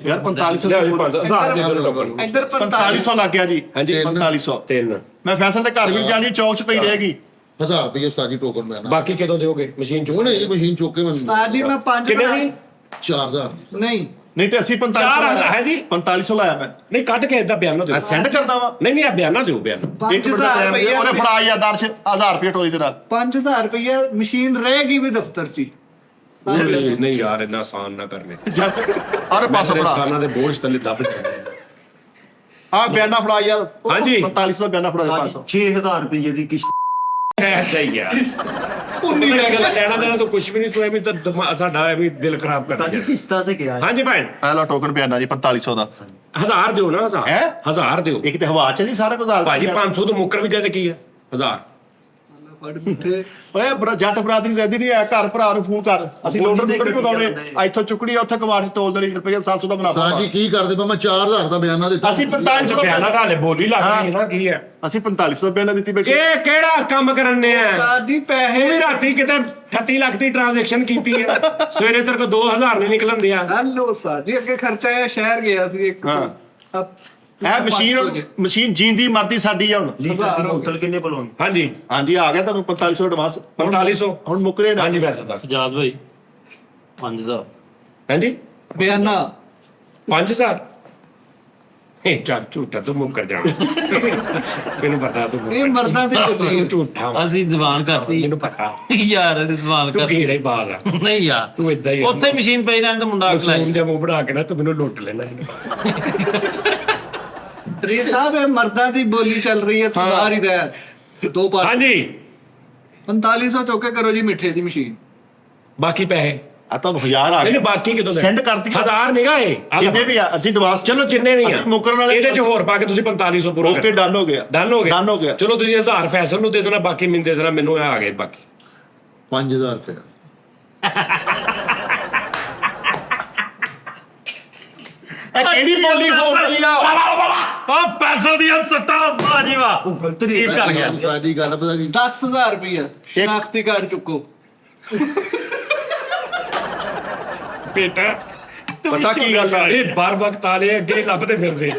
ਯਾਰ 4500 ਲੈ ਜੀ 1000 ਦੇ ਦੇਣਾ ਟੋਕਨ ਇੱਧਰ 4500 ਲੱਗ ਗਿਆ ਜੀ ਹਾਂਜੀ 4500 ਤਿੰਨ ਮੈਂ ਫੈਸਲ ਦੇ ਘਰ ਵੀ ਜਾਣੀ ਚੌਕ 'ਚ ਪਈ ਰਹੇਗੀ 1000 ਰੁਪਏ ਉਸਤਾਦ ਜੀ ਟੋਕਨ ਮੈਂ ਨਾ ਬਾਕੀ ਕਦੋਂ ਦਿਓਗੇ ਮਸ਼ੀਨ ਚੋਂ ਹੁਣੇ ਇਹ ਮਸ਼ੀਨ ਚੁੱਕ ਕੇ ਮੈਂ ਸਟਾਰਟ ਜੀ ਮੈਂ 5 ਕਿੰਨੇ ਦੀ 4000 ਨਹੀਂ ਨਹੀਂ ਤੇ ਅਸੀਂ 4 ਹੈ ਜੀ 4500 ਲਾਇਆ ਮੈਂ ਨਹੀਂ ਕੱਟ ਕੇ ਇਦਾਂ ਬਿਆਨ ਨਾ ਦਿਓ ਸੈਂਡ ਕਰਨਾ ਵਾ ਨਹੀਂ ਆ ਬਿਆਨ ਨਾ ਦਿਓ ਬਿਆਨ ਇੱਕ ਮਿੰਟ ਦਾ 5000 ਟਾਈਮ ਰੁਪਏ ਉਹਨੇ ਫੜਾ ਯਾਰ ਦਰਸ਼ 1000 ਰੁਪਏ ਟੋਲੀ ਤੇਰਾ 5000 ਰੁਪਏ ਮਸ਼ੀਨ ਰਹੇਗੀ ਵੀ ਦਫ਼ਤਰ 'ਚ ਹੀ। ਨਹੀਂ ਯਾਰ ਇੰਨਾ ਆਸਾਨ ਨਾ ਕਰਨੇ ਜੱਟ ਅਰੇ ਪਾਸਾ ਮੇਰੇ ਫੜਾ ਸਾਨਾਂ ਦੇ ਬੋਝ ਥੱਲੇ ਦੱਬ ਆ ਬਿਆਨਾ ਫੜਾ ਯਾਰ ਹਾਂਜੀ। 4500 ਦਾ ਬਿਆਨਾ ਫੜਾ 500 6000 ਰੁਪਏ ਦੀ ਕਿਸ਼ਤ ਐਸਾ ਹੀ ਯਾਰ ਉਨੀ ਗੱਲ ਲੈਣਾ ਦੇਣਾ ਤਾਂ ਕੁਝ ਵੀ ਨਹੀਂ ਤੂੰ ਐਵੇਂ ਤਾਂ ਸਾਡਾ ਐਵੇਂ ਦਿਲ ਖਰਾਬ ਕਰ ਤਾਂ ਜੀ ਦਿਆ ਕਿਸ਼ਤਾਂ ਤੇ ਗਿਆ ਹਾਂਜੀ ਭੈਣ ਆ ਲਓ ਟੋਕਨ ਬਿਆਨਾ ਜੀ 4500 ਦਾ 1000 ਦਿਓ ਨਾ 1000 ਹੈਂ? 1000 ਦਿਓ ਇੱਕ ਤੇ ਹਵਾ ਚ ਨਹੀਂ ਸਾਰਾ ਕੁਝ ਹਾਲ ਭਾਜੀ 500 ਤੋਂ ਮੁੱਕਰ ਵੀ ਜਾਦੇ ਕੀ ਹੈ 1000 ਫੜ ਮਿੱਠੇ ਓਏ ਜੱਟ ਬਰਾਦਰੀ ਰਹਿੰਦੀ ਨਹੀਂ ਐ ਘਰ ਭਰਾ ਨੂੰ ਫੋਨ ਕਰ ਅਸੀਂ ਲੋਡਰ ਨਹੀਂ ਪਕਾਉਣੇ ਇੱਥੋਂ ਚੁੱਕਣੀ ਉੱਥੇ ਕਵਾੜ ਤੋਲ ਦੇਣੀ ਰੁਪਏ 700 ਦਾ ਮੁਨਾਫਾ ਉਸਤਾਦ ਜੀ ਕੀ ਕਰਦੇ ਪਏ? ਮੈਂ 4000 ਦਾ ਬਿਆਨਾ ਦਿੱਤਾ। ਅਸੀਂ 4500 ਦਾ ਬਿਆਨਾ ਦਾ ਹਲੇ ਬੋਲੀ ਲੱਗ ਰਹੀ ਹੈ ਨਾ ਕੀ ਹੈ ਅਸੀਂ 4500 ਦਾ ਬਿਆਨਾ ਦਿੱਤੀ ਬੈਠੇ ਇਹ ਕਿਹੜਾ ਕੰਮ ਕਰਨੇ ਆ ਉਸਤਾਦ ਜੀ ਪੈਸੇ ਇਹ ਵੀ ਰਾਤੀ ਕਿਤੇ 38 ਲੱਖ ਦੀ ਟ੍ਰਾਂਜੈਕਸ਼ਨ ਕੀਤੀ ਹੈ ਸਵੇਰੇ ਤੇਰੇ ਕੋਲ 2000 ਨਹੀਂ ਨਿਕਲਣ ਦਿਆ ਹਲੋ ਉਸਤਾਦ ਜੀ ਅੱਗੇ ਖਰਚਾ ਆਇਆ ਸ਼ਹਿਰ ਗਿਆ ਸੀ ਇੱਕ ਹਾਂ। ਇਹ ਮਸ਼ੀਨ ਜੀਂਦੀ ਮਾਦੀ ਸਾਡੀ ਆ ਹੁਣ ਲੀਟਰ ਦੀ ਬੋਤਲ ਕਿੰਨੇ ਬੁਲਾਉਣੀ? ਹਾਂਜੀ ਹਾਂਜੀ ਆ ਗਿਆ ਤੁਹਾਨੂੰ 4500 ਐਡਵਾਂਸ 4500 ਹੁਣ ਮੁੱਕਰੇ ਨਾ ਹਾਂਜੀ ਵੈਸੇ ਤਾਂ ਸਜਾਦ ਭਾਈ 5000 ਹਾਂਜੀ ਬਿਆਨਾ 5000 ਇਹ ਚੱਲ ਝੂਠਾ ਤੂੰ ਮੁੱਕਰ ਜਾਣਾ ਮੈਨੂੰ ਪਤਾ ਤੂੰ ਇਹ ਮਰਦਾਂ ਦੀ ਬੋਲੀ ਤੂੰ ਝੂਠਾ ਵਾ। ਅਸੀਂ ਜ਼ਬਾਨ ਕਰਤੀ ਮੈਨੂੰ ਪਤਾ ਯਾਰ ਇਹਦੀ ਜ਼ਬਾਨ ਤੂੰ ਕਰਤੀ ਕੀੜਾ ਹੀ ਬਾਗ ਆ ਨਹੀਂ ਯਾਰ ਤੂੰ ਏਦਾਂ ਹੀ ਆ। ਉੱਥੇ ਮਸ਼ੀਨ ਪਈ ਰਹਿਣ ਤੇ ਮੁੰਡਾ ਅਗਲਾ ਮਸੂਮ ਜਿਹਾ ਮੂੰਹ ਬਣਾ ਕੇ ਨਾ ਤੂੰ ਮੈਨੂੰ ਲੁੱਟ ਲੈਣਾ ਰੀਤ ਸਾਹਿਬ ਇਹ ਮਰਦਾਂ ਦੀ ਬੋਲੀ ਚੱਲ ਰਹੀ ਹੈ ਤੂੰ ਬਾਹਰ ਹੀ ਰਹਿ ਦੋ ਪਾਰ ਹਾਂਜੀ 4500 ਚੌਕੇ ਕਰੋ ਜੀ ਮਿੱਠੇ ਦੀ ਮਸ਼ੀਨ ਬਾਕੀ ਪੈਸੇ ਆ ਤੁਹਾਨੂੰ 1000 ਆ ਨਹੀਂ ਗਏ ਬਾਕੀ ਕਿਦੋਂ ਦੇ ਸੈਂਡ ਕਰਤੀ 1000 ਨਿਗਾ ਇਹ ਆਹ ਜਿੰਨੇ ਵੀ ਆ ਅਸੀਂ ਐਡਵਾਂਸ ਚਲੋ ਜਿੰਨੇ ਵੀ ਆ ਅਸੀਂ ਮੁੱਕਰਨ ਵਾਲੇ ਇਹਦੇ ਚ ਹੋਰ ਪਾ ਕੇ ਤੁਸੀਂ 4500 ਪੂਰਾ ਓਕੇ ਡਨ ਹੋ ਗਿਆ ਡਨ ਹੋ ਗਿਆ ਡਨ ਹੋ ਗਿਆ ਚਲੋ ਤੁਸੀਂ 1000 ਫੈਸਲ ਨੂੰ ਦੇ ਦੇਣਾ ਬਾਕੀ ਮੈਨੂੰ ਦੇ ਦੇਣਾ ਮੈਨੂੰ ਆ ਗਏ ਬਾਕੀ 5000 ਰੁਪਏ। ਇਹ ਕਿਹੜੀ ਬੋਲੀ ਹੋ ਗਈ ਆ ਉਹ ਪੈਸੇ ਦੀ ਸੱਟਾ ਬਾਜੀ ਵਾ ਉਹ ਗਲਤ ਨਹੀਂ ਇਹ ਕਰ ਗਿਆ ਉਸਤਾਦ ਜੀ ਗੱਲ ਪਤਾ ਕੀ 10000 ਰੁਪਇਆ ਸ਼ਨਾਖਤੀ ਕਾਰਡ ਚੁੱਕੋ ਬੇਟਾ ਪਤਾ ਕੀ ਗੱਲ ਆ? ਇਹ ਬਾਰ ਵਕਤ ਆ ਰਹੇ ਅੱਗੇ ਲੱਭਦੇ ਫਿਰਦੇ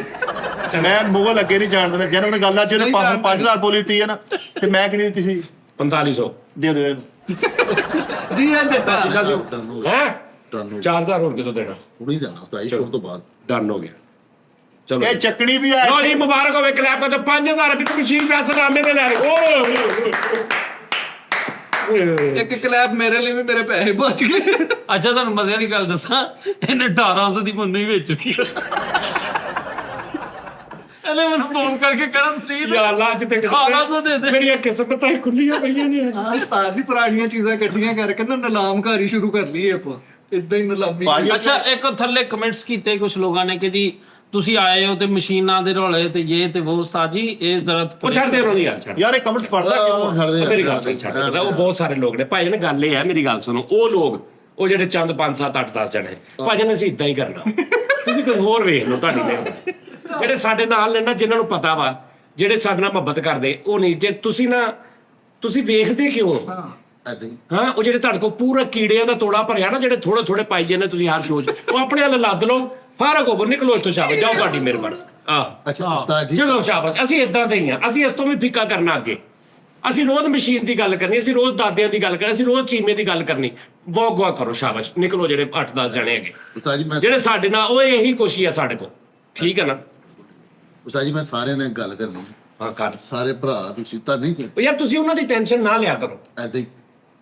ਮੈਂ ਮੁਗਲ ਅੱਗੇ ਨਹੀਂ ਜਾਣਦਾ ਜਿਹਨਾਂ ਨੇ ਗੱਲ ਆ ਜਿਹਨੇ 5000 ਬੋਲੀ ਦਿੱਤੀ ਹੈ ਨਾ ਤੇ ਮੈਂ ਕਿੰਨੀ ਦਿੱਤੀ ਸੀ 4500 ਦੇ ਦਿਓ ਇਹਨੂੰ ਜੀ ਆ ਜੱਟਾ ਹੈ 4000 ਹੋਰ ਕਿਦੋਂ ਦੇਣਾ ਹੁਣੀ ਦੇਣਾ ਉਸਤਾਦ ਜੀ ਸ਼ੋਅ ਤੋਂ ਬਾਅਦ। ਡਨ ਹੋ ਗਿਆ ਚਲੋ ਇਹ ਚੱਕਣੀ ਵੀ ਆ ਲੋ ਜੀ ਮੁਬਾਰਕ ਹੋਵੇ ਕਲੈਪ ਕਰ ਤੇ 5000 ਰੁਪਏ ਦੀ ਮਸ਼ੀਨ ਪੈਸੇ ਨਾਮੇ ਦੇ ਲੈ ਇੱਕ ਕਲੈਪ ਮੇਰੇ ਲਈ ਵੀ ਮੇਰੇ ਪੈਸੇ ਬਚ ਗਏ ਅੱਛਾ ਤੁਹਾਨੂੰ ਮਜ਼ੇ ਵਾਲੀ ਗੱਲ ਦੱਸਾਂ ਇਹਨੇ 1800 ਦੀ ਮੰਨੂ ਹੀ ਵੇਚੀ ਇਹਨੇ ਮੈਨੂੰ ਫੋਨ ਕਰਕੇ ਕਹਿਣਾ ਪਲੀਜ਼ ਯਾ ਅੱਲਾ ਅੱਜ ਤੇ 1800 ਦੇ ਦੇ ਮੇਰੀਆਂ ਕਿਸਮਤਾਂ ਖੁੱਲੀਆਂ ਪਈਆਂ ਨੇ ਹਾਂ ਸਾਰ ਦੀ ਪੁਰਾਣੀਆਂ ਚੀਜ਼ਾਂ ਇਕੱਠੀਆਂ ਕਰਕੇ ਨਾ ਨਿਲਾਮਕਾਰੀ ਸ਼ੁਰੂ ਕਰ ਲਈ ਆਪਾਂ ਇਦਾਂ ਹੀ ਨਿਲਾਮੀ ਭਾਜੀ ਅੱਛਾ ਇੱਕ ਥੱਲੇ ਕਮੈਂਟਸ ਕੀਤੇ ਕੁਝ ਲੋਕਾਂ ਨੇ ਕਿ ਜੀ ਤੁਸੀਂ ਆਏ ਹੋ ਤੇ ਮਸ਼ੀਨਾਂ ਦੇ ਰੌਲੇ ਤੇ ਇਹ ਤੇ ਉਹ ਉਸਤਾਦ ਜੀ ਇਹ ਜ਼ਰਾ ਉਹ ਛੱਡਦੇ ਉਹਨਾਂ ਦੀ ਯਾਰ ਛੱਡ ਯਾਰ ਇਹ ਕਮੈਂਟਸ ਪੜਦਾ ਕਿਉਂ ਛੱਡ ਦੇ ਮੇਰੀ ਗੱਲ ਸੁਣ ਛੱਡ ਉਹ ਬਹੁਤ ਸਾਰੇ ਲੋਕ ਨੇ ਭਾਈ ਨੇ ਗੱਲ ਇਹ ਹੈ ਮੇਰੀ ਗੱਲ ਸੁਣੋ ਉਹ ਲੋਕ ਉਹ ਜਿਹੜੇ ਚੰਦ 5 7 8 10 ਜਣੇ ਭਾਜੀ ਨੇ ਅਸੀਂ ਇਦਾਂ ਹੀ ਕਰਨਾ ਤੁਸੀਂ ਕੋਈ ਹੋਰ ਵੇਖ ਲਓ ਤੁਹਾਡੀ ਨੇ ਜਿਹੜੇ ਸਾਡੇ ਨਾਲ ਨੇ ਨਾ ਜਿਨ੍ਹਾਂ ਨੂੰ ਪਤਾ ਵਾ ਜਿਹੜੇ ਸਾਡੇ ਨਾਲ ਮੁਹੱਬਤ ਕਰਦੇ ਉਹ ਨਹੀਂ ਜੇ ਤੁਸੀਂ ਵੇਖਦੇ ਕਿਉਂ ਏਦਾਂ ਹੀ ਹਾਂ ਉਹ ਜਿਹੜੇ ਤੁਹਾਡੇ ਕੋਲ ਪੂਰਾ ਕੀੜਿਆਂ ਦਾ ਤੋੜਾ ਭਰਿਆ ਨਾ ਜਿਹੜੇ ਥੋੜੇ ਥੋੜੇ ਪਾਈ ਜਾਂਦੇ ਤੁਸੀਂ ਹਰ ਚੋਜ ਉਹ ਆਪਣੇ ਵੱਲ ਲੱਦ ਲਓ ਫਾਰਗ ਹੋ ਨਿਕਲੋ ਇੱਥੋਂ ਸ਼ਾਬਾਸ਼ ਜਾਓ ਤੁਹਾਡੀ ਮਿਹਰਬਾਨੀ ਅੱਛਾ ਉਸਤਾਦ ਜੀ ਚਲੋ ਸ਼ਾਬਾਸ਼ ਅਸੀਂ ਇਦਾਂ ਦੇ ਹੀ ਆ ਅਸੀਂ ਇਸ ਤੋਂ ਵੀ ਫਿੱਕਾ ਕਰਨਾ ਅੱਗੇ ਅਸੀਂ ਰੋਜ਼ ਮਸ਼ੀਨ ਦੀ ਗੱਲ ਕਰਨੀ ਅਸੀਂ ਰੋਜ਼ ਦਾਦਿਆਂ ਦੀ ਗੱਲ ਕਰਨੀ ਅਸੀਂ ਰੋਜ਼ ਚੀਮੇ ਦੀ ਗੱਲ ਕਰਨੀ ਗਵਾ ਕਰੋ ਸ਼ਾਬਾਸ਼ ਨਿਕਲੋ ਜਿਹੜੇ 8-10 ਜਣੇ ਹੈਗੇ ਉਸਤਾਦ ਜੀ ਮੈਂ ਜਿਹੜੇ ਸਾਡੇ ਨਾਲ ਉਹ ਇਹੀ ਕੋਸ਼ਿਸ਼ ਆ ਸਾਡੇ ਕੋਲ ਠੀਕ ਹੈ ਨਾ ਉਸਤਾਦ ਜੀ ਮੈਂ ਸਾਰਿਆਂ ਨਾਲ ਗੱਲ ਕਰਨੀ ਹਾਂ ਕਰ ਸਾਰੇ ਭਰਾ ਤੁਸੀਂ ਤਾਂ ਨਹੀਂ ਕਿ ਉਹ ਯਾਰ ਤੁਸੀਂ ਉਹਨਾਂ ਦੀ ਟੈਨਸ਼ਨ ਨਾ ਲਿਆ ਕਰੋ ਏਦਾਂ ਹੀ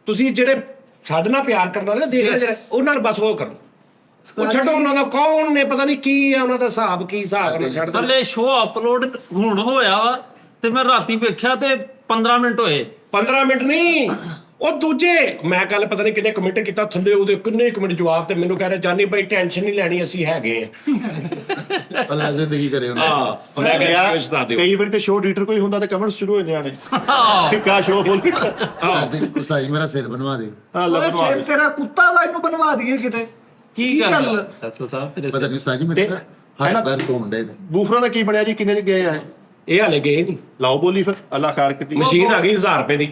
ਤੁਸੀਂ ਜਿਹੜੇ ਸਾਡੇ ਨਾਲ ਪਿਆਰ ਕਰਨ ਵਾਲੇ ਨਾ ਦੇਖ ਲੈ ਜਿਹੜੇ ਉਹਨਾਂ ਨਾਲ ਬਸ ਉਹ ਕਰੋ ਉਹ ਛੱਡੋ ਉਹਨਾਂ ਦਾ ਕੌਣ ਨੇ ਪਤਾ ਨਹੀਂ ਕੀ ਆ ਉਹਨਾਂ ਦਾ ਹਿਸਾਬ ਕੀ ਹਿਸਾਬ ਨਾਲ ਛੱਡ ਦੋ ਥੱਲੇ ਸ਼ੋਅ ਅਪਲੋਡ ਹੁਣ ਹੋਇਆ ਵਾ ਤੇ ਮੈਂ ਰਾਤੀ ਵੇਖਿਆ ਤੇ 15 ਮਿੰਟ ਹੋਏ 15 ਮਿੰਟ ਨਹੀਂ ਉਹ ਦੂਜੇ ਮੈਂ ਕੱਲ ਪਤਾ ਨਹੀਂ ਕਿੰਨੇ ਕਮੈਂਟ ਕੀਤਾ ਥੱਲੇ ਉਹਦੇ ਕਿੰਨੇ ਕਮੈਂਟ ਜਵਾਬ ਤੇ ਮੈਨੂੰ ਕਹਿ ਰਿਹਾ ਜਾਨੀ ਬਾਈ ਟੈਨਸ਼ਨ ਨਹੀਂ ਲੈਣੀ ਅਸੀਂ ਹੈਗੇ ਆ ਅੱਲਾ ਜ਼ਿੰਦਗੀ ਕਰੇ ਉਹਨਾਂ ਹਾਂ ਮੈਂ ਕਿਹਾ ਇਸ ਦਾ ਦਿਓ ਕਈ ਵਾਰੀ ਤੇ ਸ਼ੋਅ ਐਡੀਟਰ ਕੋਈ ਹੁੰਦਾ ਤੇ ਕਮੈਂਟਸ ਸ਼ੁਰੂ ਹੋ ਜਾਂਦੇ ਨੇ ਕਾ ਸ਼ੋਅ ਬੋਲ ਉਸਤਾਦ ਜੀ ਮੇਰਾ ਸਿਰ ਬਣਵਾ ਦੇ ਹਾਂ ਓਏ ਸੇਬ ਤੇਰਾ ਕੁੱਤਾ ਵਾ ਇਹਨੂੰ ਬਣਵਾ ਦਈਏ ਕਿਤੇ ਕੀ ਗੱਲ? ਗੱਲ ਫੈਸਲ ਸਾਹਿਬ ਤੇਰੇ ਪਤਾ ਨਹੀਂ ਉਸਤਾਦ ਜੀ ਮੇਰੇ ਹੱਥ ਪੈਰ ਧੋਂਦੇ ਨੇ ਬੂਫਰਾਂ ਦਾ ਕੀ ਬਣਿਆ ਜੀ ਕਿੰਨੇ ਚ ਗਏ ਆ ਇਹ ਹਲੇ ਗਏ ਨਹੀਂ ਲਾਓ ਬੋਲੀ ਫਿਰ ਅੱਲਾ ਖਾਰ ਕੀਤੀ ਮਸ਼ੀਨ ਆ ਗਈ 1000 ਰੁਪਏ ਦੀ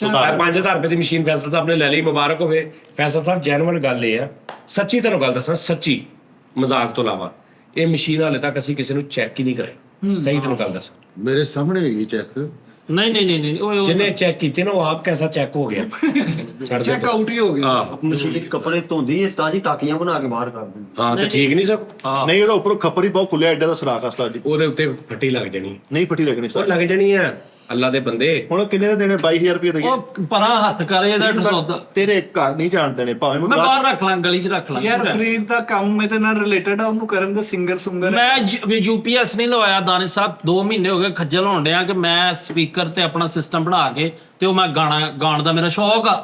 5000 ਰੁਪਏ ਦੀ ਮਸ਼ੀਨ ਫੈਸਲ ਸਾਹਿਬ ਨੇ ਲੈ ਲਈ ਮੁਬਾਰਕ ਹੋਵੇ ਫੈਸਲ ਸਾਹਿਬ ਜੈਨੂਅਨ ਗੱਲ ਇਹ ਆ ਸੱਚੀ ਤੁਹਾਨੂੰ ਗੱਲ ਦੱਸਾਂ ਸੱਚੀ ਮਜ਼ਾਕ ਤੋਂ ਇਲਾਵਾ ਇਹ ਮਸ਼ੀਨ ਹਾਲੇ ਤੱਕ ਅਸੀਂ ਕਿਸੇ ਨੂੰ ਚੈੱਕ ਹੀ ਨਹੀਂ ਕਰਾਈ ਸਹੀ ਤੁਹਾਨੂੰ ਗੱਲ ਦੱਸਾਂ ਮੇਰੇ ਸਾਹਮਣੇ ਹੈਗੀ ਚੈੱਕ ਨਹੀਂ ਉਹ ਜਿਹਨੇ ਚੈੱਕ ਕੀਤੇ ਨਾ ਉਹ ਆਪ ਕੈਸਾ ਚੈੱਕ ਹੋ ਗਿਆ ਛੱਡ ਦੇ ਚੈੱਕ ਆਊਟ ਹੀ ਹੋ ਗਿਆ ਮਸ਼ੀਨ ਕੱਪੜੇ ਧੋਂਦੀ ਹੈ ਤਾਂ ਜੀ ਟਾਕੀਆਂ ਬਣਾ ਕੇ ਬਾਹਰ ਕਰ ਦਿੰਦੀ ਹਾਂ ਤੇ ਠੀਕ ਨਹੀਂ ਸਭ ਨਹੀਂ ਉਹਦਾ ਉੱਪਰੋਂ ਖੱਪਰ ਹੀ ਬਹੁਤ ਖੁੱਲਿਆ ਐਡਾ ਦਾ ਸਰਾਖ ਆ ਉਸਤਾਦ ਜੀ ਉਹਦੇ ਉੱਤੇ ਫੱਟੀ ਲੱਗ ਜਾਣੀ ਨਹੀਂ ਪੱਟੀ ਲੱਗਣੀ ਉਹ ਲੱਗ ਜਾਣੀ ਆ ਅੱਲਾ ਦੇ ਬੰਦੇ ਹੁਣ ਕਿੰਨੇ ਦੇ ਦੇਣੇ 22000 ਰੁਪਏ ਦੇ ਉਹ ਪਰਾਂ ਹੱਥ ਕਰੇ ਇਹਦਾ ਸੌਦਾ ਤੇਰੇ ਘਰ ਨਹੀਂ ਜਾਣ ਦੇਣੇ ਭਾਵੇਂ ਮੈਂ ਬਾਹਰ ਰੱਖ ਲਾਂ ਗਲੀ 'ਚ ਰੱਖ ਲਾਂ ਯਾਰ ਫਰੀਦ ਦਾ ਕੰਮ ਇਹਦੇ ਨਾਲ ਰਿਲੇਟਡ ਆ ਉਹਨੂੰ ਕਰਨ ਦੇ ਸਿੰਗਰ ਸੁੰਗਰ ਮੈਂ ਯੂਪੀਐਸ ਨਹੀਂ ਲਵਾਇਆ ਦਾਨਿਸ਼ ਸਾਹਿਬ 2 ਮਹੀਨੇ ਹੋ ਗਏ ਖੱਜਲ ਹੋਣ ਡਿਆ ਕਿ ਮੈਂ ਸਪੀਕਰ ਤੇ ਆਪਣਾ ਸਿਸਟਮ ਬਣਾ ਕੇ ਤੇ ਉਹ ਮੈਂ ਗਾਣ ਦਾ ਮੇਰਾ ਸ਼ੌਕ ਆ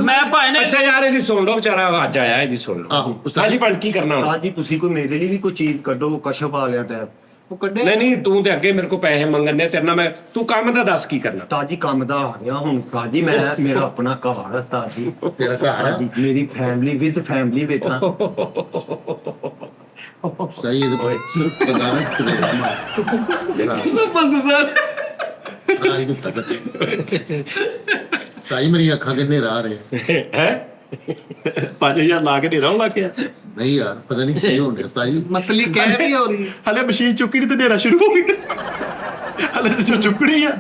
ਮੈਂ ਭਾਈ ਨੇ ਅੱਛਾ ਯਾਰ ਇਹਦੀ ਸੁਣ ਲਓ ਵਿਚਾਰਾ ਆਵਾਜ਼ ਆਇਆ ਇਹਦੀ ਸੁਣ ਲਓ ਆਹੋ ਉਸਤਾਦ ਹਾਂਜੀ ਬਣ ਕੀ ਕਰਨਾ ਹੁਣ ਤਾਂ ਜੀ ਤੁਸੀਂ ਕੋਈ ਮੇਰੇ ਲਈ ਵੀ ਕੋਈ ਚੀਜ਼ ਕੱਢੋ ਕਸ਼ਫ ਆ ਲਿਆ ਟੈਪ ਉਹ ਕੱਢੇ ਨਹੀਂ ਤੂੰ ਤੇ ਅੱਗੇ ਮੇਰੇ ਕੋਲ ਪੈਸੇ ਮੰਗਣ ਨੇ ਤੇਰੇ ਨਾਲ ਮੈਂ ਤੂੰ ਕੰਮ ਦਾ ਦੱਸ ਕੀ ਕਰਨਾ ਤਾਜੀ ਕੰਮ ਦਾ ਆ ਗਿਆ ਹੁਣ ਤਾਜੀ ਮੈਂ ਮੇਰਾ ਆਪਣਾ ਘਰ ਹੈ ਤਾਜੀ ਤੇਰਾ ਘਰ ਆ ਤਾਜੀ ਮੇਰੀ ਫੈਮਿਲੀ ਵਿਦ ਫੈਮਿਲੀ ਬੈਠਾ ਸਹੀ ਹੈ ਤੇ ਸਿਰਫ ਪਤਾ ਨਾ ਸਹੀ ਮੇਰੀ ਅੱਖਾਂ ਕਿੰਨੇ ਰਾਹ ਰਹੇ ਹੈ 5000 ਲਾ ਕੇ ਨੇਰਾ ਲੱਗ ਗਿਆ ਨਹੀਂ ਯਾਰ ਪਤਾ ਨਹੀਂ ਕੀ ਹੋਣ ਡਿਆ ਸਹੀ ਮਤਲੀ ਕਹਿ ਵੀ ਹੋ ਰਹੀ ਹਲੇ ਮਸ਼ੀਨ ਚੁੱਕੀ ਨਹੀਂ ਤੇ ਨੇਰਾ ਸ਼ੁਰੂ ਹੋ ਗਿਆ ਹਲੇ ਤੇ ਚੁੱਕਣੀ ਆ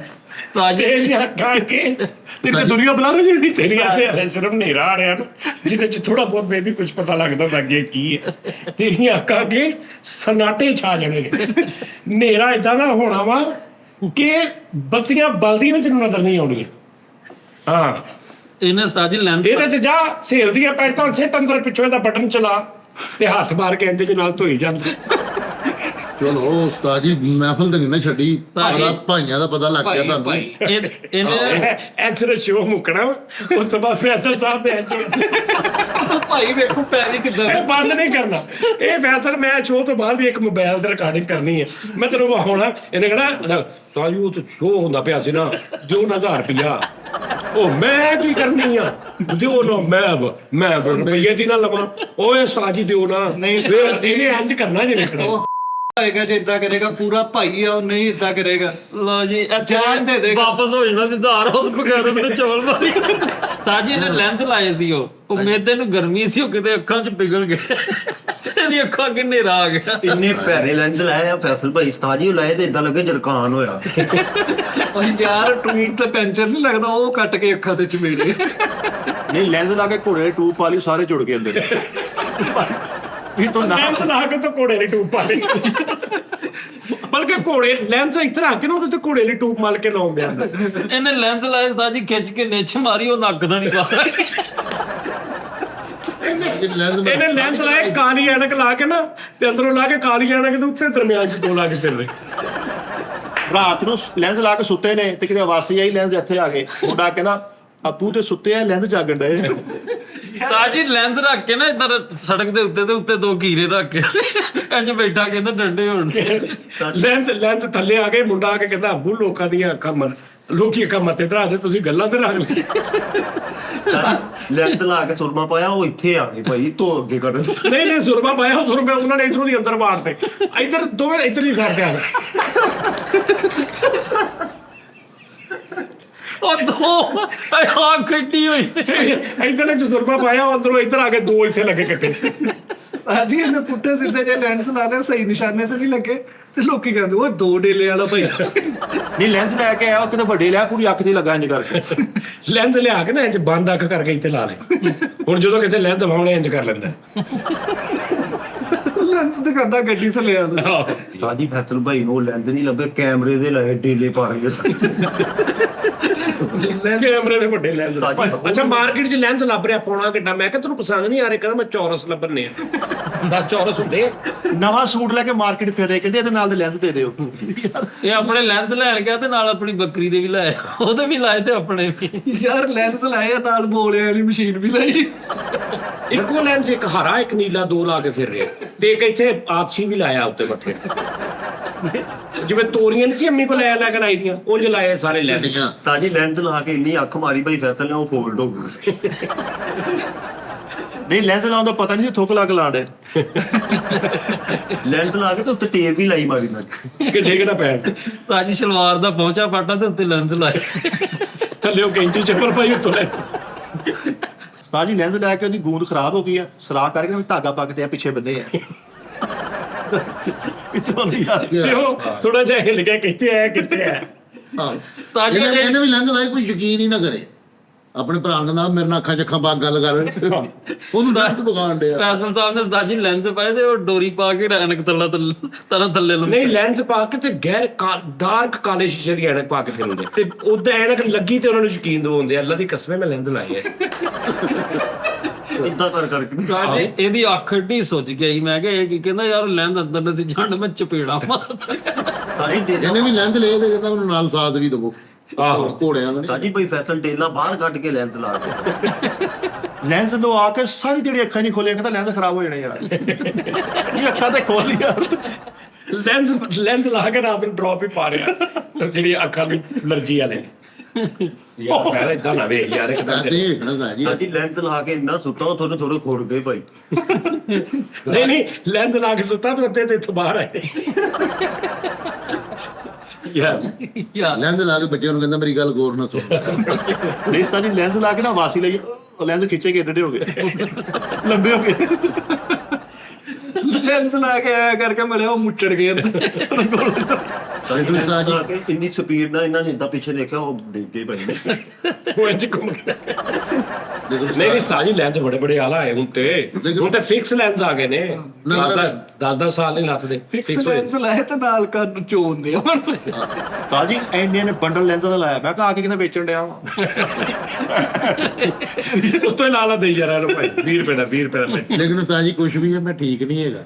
ਸਾਜੀ ਤੇਰੀਆਂ ਅੱਖਾਂ ਕੇ ਤੇਰੀ ਤੇ ਦੁਨੀਆ ਬੁਲਾ ਰਹੀ ਜਿਹੜੀ ਤੇਰੀਆਂ ਤੇ ਹਲੇ ਸਿਰਫ ਹਨੇਰਾ ਆ ਰਿਹਾ ਨਾ ਜਿਹਦੇ ਚ ਥੋੜਾ ਬਹੁਤ ਬੇਬੀ ਕੁਝ ਪਤਾ ਲੱਗਦਾ ਤਾਂ ਅੱਗੇ ਕੀ ਹੈ ਤੇਰੀਆਂ ਅੱਖਾਂ ਕੇ ਸਨਾਟੇ ਛਾ ਜਾਣੇ ਨੇ ਹਨੇਰਾ ਇਦਾਂ ਦਾ ਹੋਣਾ ਵਾ ਕਿ ਬੱਤੀਆਂ ਬਲਦੀਆਂ ਵੀ ਤੈਨੂੰ ਨਜ਼ਰ ਨਹੀਂ ਆਉਣਗੀਆਂ ਹਾਂ ਇਹਨੇ ਸਾਜੀ ਲੈਂਥ ਇਹਦੇ ਚ ਜਾ ਸੇਲ ਦੀਆਂ ਪੈਂਟਾਂ ਸਿੱਟ ਅੰਦਰ ਪਿੱਛੋਂ ਇਹਦਾ ਬਟਨ ਚਲਾ ਤੇ ਹੱਥ ਮਾਰ ਕੇ ਇਹਦੇ ਚ ਨਾਲ ਧੋਈ ਜਾਂਦਾ ਚਲੋ ਉਸਤਾਦ ਜੀ ਮਹਿਫਲ ਤੇ ਨਹੀਂ ਨਾ ਛੱਡੀ ਪਤਾ ਭਾਈਆਂ ਦਾ ਪਤਾ ਲੱਗ ਗਿਆ ਤੁਹਾਨੂੰ ਇਹਨੇ ਐਸਰ ਸ਼ੋਅ ਮੁੱਕਣਾ ਉਸ ਤੋਂ ਬਾਅਦ ਫੈਸਲ ਸਾਹਿਬ ਦੇ ਭਾਈ ਵੇਖੋ ਪੈਰੀ ਕਿੱਦਾਂ ਇਹ ਬੰਦ ਨਹੀਂ ਕਰਨਾ ਇਹ ਫੈਸਲ ਮੈਂ ਸ਼ੋਅ ਤੋਂ ਬਾਅਦ ਵੀ ਇੱਕ ਮੋਬਾਈਲ ਤੇ ਰਿਕਾਰਡਿੰਗ ਕਰਨੀ ਹੈ ਮੈਂ ਤੈਨੂੰ ਵਿਖਾਉਣਾ ਇਹਨੇ ਕਹਣਾ ਸਾਜੂ ਤੇ ਸ਼ੋਅ ਹੁੰਦਾ ਪਿਆ ਸੀ ਨਾ ਦਿਓ ਨਾ 1000 ਰੁਪਇਆ ਉਹ ਮੈਂ ਕੀ ਕਰਨੀ ਆ ਦਿਓ ਨਾ ਮੈਂ ਰੁਪਈਏ ਦੀ ਨਾ ਲਵਾਂ ਓਏ ਸਾਜੀ ਦਿਓ ਨਾ ਨਹੀਂ, ਫਿਰ ਇਹਨੇ ਇੰਜ ਕਰਨਾ ਜੇ ਵੇਖਣਾ ਹੋਏਗਾ ਜੇ ਇਦਾਂ ਕਰੇਗਾ ਪੂਰਾ ਭਾਈ ਆ ਉਹ ਨਹੀਂ ਇਦਾਂ ਕਰੇਗਾ ਲੋ ਜੀ ਜਾਨ ਦੇ ਦੇਗਾ। ਵਾਪਸ ਹੋ ਜਾਣਾ ਸਿੱਧਾ ਉਸ ਬਗੈਰ ਮੈਨੂੰ ਚਵਲ ਮਾਰੀ ਸਾਜੀ ਨੇ ਲੈਂਥ ਲਾਏ ਸੀ ਉਹ ਮੇਦੇ ਨੂੰ ਗਰਮੀ ਸੀ ਉਹ ਕਿਤੇ ਅੱਖਾਂ 'ਚ ਪਿਘਲ ਗਏ ਇਹਦੀ ਅੱਖਾਂ ਕਿੰਨੇ ਹਨੇਰਾ ਆ ਗਿਆ ਇੰਨੇ ਪੈਰੇ ਲੈਂਜ ਲਾਏ ਆ ਫੈਸਲ ਭਾਈ ਤਾਜੀ ਲਾਏ ਤੇ ਇਦਾਂ ਲੱਗੇ ਜਰਕਾਨ ਹੋਇਆ ਉਹ ਯਾਰ ਟਵੀਟ ਤੇ ਪੈਂਚਰ ਨਹੀਂ ਲੱਗਦਾ ਉਹ ਕੱਟ ਕੇ ਅੱਖਾਂ ਤੇ ਚਮੇੜੇ ਨਹੀਂ ਲੈਂਸ ਲਾ ਕੇ ਘੋੜੇ ਦੀ ਟੂਬ ਪਾ ਲਈ ਸਾਰੇ ਜੁੜ ਗਏ ਅੰਦਰ ਵੀ ਤੋਂ ਨਾ ਲੈਂਸ ਲਾ ਕੇ ਤਾਂ ਘੋੜੇ ਦੀ ਟੂਬ ਪਾ ਲਈ ਬਲਕਿ ਘੋੜੇ ਲੈਂਸ ਇੱਥੇ ਰੱਖ ਕੇ ਨਾ ਉਹਦੇ ਤੇ ਘੋੜੇ ਦੀ ਟੂਬ ਮਲ ਕੇ ਲਾਉਂਦੇ ਆ ਇਹਨੇ ਲੈਂਸ ਲਾਏ ਸਾਜੀ ਖਿੱਚ ਕੇ ਨਿੱਛ ਮਾਰੀ ਉਹ ਨੱਕ ਦਾ ਨਹੀਂ ਪਾ ਇਹਨੇ ਲੈਂਸ ਲਾਏ ਕਾਲੀ ਐਨਕ ਲਾ ਕੇ ਨਾ ਤੇ ਅੰਦਰੋਂ ਲਾ ਕੇ ਕਾਲੀ ਐਨਕ ਦੇ ਉੱਤੇ ਦਰਮਿਆਨ ਚ ਦੋ ਲਾ ਕੇ ਫਿਰ ਰਾਤ ਨੂੰ ਲੈਂਸ ਲਾ ਕੇ ਸੁੱਤੇ ਨੇ ਤੇ ਕਿਤੇ ਆਵਾਸੀ ਆਈ ਲੈਂਸ ਇੱਥੇ ਆ ਗਏ ਮੁੰਡਾ ਕਹਿੰਦਾ ਆਪੂ ਤੇ ਸੁੱਤੇ ਆ ਲੈਂਸ ਜਾਗਣ ਡਏ ਸਾਜੀ ਲੈਂਸ ਰੱਖ ਕੇ ਨਾ ਇੱਧਰ ਸੜਕ ਦੇ ਉੱਤੇ ਦੋ ਕੀਰੇ ਰੱਖ ਕੇ ਇੰਜ ਬੈਠਾ ਕਹਿੰਦਾ ਡੰਡੇ ਹੋਣ ਲੈਂਸ ਥੱਲੇ ਆ ਗਏ ਮੁੰਡਾ ਆ ਕੇ ਕਹਿੰਦਾ ਅੱਬੂ ਲੋਕਾਂ ਦੀਆਂ ਅੱਖਾਂ ਲੋਕੀ ਅੱਖਾਂ ਮੱਥੇ ਧਰਾ ਦੇ ਤੁਸੀਂ ਗੱਲਾਂ ਤੇ ਰੱਖ ਲਈ ਲੈਂਟ ਲਾ ਕੇ ਸੁਰਮਾ ਪਾਇਆ ਉਹ ਇੱਥੇ ਆ ਗਏ ਭਾਈ ਧੋ ਅੱਗੇ ਕਰ ਨਹੀਂ ਸੁਰਮਾ ਪਾਇਆ ਉਹ ਸੁਰਮਾ ਉਹਨਾਂ ਨੇ ਇਧਰੋਂ ਦੀ ਅੰਦਰ ਵਾੜਤੇ ਇੱਧਰ ਦੋਵੇਂ ਇੱਧਰ ਹੀ ਸਾਈਡ ਤੇ ਆ ਗਏ ਉਹ ਦੋ ਆ ਗੱਡੀ ਹੋਈ ਇੱਧਰ ਨੇ ਸੁਰਮਾ ਪਾਇਆ ਉਹ ਅੰਦਰੋਂ ਇੱਧਰ ਆ ਕੇ ਦੋ ਇੱਥੇ ਲੱਗੇ ਕੱਟੇ ਸਾਜੀ ਇਹਨੇ ਪੁੱਠੇ ਸਿੱਧੇ ਜੇ ਲੈਂਸ ਲਾ ਲਿਆ ਸਹੀ ਨਿਸ਼ਾਨੇ ਤੇ ਨਹੀਂ ਲੱਗੇ ਤੇ ਲੋਕੀ ਕਹਿੰਦੇ ਉਹ ਦੋ ਡੇਲੇ ਵਾਲਾ ਭਾਈ ਨਹੀਂ ਲੈਂਸ ਲੈ ਕੇ ਆਇਆ ਉਹ ਕਿਤੇ ਵੱਡੇ ਲਿਆ ਪੂਰੀ ਅੱਖ ਤੇ ਲੱਗਾ ਇੰਜ ਕਰਕੇ ਲੈਂਸ ਲਿਆ ਕੇ ਨਾ ਇੰਜ ਬੰਦ ਅੱਖ ਕਰਕੇ ਇੱਥੇ ਲਾ ਲੈ ਹੁਣ ਜਦੋਂ ਕਿਤੇ ਲੈਂਸ ਲਵਾਉਣੇ ਇੰਜ ਕਰ ਲੈਂਦਾ ਲੈਂਸ ਦਿਖਾਉਂਦਾ ਗੱਡੀ ਥੱਲੇ ਆਉਂਦਾ ਤਾਜੀ ਫੈਸਲ ਭਾਈ ਨੂੰ ਲੈਂਦ ਨਹੀਂ ਲੱਭੇ ਕੈਮਰੇ ਦੇ ਲਾਏ ਡੇਲੇ ਪਾ ਰਹੇ ਕੈਮਰੇ ਦੇ ਵੱਡੇ ਲੈਂਸ ਅੱਛਾ ਮਾਰਕੀਟ 'ਚ ਲੈਂਸ ਲੱਭ ਰਿਹਾ ਪੌਣਾ ਘੰਟਾ ਮੈਂ ਕਿਹਾ ਤੈਨੂੰ ਪਸੰਦ ਨਹੀਂ ਆ ਰਿਹਾ ਕਹਿੰਦਾ ਮੈਂ ਚੌਰਸ ਲੱਭਣੇ ਆ ਬਸ ਚੌਰਸ ਹੁੰਦੇ ਨਵਾਂ ਸੂਟ ਲੈ ਕੇ ਮਾਰਕੀਟ ਫਿਰ ਰਹੇ ਕਹਿੰਦੇ ਇਹਦੇ ਨਾਲ ਦੇ ਲੈਂਸ ਦੇ ਦਿਓ ਇਹ ਆਪਣੇ ਲੈਂਸ ਲੈਣ ਗਿਆ ਤੇ ਨਾਲ ਆਪਣੀ ਬੱਕਰੀ ਦੇ ਵੀ ਲਾਏ ਉਹਦੇ ਵੀ ਲਾਏ ਤੇ ਆਪਣੇ ਵੀ ਯਾਰ ਲੈਂਸ ਲਾਏ ਆ ਨਾਲ ਬੋਲੇ ਵਾਲੀ ਮਸ਼ੀਨ ਵੀ ਲਾਈ ਇੱਕੋ ਲੈਂਸ ਇੱਕ ਹਰਾ ਇੱਕ ਨੀਲਾ ਦੋ ਲਾ ਕੇ ਫਿਰ ਰਿਹਾ ਤੇ ਇੱਕ ਇੱਥੇ ਆਤਸ਼ੀ ਵੀ ਲਾਇਆ ਉੱਤੇ ਬੱਠੇ ਜਿਵੇਂ ਤੋਰੀਆਂ ਨਹੀਂ ਸੀ ਅੰਮੀ ਕੋ ਲੈ ਕੇ ਲਾਈ ਦੀਆਂ ਉਂਝ ਲਾਏ ਸਾਰੇ ਲੈਂਸ ਤਾਜੀ ਲੈਂਟ ਲਾ ਕੇ ਇੰਨੀ ਅੱਖ ਮਾਰੀ ਭਾਈ ਫੈਸਲ ਨੇ ਉਹ ਫੋਲਡ ਹੋ ਗਈ ਨਹੀਂ ਲੈਂਸ ਲਾਉਣ ਦਾ ਪਤਾ ਨਹੀਂ ਸੀ ਥੁੱਕ ਲਾ ਕੇ ਲਾਉਂਦੇ ਲੈਂਟ ਲਾ ਕੇ ਤੇ ਉੱਤੇ ਟੇਪ ਵੀ ਲਾਈ ਮਾਰੀ ਮੈਂ ਕਿੱਡੇ ਕਿਹੜਾ ਪੈਣ ਸਾਜੀ ਸਲਵਾਰ ਦਾ ਪਹੁੰਚਾ ਪਾਟਾ ਤੇ ਉੱਤੇ ਲੈਂਸ ਲਾਏ ਥੱਲੇ ਉਹ ਕੈਂਚੀ ਚੱਪਲ ਪਾਈ ਉੱਤੋਂ ਲੈ ਸਾਜੀ ਲੈਂਸ ਲੈ ਕੇ ਉਹਦੀ ਗੂੰਦ ਖਰਾਬ ਹੋ ਗਈ ਆ ਸਰਾ ਕਰਕੇ ਉਹਨੂੰ ਧਾਗਾ ਪਾ ਕੇ ਪਿੱਛੇ ਬੰਦੇ ਆ ਇਤੋਂ ਯਾਰ ਤੇ ਉਹ ਥੋੜਾ ਜਿਹਾ ਹਿੱਲ ਗਿਆ ਕਿੱਥੇ ਆਇਆ ਕਿੱਥੇ ਆ ਸਾਜੀ ਇਹਨੇ ਵੀ ਲੈਂਸ ਲਾਈ ਕੋਈ ਯਕੀਨ ਹੀ ਨਾ ਕਰੇ ਆਪਣੇ ਭਰਾ ਕਹਿੰਦਾ ਮੇਰੇ ਨਾਲ ਅੱਖਾਂ 'ਚ ਅੱਖਾਂ ਪਾ ਗੱਲ ਕਰ ਉਹਨੂੰ ਲੈਂਸ ਬਗਾਣ ਡਿਆ ਫੈਸਲ ਸਾਹਿਬ ਨੇ ਸਾਜੀ ਲੈਂਸ ਪਾਏ ਤੇ ਉਹ ਡੋਰੀ ਪਾ ਕੇ ਐਨਕ ਥੱਲੇ ਨਹੀਂ ਲੈਂਸ ਪਾ ਕੇ ਤੇ ਗੈਰ ਡਾਰਕ ਕਾਲੇ ਸ਼ੀਸ਼ੇ ਦੀ ਐਨਕ ਪਾ ਕੇ ਫਿਰਦੇ ਤੇ ਉਦਾਂ ਐਨਕ ਲੱਗੀ ਤੇ ਉਹਨਾਂ ਨੂੰ ਯਕੀਨ ਦਿਵਾਉਂਦੇ ਅੱਲਾ ਦੀ ਕਸਮ ਮੈਂ ਲੈਂਸ ਲਾਈ ਹੈ ਇਦਾਂ ਕਰਕੇ ਸਾਡੀ ਇਹਦੀ ਅੱਖ ਢੀ ਸੁੱਜ ਗਈ ਮੈਂ ਕਿਹਾ ਇਹ ਕੀ ਕਹਿੰਦਾ ਯਾਰ ਲੈਂਸ ਅੰਦਰ ਨੂੰ ਸੀ ਜੰਡ ਮੈਂ ਚਪੇੜਾ ਮਾਰਦਾ ਇਹਨੇ ਵੀ ਲੈਂਸ ਲਏ ਤੇ ਕਹਿੰਦਾ ਮੈਨੂੰ ਨਾਲ ਸਾਥ ਵੀ ਦਵੋ ਆਹੋ ਘੋੜਿਆਂ ਨੇ ਤਾਜੀ ਭਾਈ ਫੈਸਲ ਡੇਲਾ ਬਾਹਰ ਕੱਢ ਕੇ ਲੈਂਟ ਲਾ ਕੇ ਲੈਂਸ ਦੋ ਆ ਕੇ ਸਾਰੀ ਜਿਹੜੀ ਅੱਖਾਂ ਨਹੀਂ ਖੋਲੀਆਂ ਕਹਿੰਦਾ ਲੈਂਸ ਖਰਾਬ ਹੋ ਜਾਣੇ ਯਾਰ ਇਹ ਅੱਖਾਂ ਤੇ ਖੋਲ ਯਾਰ ਲੈਂਸ ਲਾ ਕੇ ਰਾਤ ਨੂੰ ਡ੍ਰੌਪ ਹੀ ਪਾ ਰਿਹਾ ਜਿਹੜੀ ਅੱਖਾਂ ਦੀ ਅਲਰਜੀ ਵਾਲੇ ਯਾਰ ਮੈਂ ਇਦਾਂ ਨਾ ਵੇਖ ਯਾਰ ਇੱਕ ਦਾਦੀ ਵੇਖਣਾ ਸਾਜੀ ਹਾਂਜੀ ਲੈਂਥ ਲਾ ਕੇ ਇੰਨਾ ਸੁੱਤਾ ਉਹ ਥੋੜੇ ਖੋੜ ਗਏ ਭਾਈ। ਨਹੀਂ ਲੈਂਸ ਲਾ ਕੇ ਸੁੱਤਾ ਤੇ ਉੱਤੇ ਤੇ ਇੱਥੋਂ ਬਾਹਰ ਆਏ ਯਾਰ ਯਾਰ ਲੈਂਦ ਲਾ ਕੇ ਬੱਚਿਆਂ ਨੂੰ ਕਹਿੰਦਾ ਮੇਰੀ ਗੱਲ ਗੌਰ ਨਾਲ ਸੁਣ। ਨਹੀਂ ਉਸਤਾਦ ਜੀ ਲੈਂਸ ਲਾ ਕੇ ਨਾ ਵਾਸੀ ਲਈ ਲੈਂਸ ਖਿੱਚੇ ਕੇ ਏਡੇ ਹੋ ਗਏ ਲੰਬੇ ਹੋ ਗਏ। ਲੈਂਸ ਲਾ ਕੇ ਆਇਆ ਕਰਕੇ ਮਿਲਿਆ ਉਹ ਮੁੱਚੜ ਗਏ ਲੇਕਿਨ ਸਾਜੀ ਲਾ ਕੇ ਇੰਨੀ ਸਪੀਡ ਨਾਲ ਇਹਨਾਂ ਨੇ ਏਦਾਂ ਪਿੱਛੇ ਦੇਖਿਆ ਉਹ ਡਿੱਗ ਗਏ ਭਾਈ। ਉਹ ਇੰਜ ਘੁੰਮ ਗਿਆ ਨਹੀਂ ਸਾਜੀ ਲੈਂਸ ਬੜੇ ਬੜੇ ਆਲਾ ਆਏ ਹੁਣ ਤੇ ਫਿਕਸ ਲੈਂਸ ਆ ਗਏ ਨੇ 10 ਸਾਲ ਨਹੀਂ ਲੱਥਦੇ ਫਿਕਸ ਲੈਂਸ ਲਾਏ ਤੇ ਨਾਲ ਕੰਨ ਚੋਂਦੇ ਹੁਣ ਤਾਂ ਜੀ ਇੰਨੇ ਨੇ ਬੰਡਲ ਲੈਂਸ ਦਾ ਲਾਇਆ ਮੈਂ ਕਿਹਾ ਆ ਕੇ ਕਿਤੇ ਵੇਚਣ ਡਿਆ ਵਾਂ। ਉੱਤੋਂ ਹੀ ਲਾਲਾ ਦੇਈ ਜਾ ਰਿਹਾ ਇਹਨੂੰ ਭਾਈ 20 ਰੁਪਏ ਦਾ 20 ਰੁਪਏ ਦਾ ਲੇਕਿਨ ਸਾਜੀ ਕੁਝ ਵੀ ਹੈ ਮੈਂ ਠੀਕ ਨਹੀਂ ਹੈਗਾ।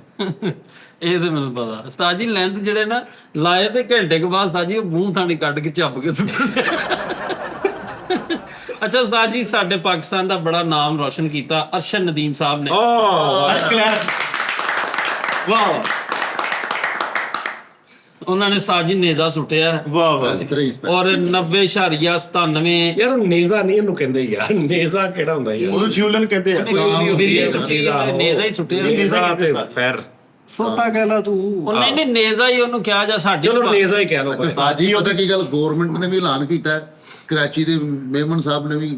ਇਹ ਤੇ ਮੈਨੂੰ ਪਤਾ ਉਸਤਾਦ ਜੀ ਲੈਂਥ ਜਿਹੜੇ ਨਾ ਲਾਏ ਤੇ ਘੰਟੇ ਕੇ ਬਾਅਦ ਉਸਤਾਦ ਜੀ ਉਹ ਮੂੰਹ ਥਾਣੀ ਕੱਢ ਕੇ ਚੱਬ ਕੇ ਸੁੱਟਦੇ। ਅੱਛਾ ਉਸਤਾਦ ਜੀ ਸਾਡੇ ਪਾਕਿਸਤਾਨ ਦਾ ਬੜਾ ਨਾਮ ਰੋਸ਼ਨ ਕੀਤਾ ਅਰਸ਼ਦ ਨਦੀਮ ਸਾਹਿਬ ਨੇ। ਵਾਹ ਉਹਨਾਂ ਨੇ ਸਾਜੀ ਨੇਜ਼ਾ ਸੁੱਟਿਆ ਵਾਹ ਵਾਹ ਇਸ ਤਰ੍ਹਾਂ ਹੀ ਔਰ 90.97 ਯਾਰ ਉਹ ਨੇਜ਼ਾ ਨਹੀਂ ਇਹਨੂੰ ਕਹਿੰਦੇ ਯਾਰ ਨੇਜ਼ਾ ਕਿਹੜਾ ਹੁੰਦਾ ਯਾਰ ਉਹਨੂੰ ਜਿਊਲਨ ਕਹਿੰਦੇ ਆ। ਨੇਜ਼ਾ ਹੀ ਸੁੱਟਿਆ ਨੇਜ਼ਾ ਤੇ ਪੈਰ ਸੋਤਾ ਕਹਿਲਾ ਤੂੰ ਉਹ ਨਹੀਂ ਨੇਜ਼ਾ ਹੀ ਉਹਨੂੰ ਕਿਹਾ ਜਾ ਸਾਡੇ ਚਲੋ ਨੇਜ਼ਾ ਹੀ ਕਹਿ ਲਓ ਭਾਈ। ਸਾਜੀ ਉਹਦਾ ਕੀ ਗੱਲ ਗਵਰਨਮੈਂਟ ਨੇ ਵੀ ਐਲਾਨ ਕੀਤਾ ਹੈ, ਕਰਾਚੀ ਦੇ ਮੇਮਨ ਸਾਹਿਬ ਨੇ ਵੀ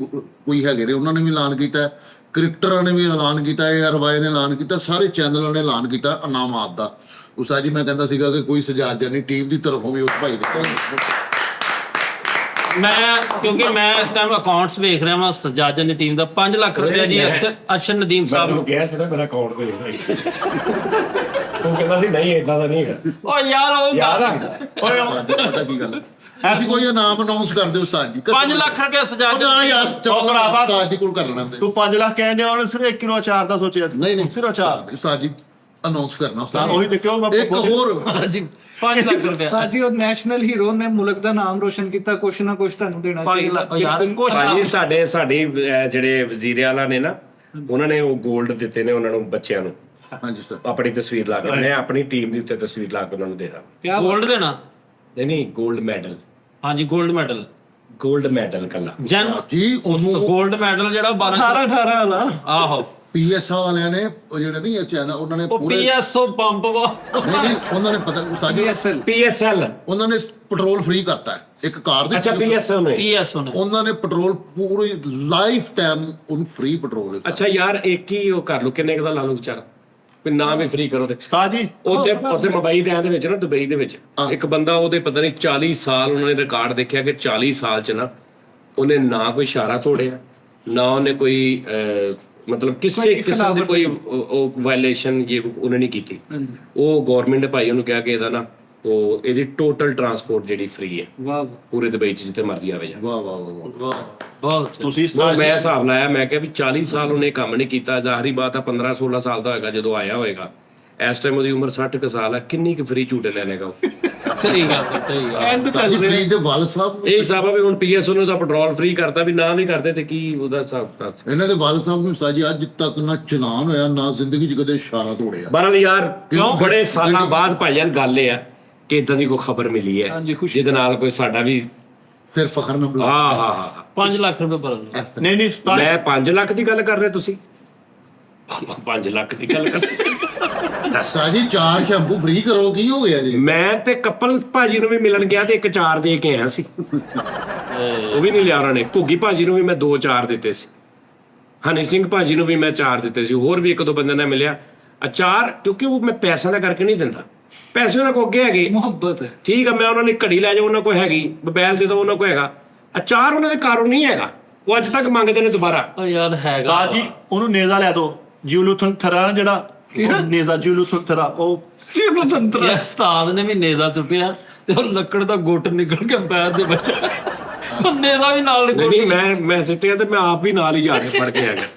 ਕੋਈ ਹੈਗੇ ਨੇ ਉਹਨਾਂ ਨੇ ਵੀ ਐਲਾਨ ਕੀਤਾ ਹੈ, ਕ੍ਰਿਕਟਰਾਂ ਨੇ ਵੀ ਐਲਾਨ ਕੀਤਾ ਹੈ, ARY ਨੇ ਐਲਾਨ ਕੀਤਾ, ਸਾਰੇ ਚੈਨਲਾਂ ਨੇ ਐਲਾਨ ਕੀਤਾ ਇਨਾਮਾਤ ਦਾ। ਉਹ ਸਾਜੀ ਮੈਂ ਕਹਿੰਦਾ ਸੀਗਾ ਕਿ ਕੋਈ ਸਜਾਦ ਨਹੀਂ ਟੀਮ ਦੀ ਤਰਫੋਂ ਵੀ ਉਸ ਭਾਈ ਦੇ ਮੈਂ ਕਿਉਂਕਿ ਮੈਂ ਇਸ ਟਾਈਮ ਅਕਾਊਂਟਸ ਵੇਖ ਰਿਹਾ ਹਾਂ ਸਜਾਜਨ ਦੀ ਟੀਮ ਦਾ 5 ਲੱਖ ਰੁਪਏ ਜੀ ਅਰਸ਼ਦ ਨਦੀਮ ਸਾਹਿਬ ਨੂੰ ਗਿਆ ਸੀਗਾ ਮੇਰਾ ਅਕਾਊਂਟ ਤੇ ਉਹ ਕਹਿੰਦਾ ਸੀ ਨਹੀਂ ਇਦਾਂ ਦਾ ਨਹੀਂ ਹੈਗਾ ਓ ਯਾਰ ਉਹ ਯਾਰ ਪਤਾ ਕੀ ਗੱਲ ਅਸੀਂ ਕੋਈ ਇਨਾਮ ਅਨਾਉਂਸ ਕਰ ਦਿਓ ਉਸਤਾਦ ਜੀ 5 ਲੱਖ ਰੁਪਏ ਸਜਾਜਨ ਨਾ ਯਾਰ ਉਹ ਚਲੋ ਭਰਾਵਾ, ਉਸਤਾਦ ਜੀ ਕੋਲ ਕਰ ਲੈਣਾ ਤੂੰ 5 ਲੱਖ ਕਹਿੰਦੇ ਉਹਨੇ ਸਿਰਫ 1 ਕਿਲੋ ਅਚਾਰ ਦਾ ਸੋਚਿਆ ਸੀ। ਨਹੀਂ ਨਹੀਂ ਸਿਰਫ ਅਚਾਰ ਉਸਤਾਦ ਜੀ ਅਨਾਉਂਸ ਕਰਨਾ ਉਸਤਾਦ ਉਹੀ ਦੇਖਿਓ ਮੈਂ ਇੱਕ ਹੋਰ ਜੀ 5 ਲੱਖ ਰੁਪਏ ਸਾਜੀ ਉਹ ਨੈਸ਼ਨਲ ਹੀਰੋ ਨੇ ਮੁਲਕ ਦਾ ਨਾਮ ਰੋਸ਼ਨ ਕੀਤਾ, ਕੁਛ ਨਾ ਕੁਛ ਤੁਹਾਨੂੰ ਦੇਣਾ 5 ਲੱਖ ਯਾਰ ਕੁਛ ਭਾਜੀ ਸਾਡੀ ਜਿਹੜੇ ਵਜ਼ੀਰ ਆਲਾ ਨੇ ਨਾ ਉਹਨਾਂ ਨੇ ਉਹ 골ਡ ਦਿੱਤੇ ਨੇ ਉਹਨਾਂ ਨੂੰ ਬੱਚਿਆਂ ਨੂੰ ਹਾਂਜੀ ਉਸਤਾਦ ਆਪਣੀ ਤਸਵੀਰ ਲਾ ਕੇ ਮੈਂ ਆਪਣੀ ਟੀਮ ਦੀ ਉੱਤੇ ਤਸਵੀਰ ਲਾ ਕੇ ਉਹਨਾਂ ਨੂੰ ਦੇ ਦਾਂ ਗੋਲਡ ਦੇਣਾ ਨਹੀਂ 골ਡ ਮੈਡਲ ਹਾਂਜੀ ਗੋਲਡ ਮੈਡਲ ਕੱਲਾ ਜਨ ਜੀ ਉਹਨੂੰ ਗੋਲਡ ਮੈਡਲ ਜਿਹੜਾ 12 18 ਵਾਲਾ ਆਹੋ ਪੀਐਸਓ ਵਾਲਿਆਂ ਨੇ ਉਹ ਜਿਹੜੇ ਨਹੀਂ ਚੈਨਲ ਉਹਨਾਂ ਨੇ ਉਹ ਪੀਐਸਓ ਪੰਪ ਵਾ ਨਹੀਂ ਉਹਨਾਂ ਨੇ ਪਤਾ ਉਸਤਾਦ ਜੀ PSL ਉਹਨਾਂ ਨੇ ਪੈਟਰੋਲ ਫ੍ਰੀ ਕਰਤਾ ਹੈ ਇੱਕ ਕਾਰ ਦੇ ਅੱਛਾ PSL ਨੇ ਪੀਐਸਓ ਨੇ ਉਹਨਾਂ ਨੇ ਪੈਟਰੋਲ ਪੂਰੀ ਲਾਈਫ ਟਾਈਮ ਉਹਨੂੰ ਫ੍ਰੀ ਪੈਟਰੋਲ ਦਿੱਤਾ। ਅੱਛਾ ਯਾਰ ਇੱਕ ਹੀ ਉਹ ਕਰ ਲਓ ਕਿੰਨੇ ਕੁ ਦਾ ਲਾ ਲਓ ਵਿਚਾਰਾ ਵੀ ਨਾ ਵੀ ਫ੍ਰੀ ਕਰੋ ਤੇ ਉਸਤਾਦ ਜੀ ਉੱਥੇ ਮੁੰਬਈ ਦੇ ਵਿੱਚ ਨਾ ਦੁਬਈ ਦੇ ਵਿੱਚ ਇੱਕ ਬੰਦਾ ਉਹਦੇ ਪਤਾ ਨਹੀਂ 40 ਸਾਲ ਉਹਨਾਂ ਨੇ ਰਿਕਾਰਡ ਦੇਖਿਆ ਕਿ 40 ਸਾਲ ਚ ਨਾ ਉਹਨੇ ਨਾ ਕੋਈ ਇਸ਼ਾਰਾ ਤੋੜਿਆ ਨਾ ਉਹਨੇ ਕੋਈ ਮਤਲਬ ਕਿਸੇ ਕਿਸਮ ਦੀ ਕੋਈ ਉਹ ਵਾਇਲੇਸ਼ਨ ਇਹ ਉਹਨੇ ਨਹੀਂ ਕੀਤੀ। ਉਹ ਗਵਰਨਮੈਂਟ ਨੇ ਭਾਈ ਉਹਨੂੰ ਕਿਹਾ ਕਿ ਇਹਦਾ ਨਾ ਉਹ ਇਹਦੀ ਟੋਟਲ ਟਰਾਂਸਪੋਰਟ ਜਿਹੜੀ ਫ੍ਰੀ ਹੈ ਵਾਹ ਪੂਰੇ ਦੁਬਈ ਚ ਜਿੱਥੇ ਮਰਜ਼ੀ ਆਵੇ ਜਾ। ਵਾਹ ਵਾਹ ਵਾਹ ਵਾਹ ਬਹੁਤ ਤੁਸੀਂ ਉਹ ਮੈਂ ਹਿਸਾਬ ਲਾਇਆ ਮੈਂ ਕਿਹਾ ਵੀ 40 ਸਾਲ ਉਹਨੇ ਕੰਮ ਨਹੀਂ ਕੀਤਾ ਜ਼ਾਹਰੀ ਬਾਤ ਆ 15 16 ਸਾਲ ਦਾ ਹੋਏਗਾ ਜਦੋਂ ਆਇਆ ਹੋਏਗਾ ਇਸ ਟਾਈਮ ਉਹਦੀ ਉਮਰ 60 ਕੁ ਸਾਲ ਹੈ ਕਿੰਨੀ ਕੁ ਫ੍ਰੀ ਝੂਟੇ ਲੈ ਲੇਗਾ ਉਹ ਸਹੀ ਗੱਲ ਐਂਡ ਤਾਂ ਫ੍ਰੀ ਦੇ ਵਾਲ ਸਾਹਿਬ ਇਹ ਹਿਸਾਬ ਆ ਵੀ ਹੁਣ PSO ਨੇ ਤਾਂ ਪੈਟਰੋਲ ਫ੍ਰੀ ਕਰਤਾ ਵੀ ਨਾ ਵੀ ਕਰਦੇ ਤੇ ਕੀ ਉਹਦਾ ਹਿਸਾਬ ਇਹਨਾਂ ਦੇ ਵਾਲ ਸਾਹਿਬ ਨੂੰ ਸਾਜੀ ਅੱਜ ਤੱਕ ਨਾ ਚਲਾਨ ਹੋਇਆ ਨਾ ਜ਼ਿੰਦਗੀ 'ਚ ਕਦੇ ਇਸ਼ਾਰਾ ਤੋੜਿਆ। ਬਰਲ ਯਾਰ ਕਿਉਂ ਬੜੇ ਸਾਲਾਂ ਬਾਅਦ ਭਾਈਜਾਨ ਗੱਲ ਇਹ ਆ ਕਿ ਇਦਾਂ ਦੀ ਕੋਈ ਖਬਰ ਮਿਲੀ ਹੈ ਜਿਹਦੇ ਨਾਲ ਕੋਈ ਸਾਡਾ ਵੀ ਸਿਰ ਫਖਰ ਨਾਲ ਬੁਲਾ ਹਾਂ 5 ਲੱਖ ਰੁਪਏ ਭਰਨ ਨਹੀਂ ਨਹੀਂ ਉਸਤਾਦ ਮੈਂ 5 ਲੱਖ ਦੀ ਗੱਲ ਕਰ ਰਿਹਾ ਤੁਸੀਂ 5 ਲੱਖ ਦੀ ਗੱਲ ਕਰ ਸਾਜੀ 4 ਸ਼ੈਂਪੂ ਫ੍ਰੀ ਕਰੋ ਕੀ ਹੋ ਗਿਆ ਜੀ। ਮੈਂ ਤੇ ਕਪਲ ਭਾਜੀ ਨੂੰ ਵੀ ਮਿਲਣ ਗਿਆ ਤੇ 1 4 ਦੇ ਕੇ ਆਇਆ ਸੀ ਉਹ ਵੀ ਨਹੀਂ ਲਿਆ ਉਹਨਾਂ ਨੇ ਘੁੱਗੀ ਭਾਜੀ ਨੂੰ ਵੀ ਮੈਂ 2 4 ਦਿੱਤੇ ਸੀ ਹਨੀ ਸਿੰਘ ਭਾਜੀ ਨੂੰ ਵੀ ਮੈਂ 4 ਦਿੱਤੇ ਸੀ ਹੋਰ ਵੀ 1-2 ਬੰਦਿਆਂ ਨਾਲ ਮਿਲਿਆ ਅਚਾਰ ਕਿਉਂਕਿ ਉਹ ਮੈਂ ਪੈਸਿਆਂ ਦਾ ਕਰਕੇ ਨਹੀਂ ਦਿੰਦਾ ਪੈਸੇ ਉਹਨਾਂ ਕੋਲ ਅੱਗੇ ਹੈਗੇ ਮੁਹੱਬਤ ਹੈ। ਠੀਕ ਆ ਮੈਂ ਉਹਨਾਂ ਨੇ ਘੜੀ ਲੈ ਜਾ ਉਹਨਾਂ ਕੋਲ ਹੈਗੀ ਮੋਬਾਈਲ ਦੇ ਦੋ ਉਹਨਾਂ ਕੋਲ ਹੈਗਾ ਅਚਾਰ ਉਹਨਾਂ ਦੇ ਕਾਰੋਂ ਨਹੀਂ ਹੈਗਾ ਉਹ ਅੱਜ ਤੱਕ ਮੰਗਦੇ ਨੇ ਦੁਬਾਰਾ ਉਹ ਯਾਰ ਹੈਗਾ ਉਸਤਾਦ ਜੀ ਉਹਨੂੰ ਨੇਜ਼ਾ ਲੈ ਦੋ ਜਿਊਲੂਥਨ ਥਰਾ ਜਿਹੜਾ ਨੇਜ਼ਾ ਜਿਊਲੂਥਨ ਥਰਾ ਉਹ ਜਿਹਨੂੰ ਤੰਤਰ ਯਾਰ ਉਸਤਾਦ ਨੇ ਵੀ ਨੇਜ਼ਾ ਸੁੱਟਿਆ ਤੇ ਉਹ ਲੱਕੜ ਦਾ ਗੁੱਟ ਨਿਕਲ ਕੇ ਪੈਰ ਦੇ ਬੱਚਾ ਉਹ ਨੇਜ਼ਾ ਵੀ ਨਾਲ ਨਿਕਲ ਨਹੀਂ ਮੈਂ ਸਿੱਟਿਆ ਤੇ ਮੈਂ ਆਪ ਵੀ ਨਾਲ ਹੀ ਜਾ ਕੇ ਫੜ ਕੇ ਆ ਗਿਆ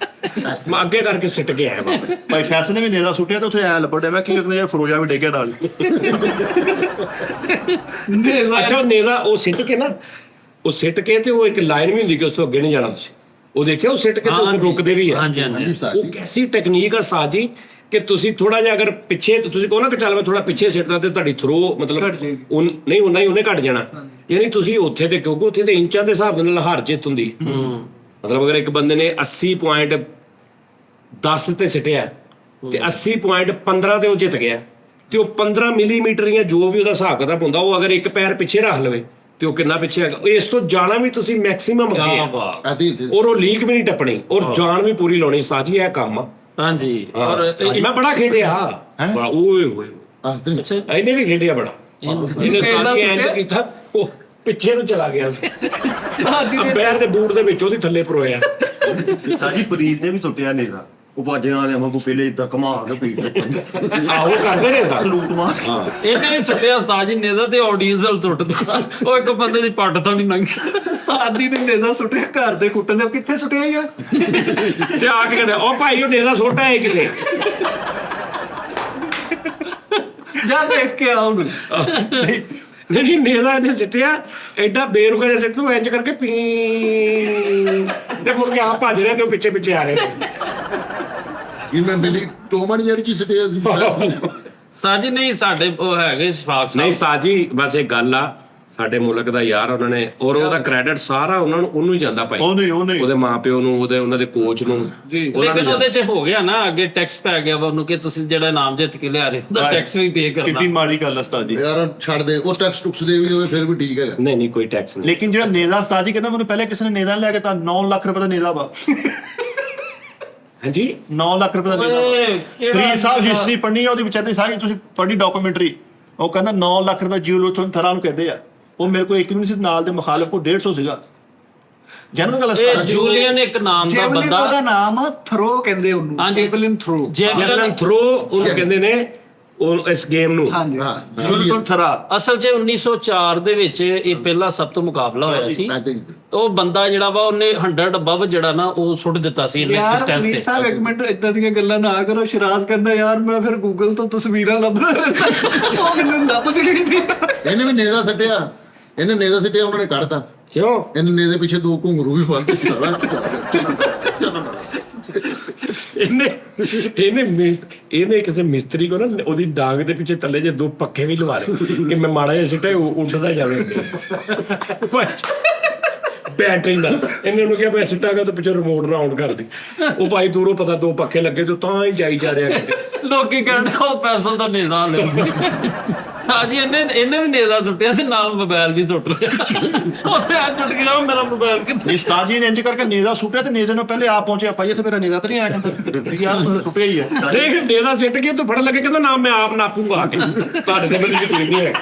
ਮੈਂ ਅੱਗੇ ਕਰਕੇ ਸਿੱਟ ਕੇ ਆਇਆ ਵਾਪਸ ਭਾਈ ਫੈਸਲ ਨੇ ਵੀ ਨੇਜ਼ਾ ਸੁੱਟਿਆ ਤੇ ਉੱਥੇ ਐ ਲੱਭੜਿਆ ਮੈਂ ਕੀ ਕਹਿੰਦਾ ਯਾਰ ਫਰੋਜਾ ਵੀ ਡੇਗਿਆ ਨਾਲ ਅੱਛਾ ਉਹ ਨੇਜ਼ਾ ਉਹ ਸਿੱਟ ਕੇ ਨਾ ਉਹ ਸਿੱਟ ਕੇ ਤੇ ਉਹ ਇੱਕ ਲਾਈਨ ਵੀ ਹੁੰਦੀ ਕਿ ਉਸ ਤੋਂ ਅੱਗੇ ਨਹੀਂ ਜਾਣਾ ਤੁਸੀਂ ਉਹ ਦੇਖਿਆ ਉਹ ਸਿੱਟ ਕੇ ਤੇ ਉੱਥੇ ਰੁਕਦੇ ਵੀ ਆ ਹਾਂਜੀ ਹਾਂਜੀ ਸਾਜੀ ਉਹ ਕੈਸੀ ਟੈਕਨੀਕ ਆ ਸਾਜੀ ਕਿ ਤੁਸੀਂ ਥੋੜਾ ਜਿਹਾ ਅਗਰ ਪਿੱਛੇ ਤੁਸੀਂ ਕਹੋ ਨਾ ਕਿ ਚੱਲ ਮੈਂ ਥੋੜਾ ਪਿੱਛੇ ਸਿੱਟਦਾ ਤੇ ਤੁਹਾਡੀ ਥਰੋ ਮਤਲਬ ਘੱਟ ਜਾਏਗੀ। ਨਹੀਂ ਉਹਨਾਂ ਹੀ ਉਹਨੇ ਘਟ ਜਾਣਾ। ਯਾਨੀ ਤੁਸੀਂ ਉੱਥੇ ਤੇ ਕਿਉਂਕਿ ਉੱਥੇ ਤੇ ਇੰਚਾਂ ਦੇ ਹਿਸਾਬ ਨਾਲ ਹਾਰ ਜਿੱਤ ਹੁੰਦੀ। ਮਤਲਬ ਅਗਰ ਇੱਕ ਬੰਦੇ ਨੇ 80.10 ਤੇ ਸਿੱਟਿਆ ਤੇ 80.15 ਤੇ ਉਹ ਜਿੱਤ ਗਿਆ ਤੇ ਉਹ 15 ਮਿਲੀਮੀਟਰ ਜਾਂ ਜੋ ਵੀ ਉਹਦਾ ਹਿਸਾਬ ਕਿਤਾਬ ਹੁੰਦਾ ਉਹ ਅਗਰ ਇੱਕ ਪੈਰ ਪਿੱਛੇ ਰੱਖ ਲਵੇ ਤੇ ਉਹ ਕਿੰਨਾ ਪਿੱਛੇ ਹੈਗਾ। ਇਸ ਤੋਂ ਜਾਣਾ ਵੀ ਤੁਸੀਂ ਮੈਕਸਿਮਮ ਅੱਗੇ ਕਿਆ ਆ ਬਾਤ। ਔਰ ਉਹ ਲੀਕ ਵੀ ਨਹੀਂ ਟੱਪਣੀ ਔਰ ਜਾਨ ਵੀ ਪੂਰੀ ਲਾਉਣੀ। ਉਸਤਾਦ ਜੀ ਇਹ ਕੰਮ ਆ। ਹਾਂਜੀ ਔਰ ਮੈਂ ਬੜਾ ਖੇਡਿਆ ਬੜਾ ਓਏ ਹੋਏ ਅੱਛਾ ਇਹਨੇ ਵੀ ਖੇਡਿਆ ਬੜਾ। ਇਹਨੇ ਉਸਤਾਦ ਜੀ ਇੰਜ ਕੀਤਾ ਉਹ ਪਿੱਛੇ ਨੂੰ ਚਲਾ ਗਿਆ ਪੈਰ ਦੇ ਬੂਟ ਦੇ ਵਿੱਚ ਉਹਦੀ ਥੱਲੇ ਪਰੋਇਆ। ਸਾਜੀ ਫਰੀਦ ਨੇ ਵੀ ਸੁੱਟਿਆ ਨੇਜ਼ਾ ਉਹ ਬਾਜਿਆਂ ਵਾਲਿਆਂ ਵਾਂਗੂ ਪਹਿਲੇ ਇਦਾਂ ਘੁਮਾ ਕੇ ਪੀਟ ਆਹੋ ਕਰਦੇ ਨੇ ਤਾਂ ਲੂਟ ਮਾਰ। ਇਹਨੇ ਵੀ ਸੱਟਿਆ ਉਸਤਾਦ ਜੀ ਨੇਜ਼ਾ ਤੇ ਆਡੀਅנס ਨਾਲ ਸੁੱਟਦਾ। ਉਹ ਇੱਕ ਬੰਦੇ ਦੀ ਪੱਟ ਤੋਂ ਨਹੀਂ ਲੰਘੀ। ਉਸਤਾਦ ਜੀ ਨੇ ਨੇਜ਼ਾ ਸੁੱਟਿਆ ਘਰ ਦੇ ਕੁੱਟਣ ਦੇ ਕਿੱਥੇ ਸੁੱਟਿਆ ਯਾਰ ਤੇ ਆ ਕੇ ਕਹਿੰਦੇ ਉਹ ਭਾਈ ਉਹ ਨੇਜ਼ਾ ਸੁੱਟਿਆ ਹੈ ਕਿਤੇ। ਜਾ ਦੇਖ ਕੇ ਆ ਉਹਨੂੰ। ਨਹੀਂ ਨੇਜ਼ਾ ਇਹਨੇ ਸਿੱਟਿਆ ਐਡਾ ਬੇਰੁਖਾ ਜਿਹਾ ਸਿੱਟ ਤੂੰ ਇੰਜ ਕਰਕੇ ਪੀ ਤੇ ਮੁੜ ਕੇ ਆ ਭੱਜ ਰਿਹਾ ਤੇ ਉਹ ਪਿੱਛੇ ਪਿੱਛੇ ਆ ਰਹੇ ਨੇ। ਇਹਨਾਂ ਨੇ ਟੋਮਨ ਜਿਹੜੀ ਚੀਜ਼ ਸਟੇ ਸੀ ਉਸਤਾਦ ਜੀ ਨਹੀਂ ਸਾਡੇ ਉਹ ਹੈਗੇ ਸ਼ਫਾਕ ਨਹੀਂ ਸਾਹਿਬ ਸਾਜੀ ਬਸ ਇਹ ਗੱਲ ਆ ਸਾਡੇ ਮੁਲਕ ਦਾ ਯਾਰ ਉਹਨਾਂ ਨੇ ਔਰ ਉਹਦਾ ਕ੍ਰੈਡਿਟ ਸਾਰਾ ਉਹਨੂੰ ਹੀ ਜਾਂਦਾ ਭਾਈ। ਉਹਨੇ ਉਹਦੇ ਮਾਪਿਓ ਨੂੰ ਉਹਨਾਂ ਦੇ ਕੋਚ ਨੂੰ ਲੇਕਿਨ ਉਹਦੇ ਚ ਹੋ ਗਿਆ ਨਾ ਅੱਗੇ ਟੈਕਸ ਪੈ ਗਿਆ ਵਾ ਉਹਨੂੰ ਕਿ ਤੁਸੀਂ ਜਿਹੜਾ ਨਾਮ ਜਿੱਤ ਕੇ ਲਿਆ ਰਹੇ ਉਹਦਾ ਟੈਕਸ ਵੀ ਪੇ ਕਰਨਾ। ਕਿੰਨੀ ਮਾੜੀ ਗੱਲ ਆ ਉਸਤਾਦ ਜੀ। ਯਾਰ ਛੱਡ ਦੇ ਉਹ ਟੈਕਸ ਟੁਕਸ ਦੇ ਵੀ ਹੋਵੇ ਫਿਰ ਵੀ ਠੀਕ ਹੈਗਾ। ਨਹੀਂ ਕੋਈ ਟੈਕਸ ਨਹੀਂ। ਲੇਕਿਨ ਜਿਹੜਾ ਨੇਜ਼ਾ ਉਸਤਾਦ ਜੀ ਕਹਿੰਦਾ ਮੈਨੂੰ ਪਹਿਲੇ ਕਿਸੇ ਨੇ ਨੇਜ਼ਾ ਲੈ ਕੇ ਤਾਂ 9 ਲੱਖ ਰੁਪਏ ਦਾ ਨੇਜ਼ਾ ਵਾ। ਹਾਂਜੀ 9 ਲੱਖ ਰੁਪਏ ਦਾ ਨੇਜ਼ਾ ਵਾ। ਫਰੀਦ ਸਾਹਿਬ ਹਿਸਟਰੀ ਪੜ੍ਹਨੀ ਆ ਉਹਦੀ ਵਿਚਾਰੇ ਸਾਰੀ ਤੁਸੀਂ ਪੜ੍ਹਨੀ ਡਾਕੂਮੈਂਟਰੀ। ਉਹ ਕਹਿੰਦਾ 9 ਲੱਖ ਰੁਪਏ ਜਿਓਲੋਥਨ ਥਰਾਂ ਨੂੰ ਕਹਿੰਦੇ ਆ। ਉਹ ਮੇਰੇ ਕੋਲ ਇੱਕ ਵੀ ਨਹੀਂ ਸੀ ਨਾਲ ਦੇ ਮੁਖਾਲਫ ਕੋ 150 ਸੀਗਾ। ਜਨਰਲ ਗੱਲ ਇਹ ਉਸਤਾਦ ਜੀ। ਜੂਲੀਅਨ ਇੱਕ ਨਾਮ ਦਾ ਜੈਵਲਿਨ ਬੰਦਾ ਉਹਦਾ ਨਾਮ ਆ ਥਰੋ ਕਹਿੰਦੇ ਉਹਨੂੰ ਹਾਂਜੀ। Javelin throw. ਜੈਵਲਿਨ ਥਰੋ ਉਹਨੂੰ ਕਹਿੰਦੇ ਨੇ ਉਹ ਇਸ ਗੇਮ ਨੂੰ। ਹਾਂਜੀ ਹਾਂ ਜਿਓਲੋਥਨ ਥਰਾ ਅਸਲ 'ਚ 1904 ਦੇ ਵਿੱਚ ਇਹ ਪਹਿਲਾ ਸਭ ਤੋਂ ਮੁਕਾਬਲਾ ਹੋਇਆ ਸੀ। ਉਹ ਬੰਦਾ ਜਿਹੜਾ ਵਾ ਉਹਨੇ 100 ਅਬਵ ਜਿਹੜਾ ਨਾ ਉਹ ਸੁੱਟ ਦਿੱਤਾ ਸੀ ਯਾਰ ਡਿਸਟੈਂਸ ਫਰੀਦ ਤੇ। ਸਾਹਿਬ ਇੱਕ ਮਿੰਟ ਇਦਾਂ ਦੀਆਂ ਗੱਲਾਂ ਨਾ ਕਰੋ। ਸ਼ਿਰਾਜ਼ ਕਹਿੰਦਾ ਯਾਰ ਮੈਂ ਫਿਰ ਗੂਗਲ ਤੋਂ ਤਸਵੀਰਾਂ ਲੱਭਦਾ ਰਹਿੰਦਾ। ਉਹ ਮੈਨੂੰ ਲੱਭਦੀ ਨਹੀਂ ਸੀ। ਇਹਨੇ ਵੀ ਨੇਜ਼ਾ ਸੱਟਿਆ ਉਹਨਾਂ ਨੇ ਕੱਢਤਾ। ਕਿਉਂ ਇਹਨੇ ਨੇਜ਼ੇ ਪਿੱਛੇ 2 ਘੁੰਗਰੂ ਵੀ ਬੰਨ੍ਹਤੇ ਸੀ ਨਾਲ। ਇਹਨੇ ਕਿਸੇ ਮਿਸਤਰੀ ਕੋ ਨਾ ਉਹਦੀ ਡਾਂਗ ਦੇ ਪਿੱਛੇ ਥੱਲੇ ਜੇ 2 ਪੱਖੇ ਵੀ ਲਵਾ ਲਏ ਕਿ ਮੈਂ ਮਾੜਾ ਜਿਹਾ ਸਿੱਟੇ ਉੱਡਦਾ ਜਾਵੇ ਬੈਟਰੀ ਦਾ। ਇਹਨੇ ਉਹਨੂੰ ਕਿਹਾ ਮੈਂ ਸਿੱਟਾਂਗਾ ਤਾਂ ਪਿੱਛੇ ਰਿਮੋਟ ਨਾਲ ਆਨ ਕਰ ਦੇ। ਉਹ ਭਾਈ ਦੂਰੋਂ ਪਤਾ 2 ਪੱਖੇ ਲੱਗੇ ਤੇ ਤਾਂ ਹੀ ਜਾਈ ਜਾ ਰਿਹਾ ਕਿਤੇ। ਲੋਕੀ ਕਹਿੰਦੇ ਉਹ ਪੈਸਲ ਦਾ ਨੇਜ਼ਾ ਲੈ। ਹਾਂਜੀ ਇਹਨੇ ਵੀ ਨੇਜ਼ਾ ਸੁੱਟਿਆ ਤੇ ਨਾਲ ਮੋਬਾਈਲ ਵੀ ਸੁੱਟ ਲਿਆ। ਉੱਥੇ ਆ ਸੁੱਟ ਗਿਆ ਮੇਰਾ ਮੋਬਾਈਲ ਕਿੱਥੇ। ਉਸਤਾਦ ਜੀ ਨੇ ਇੰਜ ਕਰਕੇ ਨੇਜ਼ਾ ਸੁੱਟਿਆ ਤੇ ਨੇਜ਼ੇ ਨੂੰ ਪਹਿਲੇ ਆਪ ਪਹੁੰਚਿਆ ਭਾਈ ਇੱਥੇ ਮੇਰਾ ਨੇਜ਼ਾ ਤਾਂ ਨਹੀਂ ਆਇਆ ਕਹਿੰਦਾ ਯਾਰ ਤੁਸੀਂ ਸੁੱਟਿਆ ਹੀ ਹੈ। ਦੇਖ ਨੇਜ਼ਾ ਸਿੱਟ ਕੇ ਤੂੰ ਫੜਨ ਲੱਗੇ ਕਹਿੰਦਾ ਨਾ ਮੈਂ ਆਪ ਨਾਪੂਗਾ ਆ ਕੇ ਤੁਹਾਡੇ ਤੇ ਮੈਨੂੰ ਯਕੀਨ ਨਹੀਂ ਹੈ।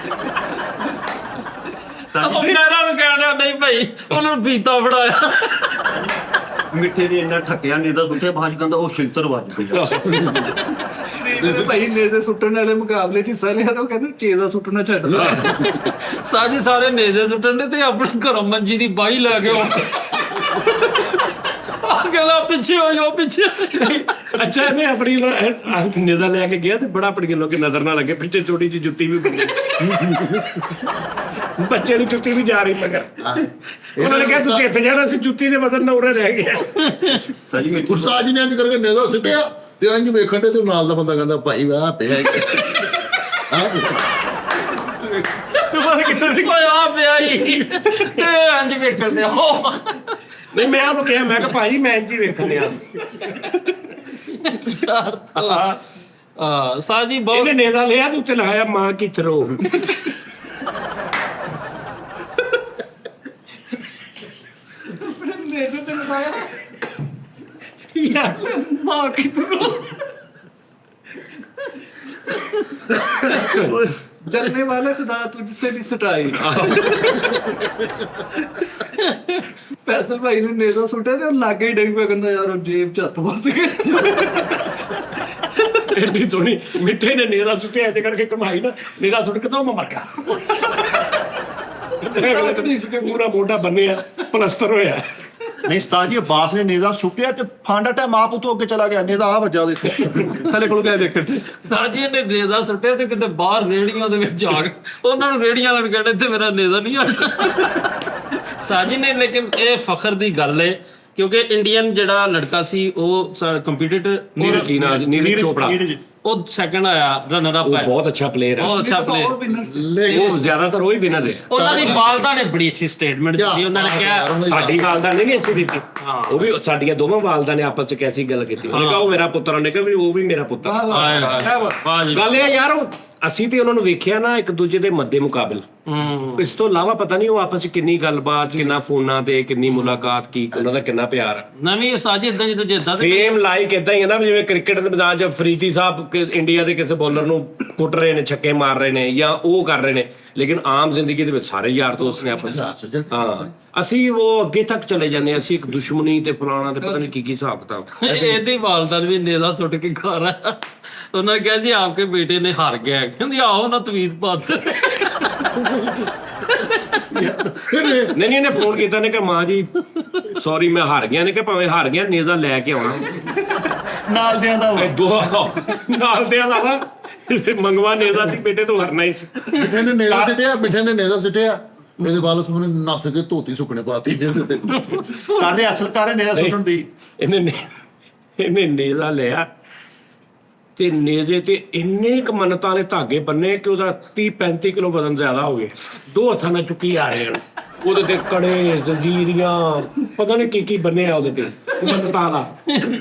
ਉਹ ਮੇਰਾ ਨੂੰ ਕਹਿੰਦਾ ਨਹੀਂ ਭਾਈ ਉਹਨੂੰ ਪੀਤਾ ਫੜਾਇਆ। ਮਿੱਠੇ ਨੇ ਇੰਨਾ ਠੱਕਿਆ ਨੇਜ਼ਾ ਸੁੱਟਿਆ ਬਾਜ ਕਹਿੰਦਾ ਉਹ ਸ਼ਿਲਤਰ ਵੱਜ ਗਿਆ। ਭਾਈ ਨੇਜ਼ੇ ਸੁੱਟਣ ਵਾਲੇ ਮੁਕਾਬਲੇ 'ਚ ਹਿੱਸਾ ਲਿਆ ਤਾਂ ਉਹ ਕਹਿੰਦੇ ਚੇਜ਼ਾ ਸੁੱਟਣਾ ਛੱਡ ਦੋ। ਸਾਜੀ ਸਾਰੇ ਨੇਜ਼ੇ ਸੁੱਟਣ ਦੇ ਤੇ ਆਪਣੇ ਘਰੋਂ ਮੰਜੀ ਦੀ ਬਾਈ ਲੈ ਕੇ ਆਉਂਦੇ। ਆ ਕਹਿੰਦਾ ਪਿੱਛੇ ਹੋ ਜਾਓ ਪਿੱਛੇ। ਅੱਛਾ ਇਹਨੇ ਆਪਣੀ ਨੇਜ਼ਾ ਲੈ ਕੇ ਗਿਆ ਤੇ ਬੜਾ ਆਪਣੀ ਲੋਕ ਨਜ਼ਰ ਨਾ ਲੱਗੇ ਪਿੱਛੇ ਛੋਟੀ ਜਿਹੀ ਜੁੱਤੀ ਵੀ ਬਣੀ। ਬੱਚੇ ਦੀ ਜੁੱਤੀ ਵੀ ਜਾ ਰਹੀ ਮਗਰ। ਉਹਨਾਂ ਨੇ ਕਿਹਾ ਤੁਸੀਂ ਇੱਥੇ ਜਾਣਾ ਸੀ ਜੁੱਤੀ ਦੇ ਬਦਲ ਨਾ ਉਰੇ ਰਹਿ ਗਿਆ। ਸਾਜੀ ਮਿੱਠੂ ਉਸਤਾਦ ਜੀ ਨੇ ਇੰਜ ਕਰਕੇ ਨੇਜ਼ਾ ਸੁੱਟਿਆ ਤੇ ਇੰਜ ਵੇਖਣ ਦੇ ਤੇ ਨਾਲ ਦਾ ਬੰਦਾ ਕਹਿੰਦਾ ਭਾਈ ਵਾਹ ਪਿਆ ਓਏ ਆ ਪਿਆ ਹੀ ਤੇ ਅੰਜ ਵੇਖਣ ਦੇ ਹੋ। ਨਹੀਂ ਮੈਂ ਉਹਨੂੰ ਕਿਹਾ ਮੈਂ ਕਿਹਾ ਭਾਜੀ ਮੈਂ ਇੰਝ ਹੀ ਵੇਖਣ ਆ। ਸਾਜੀ ਬਹੁਤ ਇਹਨੇ ਨੇਜ਼ਾ ਲਿਆ ਤੇ ਉੱਤੇ ਲਗਾਇਆ ਮਾਂ ਕੀ ਥਰੋ। ਨੇਜ਼ੇ ਤੇ ਲਗਾਇਆ ਯਾਰ ਮਾਂ ਕੀ ਤਰ੍ਹਾਂ जलने वाले खुदा तुझसे भी सटाई। फैसल भाई ने नेज़ा सुट्या ते लागे ही डिग पिया कहंदा यार जेब च हत्थ फस गए। ਐਡੀ ਸੋਹਣੀ ਮਿੱਠੇ ਨੇ ਨੇਜ਼ਾ ਸੁੱਟਿਆ ਇਹਦੇ ਕਰਕੇ ਕਮਾਈ ਨਾ ਨੇਜ਼ਾ ਸੁੱਟ ਕੇ ਤਾਂ ਉਹ ਮਰ ਗਿਆ। ਪੂਰਾ ਮੋਢਾ ਬੰਨਿਆ ਪਲਸਤਰ ਹੋਇਆ। ਨਹੀਂ ਉਸਤਾਦ ਜੀ ਅਬਾਸ ਨੇ ਨੇਜ਼ਾ ਸੁੱਟਿਆ ਤੇ ਫਾਂਡਾ ਟਾਈਮ ਆਪ ਉਤੋਂ ਅੱਗੇ ਚਲਾ ਗਿਆ। ਨੇਜ਼ਾ ਆ ਵੱਜਾ ਉਹਦੇ ਥੱਲੇ ਕੋਲ ਗਿਆ ਵੇਖਣ ਤੇ। ਸਾਜੀ ਨੇ ਨੇਜ਼ਾ ਸੁੱਟਿਆ ਤੇ ਕਿਤੇ ਬਾਹਰ ਰੇੜੀਆਂ ਦੇ ਵਿੱਚ ਜਾ ਕੇ ਉਹਨਾਂ ਨੂੰ ਰੇੜੀਆਂ ਵਾਲਿਆਂ ਨੂੰ ਕਹਿੰਦੇ ਇੱਥੇ ਮੇਰਾ ਨੇਜ਼ਾ ਨਹੀਂ ਆ। ਸਾਜੀ ਨੇ ਲੇਕਿਨ ਇਹ ਫਖਰ ਦੀ ਗੱਲ ਹੈ ਕਿਉਂਕਿ ਇੰਡੀਅਨ ਜਿਹੜਾ ਲੜਕਾ ਸੀ ਉਹ ਕੰਪੀਟੀਟਰ ਨੀਰਜ ਚੋਪੜਾ ਉਹ ਸੈਕੰਡ ਆਇਆ, ਰਨਰ ਅਪ ਉਹ ਆਇਆ, ਬਹੁਤ ਅੱਛਾ ਪਲੇਅਰ ਹੈ। ਬਹੁਤ ਅੱਛਾ ਉਹ ਪਲੇਅਰ। winner ਉਹ ਜ਼ਿਆਦਾਤਰ ਉਹ ਹੀ ਵਿਨਰ ਹੈ। ਉਹਨਾਂ ਦੀ ਵਾਲਦਾ ਨੇ ਬੜੀ ਅੱਛੀ ਸਟੇਟਮੈਂਟ ਦਿੱਤੀ, ਉਹਨਾਂ ਨੇ ਕਿਹਾ ਸਾਡੀ ਵਾਲਦਾ ਨੇ ਨਹੀਂ ਅੱਛੀ ਦਿੱਤੀ, ਉਹ ਵੀ ਸਾਡੀਆਂ ਦੋਵਾਂ ਵਾਲਦਾ ਨੇ ਆਪਸ ਚ ਕੈਸੀ ਗੱਲ ਕੀਤੀ, ਉਹਨੇ ਕਿਹਾ ਉਹ ਮੇਰਾ ਪੁੱਤਰ, ਉਹਨੇ ਕਿਹਾ ਵੀ ਉਹ ਵੀ ਮੇਰਾ ਪੁੱਤਰ। ਵਾਹ ਜੀ ਗੱਲ ਇਹ ਆ ਯਾਰ, ਉਹ ਅਸੀਂ ਤੇ ਉਹਨਾਂ ਨੂੰ ਵੇਖਿਆ ਨਾ ਇੱਕ ਦੂਜੇ ਦੇ ਮੱਦੇ ਮੁਕਾਬਲ, ਇਸ ਤੋਂ ਇਲਾਵਾ ਪਤਾ ਨਹੀਂ ਉਹ ਆਪਸ ਚ ਕਿੰਨੀ ਗੱਲਬਾਤ, ਕਿੰਨਾ ਫੋਨਾਂ ਤੇ ਕਿੰਨੀ ਮੁਲਾਕਾਤ, ਕੀ ਉਹਨਾਂ ਦਾ ਕਿੰਨਾ ਪਿਆਰ ਆ। ਨਵੀਂ ਸਾਜੀ ਇਦਾਂ ਜਦੋਂ ਜਿੱਦਾਂ ਸੇਮ ਲਾਈਕ ਇਦਾਂ ਹੀ ਹੈ ਨਾ, ਜਿਵੇਂ ਕ੍ਰਿਕਟ ਦੇ ਮੈਦਾਨ 'ਚ ਫਰੀਦੀ ਸਾਹਿਬ ਇੰਡੀਆ ਦੇ ਕਿਸੇ ਬੋਲਰ ਨੂੰ ਕੁੱਟ ਰਹੇ ਨੇ, ਛੱਕੇ ਮਾਰ ਰਹੇ ਨੇ ਜਾਂ ਉਹ ਕਰ ਰਹੇ ਨੇ, ਲੇਕਿਨ ਆਮ ਜ਼ਿੰਦਗੀ ਦੇ ਵਿੱਚ ਸਾਰੇ ਯਾਰ ਦੋਸਤ ਨੇ ਆਪਸ ਵਿੱਚ। ਹਾਂ, ਅਸੀਂ ਉਹ ਅੱਗੇ ਤੱਕ ਚਲੇ ਜਾਂਦੇ, ਅਸੀਂ ਇੱਕ ਦੁਸ਼ਮਣੀ ਤੇ ਫਲਾਣਾ ਤੇ ਪਤਾ ਨਹੀਂ ਕੀ ਹਿਸਾਬ ਕਿਤਾਬ। ਇਹਦੀ ਵਾਲਦਾ ਵੀ ਨੇਦਾ ਸੁੱਟ ਕੇ ਘਰ ਆਇਆ, ਉਹਨਾਂ ਨੇ ਕਿਹਾ ਜੀ ਆਪਕੇ ਬੇਟੇ ਨੇ ਹਾਰ ਗਿਆ, ਕਹਿੰਦੀ ਆਓ ਨਾ ਤਵੀਤ ਪਾਤ। ਨਹੀਂ ਇਹਨੇ ਫੋਨ ਕੀਤਾ ਨੇ ਕਿ ਮਾਂ ਜੀ ਸੌਰੀ ਮੈਂ ਹਾਰ ਗਿਆ, ਨੇ ਕਿ ਭਾਵੇਂ ਹਾਰ ਗਿਆ ਨੇਜ਼ਾ ਲੈ ਕੇ ਆਉਣਾ ਨਾਲ ਦਿਆਂ ਦਾ ਇਹ ਦੋ ਨਾਲ ਦੇ ਆਵਾ ਮੰਗਵਾ ਨੇਜ਼ਾ ਸੀ, ਬੇਟੇ ਤੋਂ ਹਰਨਾ ਹੀ ਸੀ। ਮਿੱਠੇ ਨੇ ਨੇਜ਼ਾ ਸਿੱਟਿਆ, ਮਿੱਠੇ ਨੇ ਨੇਜ਼ਾ ਸਿੱਟਿਆ, ਇਹਦੇ ਵਾਲ ਸਾਹਮਣੇ ਨੱਸ ਕੇ ਧੋਤੀ ਸੁੱਕਣੇ ਪਾਤੀ ਨੇਜ਼ੇ ਤੇ। ਕਰ ਰਿਹਾ ਅਸਲ ਕਰ ਰਿਹਾ ਸੁਣਨ ਦੀ। ਇਹਨੇ ਨੇਜ਼ਾ ਲਿਆ ਤੇ ਨੇਜ਼ੇ ਤੇ ਇੰਨੇ ਕੁ ਮੰਨਤਾਂ ਦੇ ਧਾਗੇ ਬੰਨੇ ਕਿ ਉਹਦਾ 30-35 ਕਿਲੋ ਵਜ਼ਨ ਜ਼ਿਆਦਾ ਹੋ ਗਿਆ, ਦੋ ਹੱਥਾਂ ਨਾਲ ਚੁੱਕੀ ਆ ਰਹੇ ਹਨ, ਉਹਦੇ ਤੇ ਕੜੇ, ਜ਼ੰਜੀਰੀਆਂ, ਪਤਾ ਨਹੀਂ ਕੀ ਬੰਨਿਆ ਉਹਦੇ ਤੇ ਮੰਨਤਾਂ ਦਾ।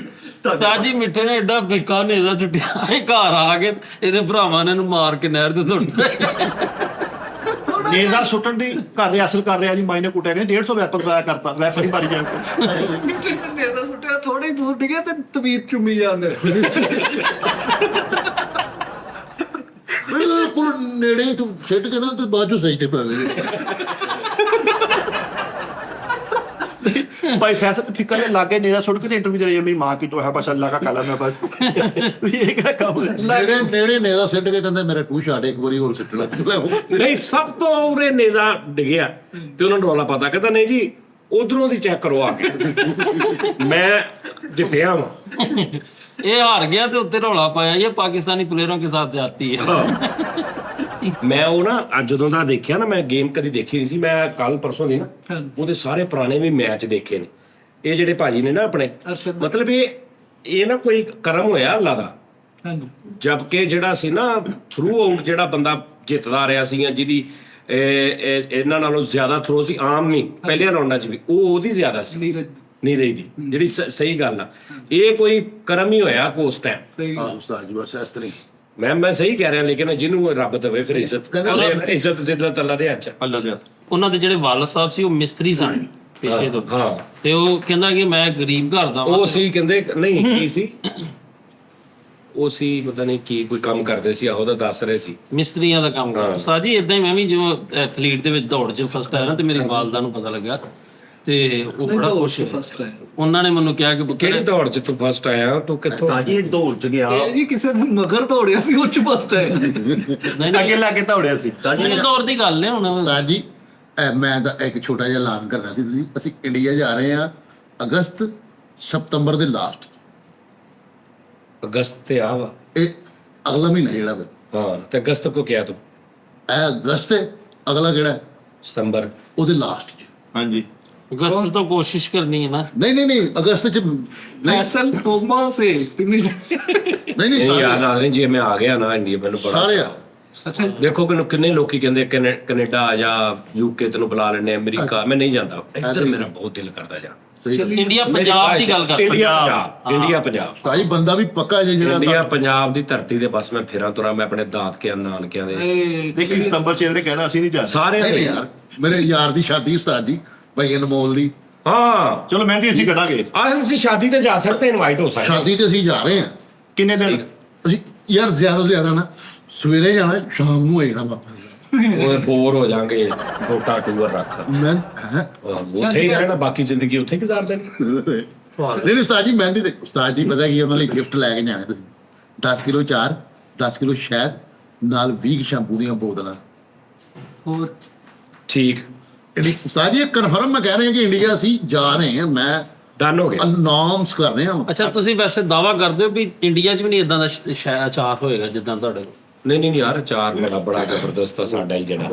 ਸਾਜੀ ਮਿੱਠੇ ਨੇ ਐਡਾ ਬਿਕਾ ਨੇਦਾ ਛੁੱਟਿਆ, ਇਹ ਘਰ ਆ ਕੇ ਇਹਦੇ ਭਰਾਵਾਂ ਨੇ ਇਹਨੂੰ ਮਾਰ ਕੇ ਨਹਿਰ ਤੇ ਸੁੱਟ ਨੇਜ਼ਾ ਸੁੱਟਣ ਦੀ ਕਰ ਰਿਹਾ ਅਸਲ ਕਰ ਰਿਹਾ ਜੀ, ਮਾਇਨੇ ਕੁੱਟਿਆ ਗਿਆ 150 ਵੈਪਨ ਜ਼ਾਇਆ ਕਰਤਾ, ਵੈਪਨ ਹੀ ਮਾਰੀ ਜਾ ਕੇ। ਨੇਦਾ ਸੁੱਟਿਆ, ਥੋੜੀ ਦੂਰ ਡਿੱਗਿਆ ਤੇ ਤਵੀਤ ਚੁੰਮੀ ਜਾਂਦੇ। ਬਿਲਕੁਲ ਨੇੜੇ ਤੂੰ ਸਿੱਟ ਕੇ ਨਾ ਤੇ ਬਾਅਦ ਚੋਂ ਸਹੀ ਤੇ ਪੈ ਗਏ। भाई फैसल तो फिक्का लागे नेजा सुट के इंटरव्यू दे रही है मेरी मां की तो है बस अल्लाह का कलम है बस ये क्या काम है ਨੇੜੇ ਨੇਜ਼ਾ ਸਿੱਟ ਕੇ ਕਹਿੰਦਾ ਮੇਰਾ ਟੂ ਸ਼ਾਟ ਇੱਕ ਵਾਰੀ ਹੋਰ ਸਿੱਟਣਾ। ਨਹੀਂ ਸਭ ਤੋਂ ਉਰੇ ਨੇਜ਼ਾ ਡਿੱਗਿਆ ਤੇ ਉਹਨਾਂ ਨੂੰ ਰੌਲਾ ਪਤਾ, ਕਹਿੰਦਾ ਨਹੀਂ ਜੀ ਉਧਰੋਂ ਦੀ ਚੈੱਕ ਕਰੋ ਆ ਕੇ, ਮੈਂ ਜਿੱਤਿਆ ਵਾਂ। ਇਹ ਹਾਰ ਗਿਆ ਤੇ ਉੱਤੇ ਰੌਲਾ ਪਾਇਆ, ਇਹ ਪਾਕਿਸਤਾਨੀ ਪਲੇਅਰਾਂ ਕੇ ਸਾਥ ਜਾਤੀ ਹੈ। ਮੈਂ ਉਹ ਨਾ ਅੱਜ ਜਦੋਂ ਦਾ ਦੇਖਿਆ ਨਾ, ਮੈਂ ਗੇਮ ਕਦੀ ਦੇਖੀ ਨਹੀਂ ਸੀ, ਮੈਂ ਕੱਲ ਪਰਸੋਂ ਦੀ ਨਾ ਉਹਦੇ ਸਾਰੇ ਪੁਰਾਣੇ ਵੀ ਮੈਚ ਦੇਖੇ ਨੇ। ਇਹ ਜਿਹੜੇ ਭਾਜੀ ਨੇ ਨਾ ਆਪਣੇ, ਮਤਲਬ ਇਹ ਨਾ ਕੋਈ ਕਰਮ ਹੋਇਆ ਅੱਲਾ ਦਾ, ਜਦਕਿ ਜਿਹੜਾ ਸੀ ਨਾ ਥਰੂ ਆਊਟ ਜਿਹੜਾ ਬੰਦਾ ਜਿੱਤਦਾ ਰਿਹਾ ਸੀ, ਜਿਹਦੀ ਇਹਨਾਂ ਨਾਲੋਂ ਜ਼ਿਆਦਾ ਥਰੋ ਸੀ ਆਮ ਨਹੀਂ ਪਹਿਲੇ ਰਾਉਂਡਾਂ 'ਚ ਵੀ, ਉਹ ਉਹਦੀ ਜ਼ਿਆਦਾ ਸੀ ਨੀਰਜ ਦੀ, ਜਿਹੜੀ ਸਹੀ ਗੱਲ ਆ। ਇਹ ਕੋਈ ਕਰਮ ਹੀ ਹੋਇਆ ਉਸ ਟਾਈਮ। ਹਾਂ ਉਸਤਾਦ ਜੀ ਬਸ ਇਸ ਤਰ੍ਹਾਂ ਮੈਂ ਸਹੀ ਕਹਿ ਰਿਹਾ, ਲੇਕਿਨ ਜਿਹਨੂੰ ਰੱਬ ਦੇਵੇ ਫਿਰ ਇੱਜ਼ਤ ਇੱਜ਼ਤ ਅੱਲਾ ਦੇ ਹੱਥ 'ਚ। अल्लाह दे ਉਹਨਾਂ ਦੇ ਜਿਹੜੇ ਵਾਲਦ ਸਾਹਿਬ ਸੀ ਉਹ ਮਿਸਤਰੀ ਸਨ ਪੇਸ਼ੇ ਤੋਂ, ਹਾਂ ਤੇ ਉਹ ਕਹਿੰਦਾ ਕਿ ਮੈਂ ਗਰੀਬ ਘਰ ਦਾ ਉਹ ਸੀ, ਕਹਿੰਦੇ ਨਹੀਂ ਕੀ ਸੀ ਉਹ ਸੀ, ਪਤਾ ਨਹੀਂ ਕੀ ਕੋਈ ਕੰਮ ਕਰਦੇ ਸੀ, ਉਹਦਾ ਦੱਸ ਰਹੇ ਸੀ ਮਿਸਤਰੀਆਂ ਦਾ ਕੰਮ ਕਰਦਾ। ਸਾਜੀ ਇਦਾਂ ਹੀ ਮੈਂ ਵੀ ਜਿਵੇਂ ਐਥਲੀਟ ਦੇ ਵਿੱਚ ਦੌੜ 'ਚ ਫਸਟ ਆਇਆ ਨਾ, ਤੇ ਮੇਰੀ ਵਾਲਦਾ ਨੂੰ ਪਤਾ ਲੱਗਾ ਤੇ ਉਹ ਬੜਾ ਖੁਸ਼ ਹੋਇਆ। ਫਸਟ ਹੈ ਉਹਨਾਂ ਨੇ ਮੈਨੂੰ ਕਿਹਾ ਕਿ ਪੁੱਤਰ ਕਿਹੜੀ ਦੌੜ 'ਚ ਤੂੰ ਫਸਟ ਆਇਆ, ਤੂੰ ਕਿੱਥੋਂ? ਤਾਜੀ ਇਹ ਦੌੜ ਚ ਗਿਆ ਇਹ ਜੀ ਕਿਸੇ ਦੇ ਮਗਰ ਦੌੜਿਆ ਸੀ, ਉਹ ਚ ਫਸਟ ਹੈ। ਨਹੀਂ आगे लाके दौड़िया सी ਨਹੀਂ ਦੌੜ ਦੀ ਗੱਲ ਹੈ ਹੁਣ। ਉਸਤਾਦ ਜੀ ਮੈਂ ਤਾਂ ਇੱਕ ਛੋਟਾ ਜਿਹਾ ਐਲਾਨ ਕਰਨਾ ਸੀ, ਤੁਸੀਂ ਅਸੀਂ ਇੰਡੀਆ ਜਾ ਰਹੇ ਹਾਂ ਅਗਸਤ ਸਤੰਬਰ ਦੇ ਲਾਸਟ, ਅਗਸਤ ਤੇ ਆ ਵਾ। ਇਹ ਅਗਲਾ ਮਹੀਨਾ ਜਿਹੜਾ ਵਾ ਹਾਂ ਤੇ ਅਗਸਤ ਕੋ ਕਿਹਾ ਤੂੰ? ਇਹ ਅਗਸਤ ਹੈ, ਅਗਲਾ ਜਿਹੜਾ ਸਤੰਬਰ ਉਹਦੇ ਲਾਸਟ 'ਚ। हाँ जी ਅਗਸਤ ਤੋਂ ਕੋਸ਼ਿਸ਼ ਕਰਨੀ ਹੈ ਨਾ। ਨਹੀਂ ਅਗਸਤ 'ਚ ਨਹੀਂ ਫੈਸਲ ਕੋਮਾ ਸੇ ਤਿੰਨੀ ਨਹੀਂ ਇਹ ਸਾਰੇ ਯਾਦ ਆ ਰਹੀ ਜੇ ਮੈਂ ਆ ਗਿਆ ਨਾ ਇੰਡੀਆ, ਮੈਨੂੰ ਬੜਾ ਸਾਰੇ ਆ। ਅੱਛਾ ਦੇਖੋ ਕਿੰਨੇ ਲੋਕੀ ਕਹਿੰਦੇ ਕੈਨੇਡਾ ਆ ਜਾ, ਯੂਕੇ ਤੈਨੂੰ ਬੁਲਾ ਲੈਣੇ, ਅਮਰੀਕਾ, ਮੈਂ ਨਹੀਂ ਜਾਂਦਾ, ਇੱਧਰ ਮੇਰਾ ਬਹੁਤ ਦਿਲ ਕਰਦਾ ਜਾ। ਇੰਡੀਆ ਪੰਜਾਬ ਦੀ ਗੱਲ ਕਰ, ਇੰਡੀਆ ਪੰਜਾਬ ਉਸਤਾਦ ਜੀ ਬੰਦਾ ਵੀ ਪੱਕਾ ਜੇ ਜਿਹੜਾ ਇੰਡੀਆ ਪੰਜਾਬ ਦੀ ਧਰਤੀ ਦੇ ਬਸ ਮੈਂ ਫੇਰਾਂ ਤੁਰਾਂ, ਮੈਂ ਆਪਣੇ ਦਾਦਕਿਆਂ ਨਾਨਕਿਆਂ ਦੇ लेकिन सितंबर चेहरे कहना असि नहीं जाते ਸਾਰੇ ਨਹੀਂ ਯਾਰ ਮੇਰੇ ਯਾਰ ਦੀ ਸ਼ਾਦੀ ਉਸਤਾਦ ਜੀ ਭਾਈ ਅਨਮੋਲ ਦੀ ਹਾਂ चलो मेहंदी असि कटांगे ਅਸੀਂ ਸ਼ਾਦੀ ਤੇ ਜਾ ਸਕਦੇ, ਇਨਵਾਈਟ ਹੋ ਸਕਦੇ। ਸ਼ਾਦੀ ਤੇ ਅਸੀਂ ਜਾ ਰਹੇ ਹਾਂ। किन्ने दिन ਅਸੀਂ ਯਾਰ ਜ਼ਿਆਦਾ ਤੋਂ ਜ਼ਿਆਦਾ ਨਾ ਸਵੇਰੇ ਜਾਣਾ, ਸ਼ਾਮ ਨੂੰ ਹੋ ਜਾਣਾ ਵਾਪਸ। ਉਹ ਬੋਰ ਹੋ ਜਾਾਂਗੇ, ਛੋਟਾ ਟੂਰ ਰੱਖ, ਮੈਂ ਹੈਂ? ਉੱਥੇ ਹੀ ਰਹਿਣਾ, ਬਾਕੀ ਜ਼ਿੰਦਗੀ ਉੱਥੇ ਗੁਜ਼ਾਰ ਦੇਣੀ। ਨਹੀਂ ਉਸਤਾਦ ਜੀ ਮਹਿੰਦੀ ਤੇ ਉਸਤਾਦ ਜੀ ਪਤਾ ਕੀ ਉਹਨਾਂ ਲਈ ਗਿਫਟ ਲੈ ਕੇ ਜਾਣੇ ਤੁਸੀਂ 10 ਕਿਲੋ ਚਾਰ, 10 ਕਿਲੋ ਸ਼ਹਿਦ ਨਾਲ 20 ਸ਼ੈਂਪੂ ਦੀਆਂ ਬੋਤਲਾਂ। ਹੋਰ ਠੀਕ ਉਸਤਾਦ ਜੀ ਕਨਫਰਮ ਮੈਂ ਕਹਿ ਰਿਹਾ ਕਿ ਇੰਡੀਆ ਅਸੀਂ ਜਾ ਰਹੇ ਹਾਂ, ਮੈਂ ਡਨ ਹੋ ਗਿਆ। ਅਨਾਉਂਸ ਕਰ ਰਿਹਾ ਹਾਂ। ਅੱਛਾ ਤੁਸੀਂ ਵੈਸੇ ਦਾਵਾ ਕਰਦੇ ਹੋ ਵੀ ਇੰਡੀਆ 'ਚ ਵੀ ਨਹੀਂ ਇਦਾਂ ਦਾ ਅਚਾਰ ਹੋਏਗਾ ਜਿੱਦਾਂ ਤੁਹਾਡੇ ਕੋਲ? ਨਹੀਂ ਯਾਰ, ਚਾਰ ਮੇਰਾ ਬੜਾ ਜ਼ਬਰਦਸਤ ਆ ਸਾਡਾ ਹੀ ਜਿਹੜਾ।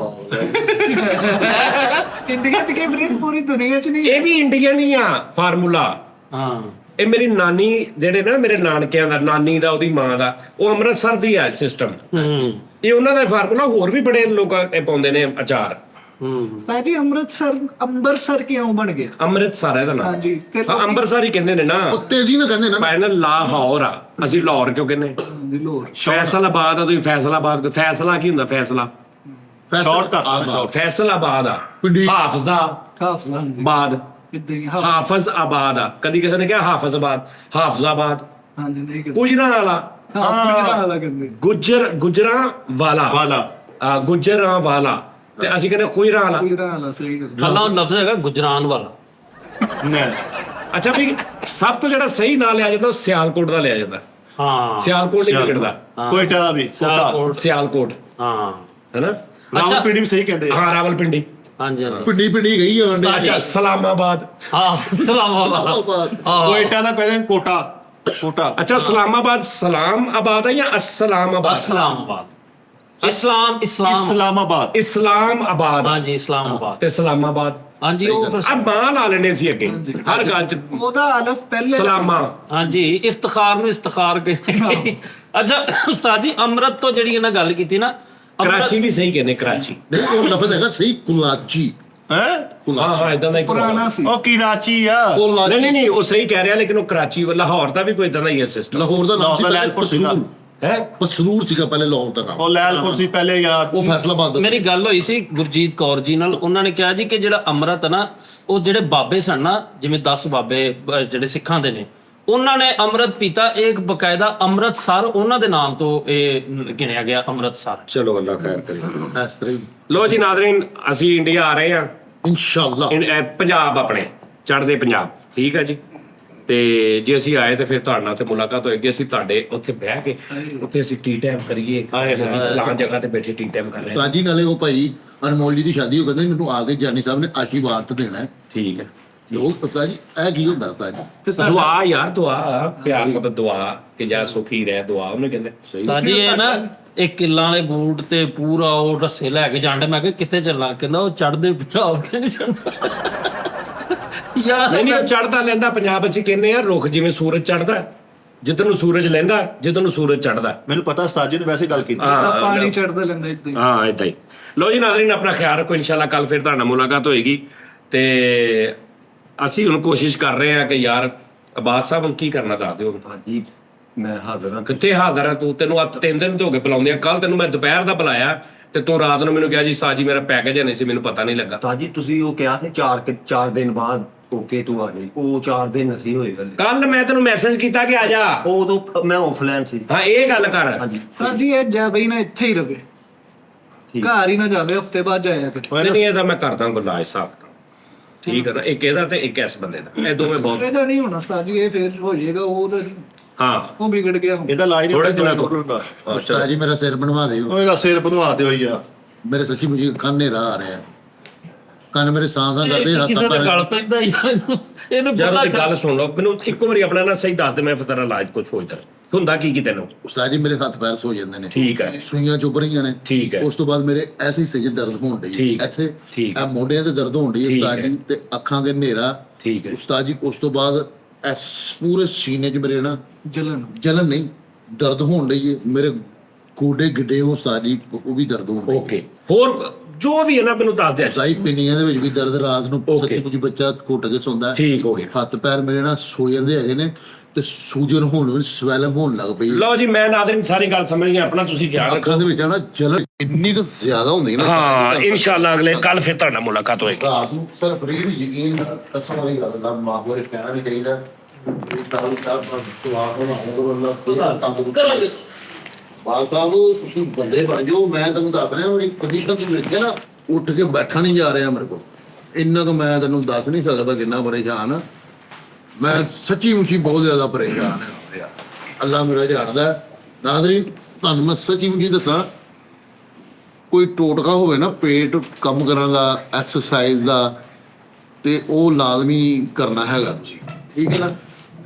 ਇੰਡੀਆ 'ਚ ਕੀ ਫਰੀਦ ਪੂਰੀ ਦੁਨੀਆ 'ਚ ਨਹੀਂ ਇਹ ਵੀ ਇੰਡੀਅਨ ਹੀ ਆ ਫਾਰਮੂਲਾ। ਹਾਂ ਇਹ ਮੇਰੀ ਨਾਨੀ ਜਿਹੜੇ ਨਾ ਮੇਰੇ ਨਾਨਕਿਆਂ ਦਾ, ਨਾਨੀ ਦਾ, ਉਹਦੀ ਮਾਂ ਦਾ, ਉਹ ਅੰਮ੍ਰਿਤਸਰ ਦੀ ਆ ਸਿਸਟਮ। ਇਹ ਉਹਨਾਂ ਦਾ ਫਾਰਮੂਲਾ। ਹੋਰ ਵੀ ਬੜੇ ਲੋਕ ਇਹ ਪਾਉਂਦੇ ਨੇ ਅਚਾਰ। ਸਾਜੀ ਅੰਮ੍ਰਿਤਸਰ ਕਿਉਂ ਬਣ ਗਿਆ? ਅੰਮ੍ਰਿਤਸਰ ਇਹਦਾ ਨਾਮ। ਹਾਂਜੀ, ਤੇ ਹਾਂ, ਅੰਮ੍ਰਿਤਸਰ ਹੀ ਕਹਿੰਦੇ ਨੇ ਨਾ। ਉਹ ਤੇਜ਼ੀ ਨਾਲ ਕਹਿੰਦੇ ਨਾ ਪੈਨ ਲਾਹੌਰ ਆ, ਅਸੀਂ ਲਾਹੌਰ ਕਿਉਂ ਕਹਿੰਦੇ? ਲੋਰ ਫੈਸਲਾਬਾਦ ਆ, ਤੁਸੀਂ ਫੈਸਲਾਬਾਦ। ਫੈਸਲਾ ਕੀ ਹੁੰਦਾ? ਫੈਸਲਾ ਸ਼ਾਰਟ ਕਰ ਫੈਸਲਾਬਾਦ ਆ। ਪਿੰਡੀ। ਹਾਫਜ਼ਾਂ ਬਾਦ ਇਦਾਂ ਹੀ ਹਾਫਜ਼ ਆਬਾਦ ਆ। ਕਦੀ ਕਿਸੇ ਨੇ ਕਿਹਾ ਹਾਫਜ਼ਾਬਾਦ, ਹਾਫਜ਼ਾਬਾਦ। ਹਾਂਜੀ ਨਹੀਂ ਕਿ ਗੁਜਰਾਂ ਵਾਲਾ, ਹਾਂ ਲੱਗਦੇ ਗੁਜਰਾਂ ਵਾਲਾ, ਗੁਜਰਾਂ ਵਾਲਾ। ਤੇ ਅਸੀਂ ਕਹਿੰਦੇ ਕੁਇਰਾਂ ਵਾਲਾ। ਕੋਈ ਰਾਹ ਸਹੀ ਗੱਲ। ਹਾਲਾਂ ਲਫ਼ਜ਼ ਹੈਗਾ ਗੁਜਰਾਨ ਵਾਲਾ। ਅੱਛਾ ਵੀ ਸਭ ਤੋਂ ਜਿਹੜਾ ਸਹੀ ਨਾਂ ਲਿਆ ਜਾਂਦਾ ਉਹ ਸਿਆਲਕੋਟ ਦਾ ਲਿਆ ਜਾਂਦਾ। ਹਾਂ ਸਿਆਲਕੋਟ ਨਹੀਂ ਵਿਗੜਦਾ। ਕੋਇਟਾ ਦਾ ਵੀ ਕੋਟਾ ਸਿਆਲਕੋਟ ਹਾਂ ਹੈਨਾ। ਰਾਵਲਪਿੰਡੀ ਵੀ ਸਹੀ ਕਹਿੰਦੇ ਆ। ਹਾਂ, ਰਾਵਲਪਿੰਡੀ। ਹਾਂਜੀ ਹਾਂਜੀ ਪਿੰਡੀ ਗਈ ਆ ਅੱਛਾ, ਸਲਾਮਾਬਾਦ। ਹਾਂ ਸਲਾਮਾਬਾਦ। ਕੋਇਟਾ ਦਾ ਕਹਿੰਦੇ ਕੋਟਾ। ਅੱਛਾ, ਸਲਾਮਾਬਾਦ ਸਲਾਮਾਬਾਦ ਹੈ ਜਾਂ ਅਸਲਾਮਾਬਾਦ? ਇਸਲਾਮਾਬਾਦ। ਇਸਲਾਮਾਬਾਦ। ਇਸਲਾਮਾਬਾਦ। ਹਾਂਜੀ ਇਸਲਾਮਾਬਾਦ ਤੇ ਸਲਾਮਾਬਾਦ। ਹਾਂਜੀ ਉਹ ਫਿਰ ਆ ਬਾਂ ਲਾ ਲੈਣੇ ਸੀ ਅੱਗੇ ਹਰ ਗੱਲ ਚ। ਉਹਦਾ ਅਲਫ ਪਹਿਲੇ ਸਲਾਮਾ। ਹਾਂਜੀ ਇਫਤਖਾਰ ਨੂੰ ਇਸਤਖਾਰ ਕਹਿੰਦੇ। ਅੱਛਾ ਉਸਤਾਦ ਜੀ ਅੰਮ੍ਰਿਤ ਤੋਂ ਜਿਹੜੀ ਇਹਨਾਂ ਗੱਲ ਕੀਤੀ ਨਾ, ਕਰਾਚੀ ਵੀ ਸਹੀ ਕਹਿੰਦੇ, ਕਰਾਚੀ। ਨਹੀਂ ਉਹ ਲਫ਼ਜ਼ ਹੈਗਾ ਸਹੀ ਕੁਲਾਚੀ। ਹੈ ਹਾਂ ਇਦਾਂ ਦਾ ਹੀ ਪੁਰਾਣਾ ਸੀ। ਉਹ ਕੀਰਾਚੀ ਆ। ਨਹੀਂ ਉਹ ਸਹੀ ਕਹਿ ਰਿਹਾ, ਲੇਕਿਨ ਉਹ ਕਰਾਚੀ ਲਾਹੌਰ ਦਾ ਵੀ ਕੋਈ ਇਦਾਂ ਦਾ ਹੀ ਹੈ ਸਿਸਟਮ। ਲਾਹੌਰ ਦਾ ਨਾਮ ਸੀ ਲਾਹੌਰ ਦਾ ਪਹਿਲੇ ਲੈਲਪੁਰ ਸੀਗਾ। ਪਸਰੂਰ। ਹੈ ਪਸਰੂਰ ਸੀਗਾ ਪਹਿਲੇ ਲਾਹੌਰ ਦਾ ਨਾਮ। ਉਹ ਲੈਲਪੁਰ ਸੀ ਪਹਿਲੇ ਯਾਰ। ਉਹ ਫੈਸਲਾਬਾਦ ਦਾ ਸੀ। ਮੇਰੀ ਗੱਲ ਹੋਈ ਸੀ ਗੁਰਜੀਤ ਕੌਰ ਜੀ ਨਾਲ। ਉਹਨਾਂ ਨੇ ਕਿਹਾ ਜੀ ਕਿ ਜਿਹੜਾ ਅੰਮ੍ਰਿਤ ਹੈ ਨਾ, ਉਹ ਜਿਹੜੇ ਬਾਬੇ ਸਨ ਨਾ, ਜਿਵੇਂ 10 ਬਾਬੇ ਜਿਹੜੇ ਸਿੱਖਾਂ ਦੇ ਨੇ, ਉਹਨਾਂ ਨੇ ਅੰਮ੍ਰਿਤ ਪੀਤਾ। ਇੱਕ ਬਕਾਇਦਾ ਅੰਮ੍ਰਿਤਸਰ ਉਹਨਾਂ ਦੇ ਨਾਮ ਤੋਂ ਇਹ ਗਿਣਿਆ ਗਿਆ, ਅੰਮ੍ਰਿਤਸਰ। ਚਲੋ ਅੱਲਾ ਖੈਰ ਕਰੇ। ਇਸ ਤਰ੍ਹਾਂ ਲੋ ਜੀ ਨਾਜ਼ਰੀਨ, ਅਸੀਂ ਇੰਡੀਆ ਆ ਰਹੇ ਹਾਂ। ਇਨਸ਼ਾਅੱਲਾ। ਪੰਜਾਬ ਆਪਣੇ ਚੜ੍ਹਦੇ ਪੰਜਾਬ, ਠੀਕ ਹੈ ਜੀ। ਤੇ ਜੇ ਅਸੀਂ ਆਏ ਤੇ ਫਿਰ ਤੁਹਾਡੇ ਨਾਲ ਤੇ ਮੁਲਾਕਾਤ ਹੋਏਗੀ। ਅਸੀਂ ਤੁਹਾਡੇ ਉੱਥੇ ਬਹਿ ਕੇ ਉੱਥੇ ਅਸੀਂ ਟੀ ਟਾਈਮ ਕਰੀਏ। ਫਲਾਂ ਜਗ੍ਹਾ ਤੇ ਬੈਠੇ ਟੀ ਟਾਈਮ ਕਰ ਰਹੇ ਹਾਂ। ਸਾਜੀ ਨਾਲੇ ਉਹ ਭਾਈ ਅਨਮੋਲ ਜੀ ਦੀ ਸ਼ਾਦੀ, ਉਹ ਕਹਿੰਦੇ ਮੈਨੂੰ ਆ ਕੇ ਜਾਨੀ ਸਾਹਿਬ ਨੇ ਆਸ਼ੀਰਵਾਦ ਦੇਣਾ ਹੈ। ਠੀਕ ਹੈ। ਲੋਕ ਉਸਤਾਦ ਜੀ ਇਹ ਕੀ ਹੁੰਦਾ ਉਸਤਾਦ ਜੀ? ਦੁਆ ਯਾਰ, ਦੁਆ ਪਿਆਰ ਮੁਹੱਬਤ, ਦੁਆ ਕਿ ਜਾ ਸੁਖੀ ਰਹਿ, ਦੁਆ ਉਹਨੇ ਕਹਿੰਦੇ। ਸਾਜੀ ਇਹ ਨਾ ਇਹ ਕਿੱਲਾਂ ਵਾਲੇ ਬੂਟ ਤੇ ਪੂਰਾ ਉਹ ਰੱਸੇ ਲੈ ਕੇ ਜਾਂਦੇ। ਮੈਂ ਕਿਹਾ ਕਿੱਥੇ ਚੱਲਾਂ? ਕਹਿੰਦਾ ਉਹ ਚੜ੍ਹਦੇ ਪੰਜਾਬ ਤੇ ਨਹੀਂ ਜਾਂਦਾ ਯਾਰ। ਨਹੀਂ ਉਹ ਚੜ੍ਹਦਾ ਲੈਂਦਾ ਪੰਜਾਬ। ਅਸੀਂ ਕਹਿੰਦੇ ਆ ਰੁੱਖ ਜਿਵੇਂ ਸੂਰਜ ਚੜ੍ਹਦਾ, ਜਿੱਧਰ ਨੂੰ ਸੂਰਜ ਲੈਂਦਾ, ਜਿੱਧਰ ਨੂੰ ਸੂਰਜ ਚੜ੍ਹਦਾ। ਮੈਨੂੰ ਪਤਾ ਉਸਤਾਦ ਜੀ ਨੇ ਵੈਸੇ ਗੱਲ ਕੀਤੀ। ਪਾਣੀ ਚੜਦਾ ਲੈਂਦਾ ਇਦਾਂ ਹੀ। ਹਾਂ ਏਦਾਂ ਹੀ। ਲੋ ਜੀ ਨਾਜ਼ਰੀਨ, ਆਪਣਾ ਖਿਆਲ ਰੱਖੋ। ਇਨਸ਼ਾਅੱਲਾ ਕੱਲ ਫਿਰ ਤੁਹਾਡੇ ਨਾਲ ਮੁਲਾਕਾਤ ਹੋਏਗੀ। ਤੇ ਅਸੀਂ ਹੁਣ ਕੋਸ਼ਿਸ਼ ਕਰ ਰਹੇ ਹਾਂ ਕਿ ਯਾਰ ਅਬਾਦ ਸਾਹਿਬ ਨੂੰ ਕੀ ਕਰਨਾ ਦੱਸ ਦਿਓ। ਹਾਂਜੀ ਮੈਂ ਹਾਜ਼ਰ ਹਾਂ। ਕਿੱਥੇ ਹਾਜ਼ਰ ਆ ਤੂੰ? ਤੈਨੂੰ 3 ਦਿਨ ਹੋ ਗਏ ਬੁਲਾਉਂਦੇ ਆ। ਕੱਲ ਤੈਨੂੰ ਮੈਂ ਦੁਪਹਿਰ ਦਾ ਬੁਲਾਇਆ ਤੇ ਤੂੰ ਰਾਤ ਨੂੰ ਮੈਨੂੰ ਕਿਹਾ ਜੀ ਸਾਜੀ ਮੇਰਾ ਪੈਕੇਜ ਨਹੀਂ ਸੀ, ਮੈਨੂੰ ਪਤਾ ਨਹੀਂ ਲੱਗਾ। ਤਾਜੀ ਤੁਸੀਂ ਉਹ ਕਿਹਾ ਸੀ 4 ਦਿਨ ਬਾਅਦ ਓਕੇ ਤੂੰ ਆ ਜਾਈ। ਉਹ 4 ਦਿਨ ਨਹੀਂ ਹੋਏ ਹਲੇ। ਕੱਲ ਮੈਂ ਤੈਨੂੰ ਮੈਸੇਜ ਕੀਤਾ ਕਿ ਆ ਜਾ। ਉਦੋਂ ਮੈਂ ਆਫਲਾਈਨ ਸੀ। ਹਾਂ ਇਹ ਗੱਲ ਕਰ। ਹਾਂਜੀ ਸਾਜੀ ਇਹ ਜਾਵੇ ਨਾ ਇੱਥੇ ਹੀ ਰਵੇ, ਘਰ ਹੀ ਨਾ ਜਾਵੇ, ਹਫਤੇ ਬਾਅਦ ਜਾਇਆ ਕਰ। ਨਹੀਂ ਇਹਦਾ ਮੈਂ ਕਰਦਾ ਗੁਲਾਜ ਸਾਹਿਬ ਦਾ, ਠੀਕ ਹੈ ਨਾ। ਇੱਕ ਇਹਦਾ ਤੇ ਇੱਕ ਇਸ ਬੰਦੇ ਦਾ, ਇਹ ਦੋਵੇਂ ਬਹੁਤ। ਇਹਦਾ ਨਹੀਂ ਹੋਣਾ ਸਾਜੀ, ਇਹ ਫਿਰ ਹੋ ਜਾਏਗਾ। ਉਹ ਤਾਂ ਹਾਂ ਉਹ ਵਿਗੜ ਗਿਆ ਹੁਣ। ਇਹਦਾ ਇਲਾਜ ਥੋੜੇ ਦਿਨਾਂ ਤੋਂ। ਉਸਤਾਦ ਜੀ ਮੇਰਾ ਸਿਰ ਬਣਵਾ ਦਿਓ। ਉਹ ਇਹਦਾ ਸਿਰ ਬਣਵਾ ਦਿਓ ਯਾਰ। ਮੇਰੇ ਸੱਚੀ ਮੁਝੇ ਕੰਨ ਹਨੇਰਾ ਆ ਰਿਹਾ। ਕੰਨ ਮੇਰੇ ਸਾਹ ਕਰਦੇ ਹੱਥ ਕਿਸੇ ਦਾ ਪਰ ਗਲ ਪੈਂਦਾ ਯਾਰ ਇਹਨੂੰ ਯਾਰ ਪਤਾ ਉਹਦੀ ਗੱਲ ਸੁਣ ਲਓ। ਮੈਨੂੰ ਇੱਕੋ ਵਾਰੀ ਆਪਣਾ ਨਾ ਸਹੀ ਦੱਸ ਦੇ, ਮੈਂ ਫਿਰ ਤੇਰਾ ਇਲਾਜ ਕੁਝ ਹੋ ਜਾਂਦਾ। ਹੁੰਦਾ ਕੀ ਤੈਨੂੰ? ਉਸਤਾਦ ਜੀ ਮੇਰੇ ਹੱਥ ਪੈਰ ਸੋ ਜਾਂਦੇ ਨੇ। ਠੀਕ ਹੈ। ਸੂਈਆਂ ਚੁੱਭ ਰਹੀਆਂ ਨੇ। ਠੀਕ ਹੈ। ਉਸ ਤੋਂ ਬਾਅਦ ਮੇਰੇ ਐਸੀ ਸਿਰ ਦਰਦ ਹੋਣ ਡਈ ਠੀਕ। ਇੱਥੇ ਠੀਕ। ਇਹ ਮੋਢਿਆਂ ਤੇ ਦਰਦ ਹੋਣ ਡਈ ਠੀਕ ਉਸਤਾਦ ਹੈ। ਜੀ, ਤੇ ਅੱਖਾਂ ਦੇ ਹਨੇਰਾ। ਠੀਕ ਹੈ। ਉਸਤਾਦ ਜੀ ਉਸ ਤੋਂ ਬਾਅਦ ਇਸ ਪੂਰੇ ਸੀਨੇ 'ਚ ਮੇਰੇ ਨਾ ਜਲਨ ਨਹੀਂ ਦਰਦ ਹੋਣ ਡਈ ਹੈ। ਮੇਰੇ ਗੋਡੇ ਗਿੱਡੇ ਉਸਤਾਦ ਜੀ ਉਹ ਵੀ ਦਰਦ ਹੋਣ ਡਈ। ਓਕੇ। ਹੋਰ ਜੋ ਵੀ ਹੈ ਨਾ ਮੈਨੂੰ ਦੱਸ ਦੇ। ਸਾਈ ਪਿੰਨੀਆਂ ਦੇ ਵਿੱਚ ਵੀ ਦਰਦ, ਰਾਤ ਨੂੰ Okay. ਸੱਚੀ ਮੁੱਚੀ ਬੱਚਾ ਘੁੱਟ ਕੇ ਸੌਂਦਾ। ਠੀਕ ਹੋ ਗਿਆ। ਹੱਥ ਪੈਰ ਮੇਰੇ ਨਾਲ ਸੋ ਜਾਂਦੇ ਹੈਗੇ ਨੇ ਤੇ ਸੂਜਨ ਹੋਣ, ਸਵੈਲਿੰਗ ਹੋਣ ਲੱਗ ਪਈ। ਲਓ ਜੀ ਮੈਂ ਨਾਜ਼ਰੀਨ ਸਾਰੀ ਗੱਲ ਸਮਝ ਗਿਆ। ਆਪਣਾ ਤੁਸੀਂ ਖਿਆਲ ਰੱਖੋ। ਅੱਖਾਂ ਦੇ ਵਿੱਚ ਨਾ ਜਲਨ ਇੰਨੀ ਕੁ ਜ਼ਿਆਦਾ ਹੁੰਦੀ ਨਾ। ਹਾਂ ਇਨਸ਼ਾਅੱਲਾ ਅਗਲੇ ਕੱਲ ਫਿਰ ਤੁਹਾਡੇ ਨਾਲ ਮੁਲਾਕਾਤ ਹੋਏਗੀ। ਰਾਤ ਨੂੰ ਸਰ ਫਰੀ ਯਕੀਨ ਕਸਮ ਵਾਲੀ ਗੱਲ ਦਾ ਮਾਹੌਲ ਕਹਿਣਾ ਨਹੀਂ ਚਾਹੀਦਾ। ਇਹ ਤਾਂ ਸਾਹਿਬ ਦੁਆ ਕਰੋ ਅੱਲਾਹ ਬਾਲ ਸਾਹਿਬ ਤੁਸੀਂ ਬੰਦੇ ਬਣ ਜਾਓ। ਮੈਂ ਤੁਹਾਨੂੰ ਦੱਸ ਰਿਹਾ ਮੇਰੀ ਕੰਡੀਸ਼ਨ ਤੋਂ ਦੇਖ ਕੇ ਨਾ ਉੱਠ ਕੇ ਬੈਠਾ ਨਹੀਂ ਜਾ ਰਿਹਾ ਮੇਰੇ ਕੋਲ। ਇੰਨਾ ਕੁ ਮੈਂ ਤੈਨੂੰ ਦੱਸ ਨਹੀਂ ਸਕਦਾ ਕਿੰਨਾ ਪਰੇਸ਼ਾਨ ਆ ਮੈਂ। ਸੱਚੀ ਮੁੱਚੀ ਬਹੁਤ ਜ਼ਿਆਦਾ ਪਰੇਸ਼ਾਨ ਹੈ ਯਾਰ। ਅੱਲਾਹ ਮੇਰਾ ਜਾਣਦਾ। ਨਾਜ਼ਰੀਨ ਤੁਹਾਨੂੰ ਮੈਂ ਸੱਚੀ ਮੁੱਚੀ ਦੱਸਾਂ, ਕੋਈ ਟੋਟਕਾ ਹੋਵੇ ਨਾ ਪੇਟ ਕੰਮ ਕਰਨ ਦਾ, ਐਕਸਰਸਾਈਜ਼ ਦਾ, ਤੇ ਉਹ ਲਾਜ਼ਮੀ ਕਰਨਾ ਹੈਗਾ ਤੁਸੀਂ, ਠੀਕ ਹੈ ਨਾ।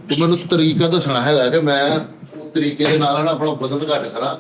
ਤੇ ਮੈਨੂੰ ਤਰੀਕਾ ਦੱਸਣਾ ਹੈਗਾ ਕਿ ਮੈਂ ਉਹ ਤਰੀਕੇ ਦੇ ਨਾਲ ਆਪਣਾ ਵਜ਼ਨ ਘੱਟ ਕਰਾਂ।